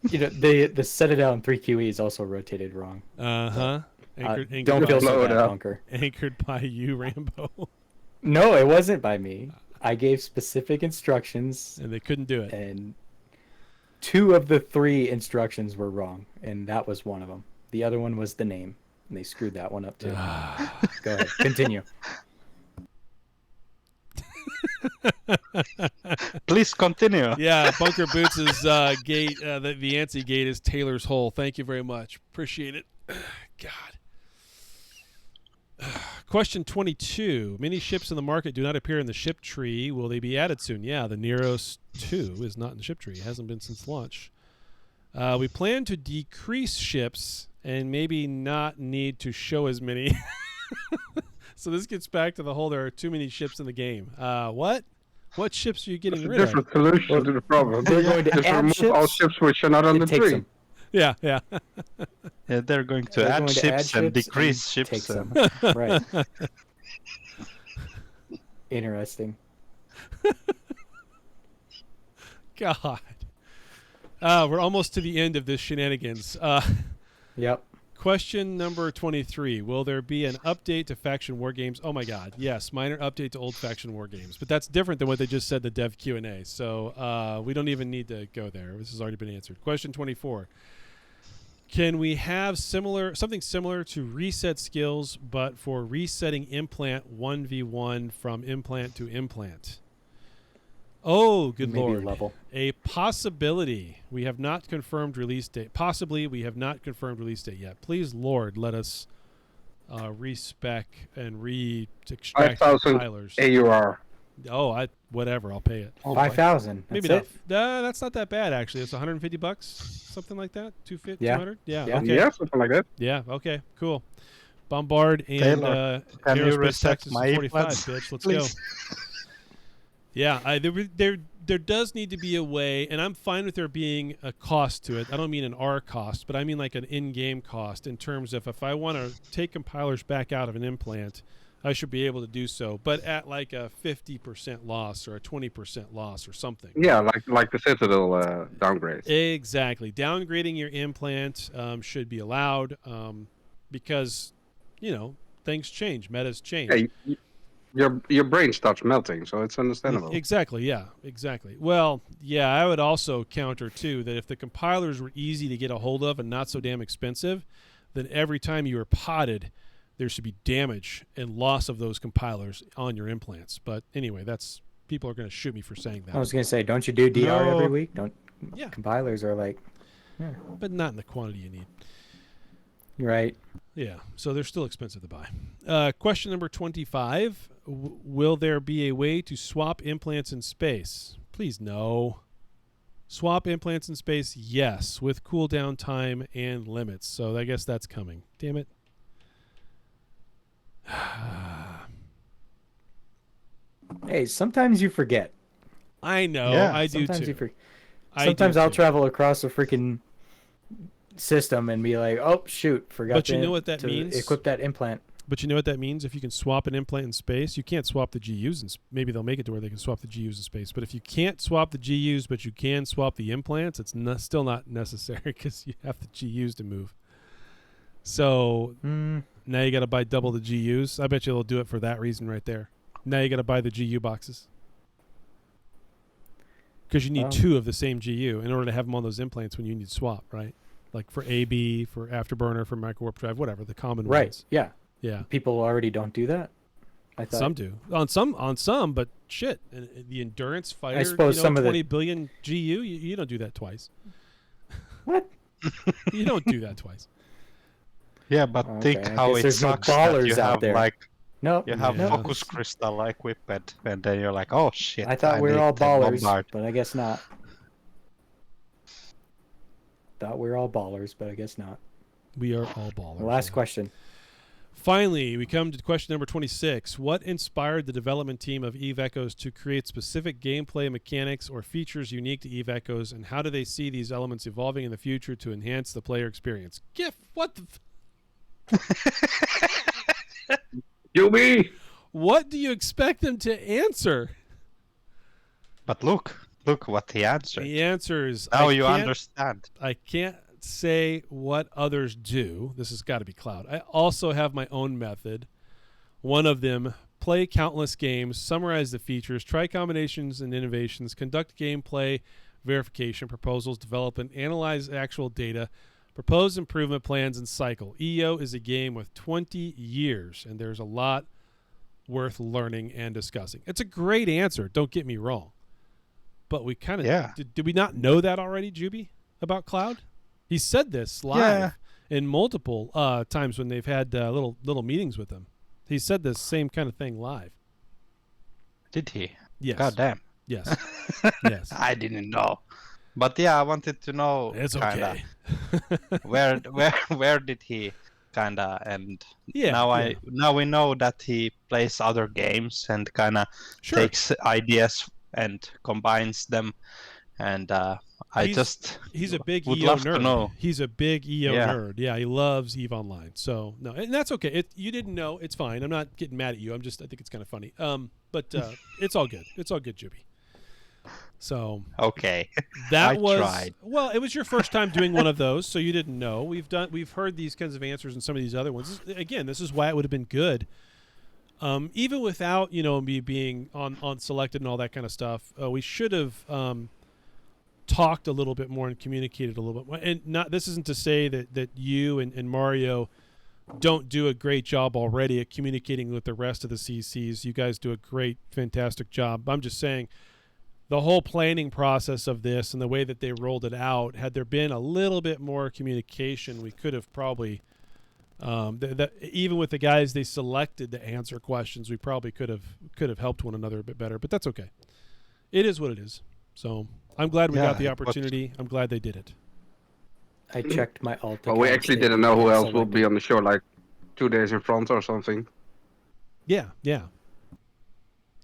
the set it down 3QE is also rotated wrong. Anchored Don't by, feel blow so it bad, up. Bunker. anchored by you, Rambo. No, it wasn't by me. I gave specific instructions, And they couldn't do it. and 2 of the 3 instructions were wrong, and that was one of them. The other one was the name, and they screwed that one up too. Go ahead, continue. Please continue. Yeah, Bunker Boots' gate, the Yancey gate is Taylor's hole. Thank you very much. Appreciate it. God. Question 22. Many ships in the market do not appear in the ship tree. Will they be added soon? Yeah, the Neros 2 is not in the ship tree. It hasn't been since launch. We plan to decrease ships and maybe not need to show as many. So this gets back to the whole there are too many ships in the game. What? What ships are you getting It's a rid of? different solution to the problem. They're going to Just add remove all ships. ships which are not on It the takes tree. them. Yeah, yeah. Yeah, they're going to They're add going to ships add and ships decrease and take ships. some. Right. Interesting. God. We're almost to the end of this shenanigans. Yep. Question number 23. Will there be an update to Faction War Games? Oh my God. Yes, minor update to old Faction War Games. But that's different than what they just said in the dev Q&A. So we don't even need to go there. This has already been answered. Question 24. Can we have something similar to reset skills, but for resetting implant 1v1 from implant to implant? Oh, good Maybe Lord. level. A possibility. We have not confirmed release date. Possibly, we have not confirmed release date yet. Please, Lord, let us respec and re-extract 5,000 compilers. AUR. Oh, whatever. I'll pay it. 5,000. Maybe not. That's not that bad, actually. It's $150, something like that. 250, Yeah. 200. Yeah. Yeah. Okay. Yeah, something like that. Yeah. Okay. Cool. Bombard and Taylor, can you Aerospace reset Texas my 45, implants, bitch. Let's please? go. Yeah, there does need to be a way, and I'm fine with there being a cost to it. I don't mean an R cost, but I mean like an in-game cost in terms of if I want to take compilers back out of an implant, I should be able to do so, but at like a 50% loss or a 20% loss or something. Yeah, like the Citadel downgrade. Exactly. Downgrading your implant should be allowed because, things change. Metas change. Hey, your brain starts melting, so it's understandable. Exactly, yeah, exactly. Well, yeah, I would also counter, too, that if the compilers were easy to get a hold of and not so damn expensive, then every time you were potted, there should be damage and loss of those compilers on your implants. But anyway, people are going to shoot me for saying that. I was gonna say, don't you do DR No. every week? Don't. Yeah. Compilers are like, But not in the quantity you need. right. Yeah, so they're still expensive to buy. Question number 25. Will there be a way to swap implants in space? Please, no. Swap implants in space, yes, with cooldown time and limits. So I guess that's coming. Damn it. Hey, sometimes you forget. I know, Yeah, I do Sometimes too. you forget. I Sometimes do I'll too. travel across a freaking system and be like, "Oh shoot, forgot." But you know what that to means? Equip that implant. But you know what that means? If you can swap an implant in space, you can't swap the GUs. Maybe they'll make it to where they can swap the GUs in space. But if you can't swap the GUs, but you can swap the implants, it's still not necessary because you have the GUs to move. So now you got to buy double the GUs. I bet you they'll do it for that reason right there. Now you got to buy the GU boxes because you need Wow. 2 of the same GU in order to have them on those implants when you need to swap, right? Like for AB, for Afterburner, for Micro Warp Drive, whatever the common Right. ones. Yeah. Yeah. People already don't do that. I thought. Some do on some, but shit, and the endurance fighter. suppose some of the- 20 billion GU. You don't do that twice. What? You don't do that twice. Yeah, but Okay, think I how guess it there's no sucks that you ballers out have there. like No. you have Yeah. focus crystal equipped, and then you're like, oh shit. I thought we were need all to ballers, bombard. but I guess not. Thought we were all ballers, but I guess not. We are all ballers. Last yeah. question. Finally, we come to question number 26. What inspired the development team of Eve Echoes to create specific gameplay mechanics or features unique to Eve Echoes, and how do they see these elements evolving in the future to enhance the player experience? What the Jubi! what do you expect them to answer? But look, Look what he answered. The answer is Now you understand. I can't say what others do. This has got to be Cloud. I also have my own method. One of them: play countless games, summarize the features, try combinations and innovations, conduct gameplay verification, proposals, develop and analyze actual data, propose improvement plans, and cycle. EO is a game with 20 years, and there's a lot worth learning and discussing. It's a great answer, don't get me wrong. But we kind of... Yeah. Did we not know that already, Jubi, about Cloud? He said this live in multiple times when they've had little meetings with him. He said this same kind of thing live. Did he? Yes. God damn. Yes. Yes. I didn't know. But yeah, I wanted to know It's kinda, okay. where did he kinda and Yeah. now we know that he plays other games and kinda Sure. takes ideas and combines them, and He's a big would EO love nerd. to know. He's a big EO Yeah. nerd. Yeah, he loves EVE Online. So no, and that's okay. You didn't know. It's fine. I'm not getting mad at you. I think it's kind of funny. But it's all good. It's all good, Jubi. So Okay. that I was tried. well. It was your first time doing one of those, so you didn't know. We've heard these kinds of answers in some of these other ones. Again, this is why it would have been good. Even without me being on selected and all that kind of stuff, we should have talked a little bit more and communicated a little bit more. And this isn't to say that you and Mario don't do a great job already at communicating with the rest of the CCs. You guys do a great, fantastic job. I'm just saying the whole planning process of this and the way that they rolled it out, had there been a little bit more communication, we could have probably even with the guys they selected to answer questions, we probably could have helped one another a bit better, but that's okay. It is what it is. So I'm glad we got the opportunity. I'm glad they did it. I checked my alt. Well, we account, actually they didn't know who else selected. would be on the show like 2 days in front or something. Yeah. Yeah,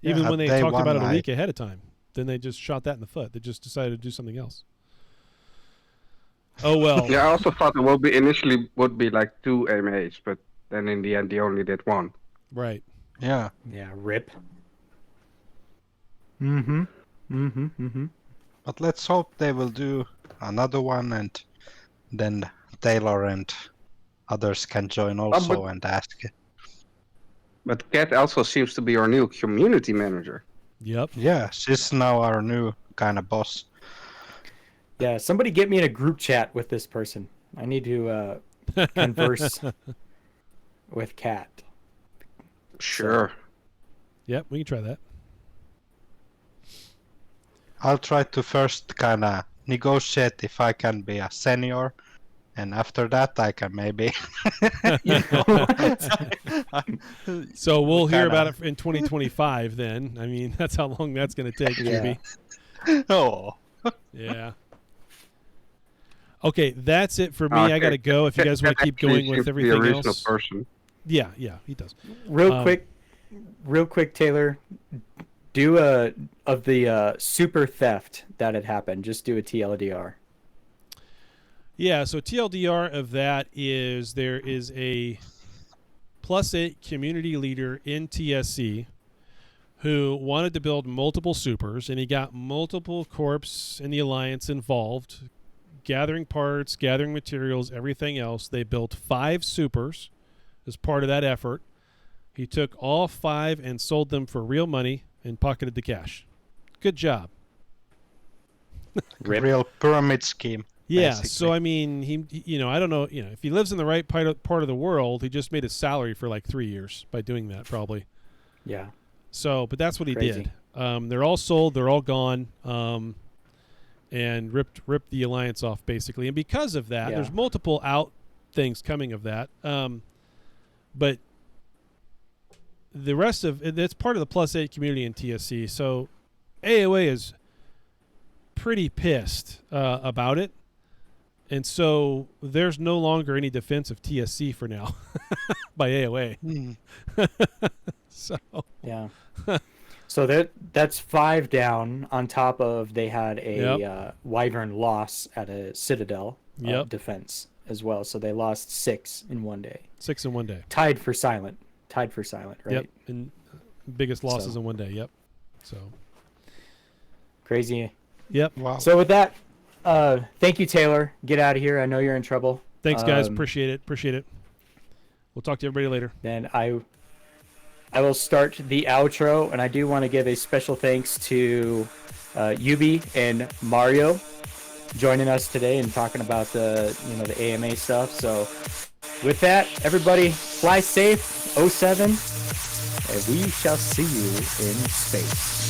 Even when they day talked one, about it a week ahead of time, then they just shot that in the foot. They just decided to do something else. Oh well. Yeah, I also thought it initially would be like 2 AMAs, but then in the end they only did 1. Right. Yeah. Yeah, rip. But let's hope they will do another one, and then Taylor and others can join also and ask. But Kat also seems to be our new community manager. Yep. Yeah, she's now our new kind of boss. Yeah, somebody get me in a group chat with this person. I need to converse with Kat. Sure. Yep, we can try that. I'll try to first kind of negotiate if I can be a senior, and after that I can maybe. So we'll hear about it in 2025 then. I mean, that's how long that's going to take, Jubi. Oh. Yeah. Okay, that's it for me. Okay. I got to go. If you guys want to keep Actually going with seems to be a everything reasonable else. person. Yeah, he does. Real quick, Taylor. Do of the super theft that had happened. Just do a TLDR. Yeah, so TLDR of that is there is a +8 community leader in TSC who wanted to build multiple supers, and he got multiple corps in the Alliance involved, gathering parts, gathering materials, everything else. They built 5 supers as part of that effort. He took all 5 and sold them for real money and pocketed the cash. Good job. Real pyramid scheme. Yeah, basically. so I mean, he I don't know, if he lives in the right part of the world, he just made his salary for like 3 years by doing that, probably. Yeah. So, but that's what he Crazy. did. They're all sold, they're all gone, and ripped the Alliance off basically. And because of that, Yeah. there's multiple out things coming of that. But the rest of it's part of the +8 community in TSC. So AOA is pretty pissed about it. And so there's no longer any defense of TSC for now by AOA. So Yeah. So that's 5 down on top of they had a Wyvern loss at a Citadel defense as well. So they lost 6 in one day. 6 in one day. Tied for silent, right? Yep. And biggest losses So. in one day. Yep. So Crazy Yep. Wow. So with that, thank you, Taylor. Get out of here. I know you're in trouble. Thanks, guys. Appreciate it. We'll talk to everybody later. Then I will start the outro, and I do want to give a special thanks to Jubi and Mario joining us today and talking about the AMA stuff. So with that, everybody, fly safe, 07, and we shall see you in space.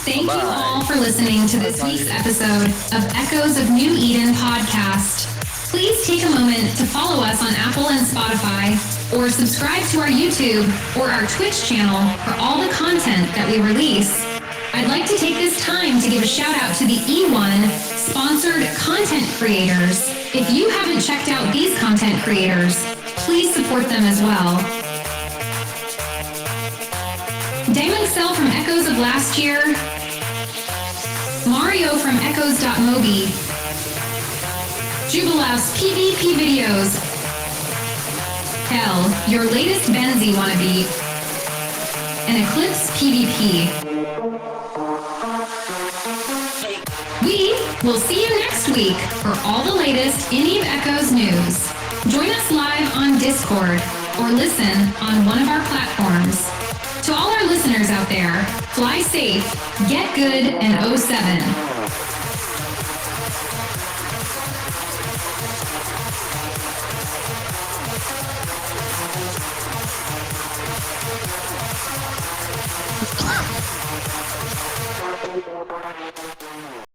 Thank you all for listening to this week's episode of Echoes of New Eden podcast. Please take a moment to follow us on Apple and Spotify, or subscribe to our YouTube or our Twitch channel for all the content that we release. I'd like to take this time to give a shout out to the E1 sponsored content creators. If you haven't checked out these content creators, please support them as well. Daemon from Echoes of Last Year, Mario from Echoes.mobi, Jubilaus PvP videos, Hell, your latest Benzie wannabe, and Eclipse PvP. We will see you next week for all the latest in Eve Echoes news. Join us live on Discord or listen on one of our platforms. To all our listeners out there, fly safe, get good, and 07.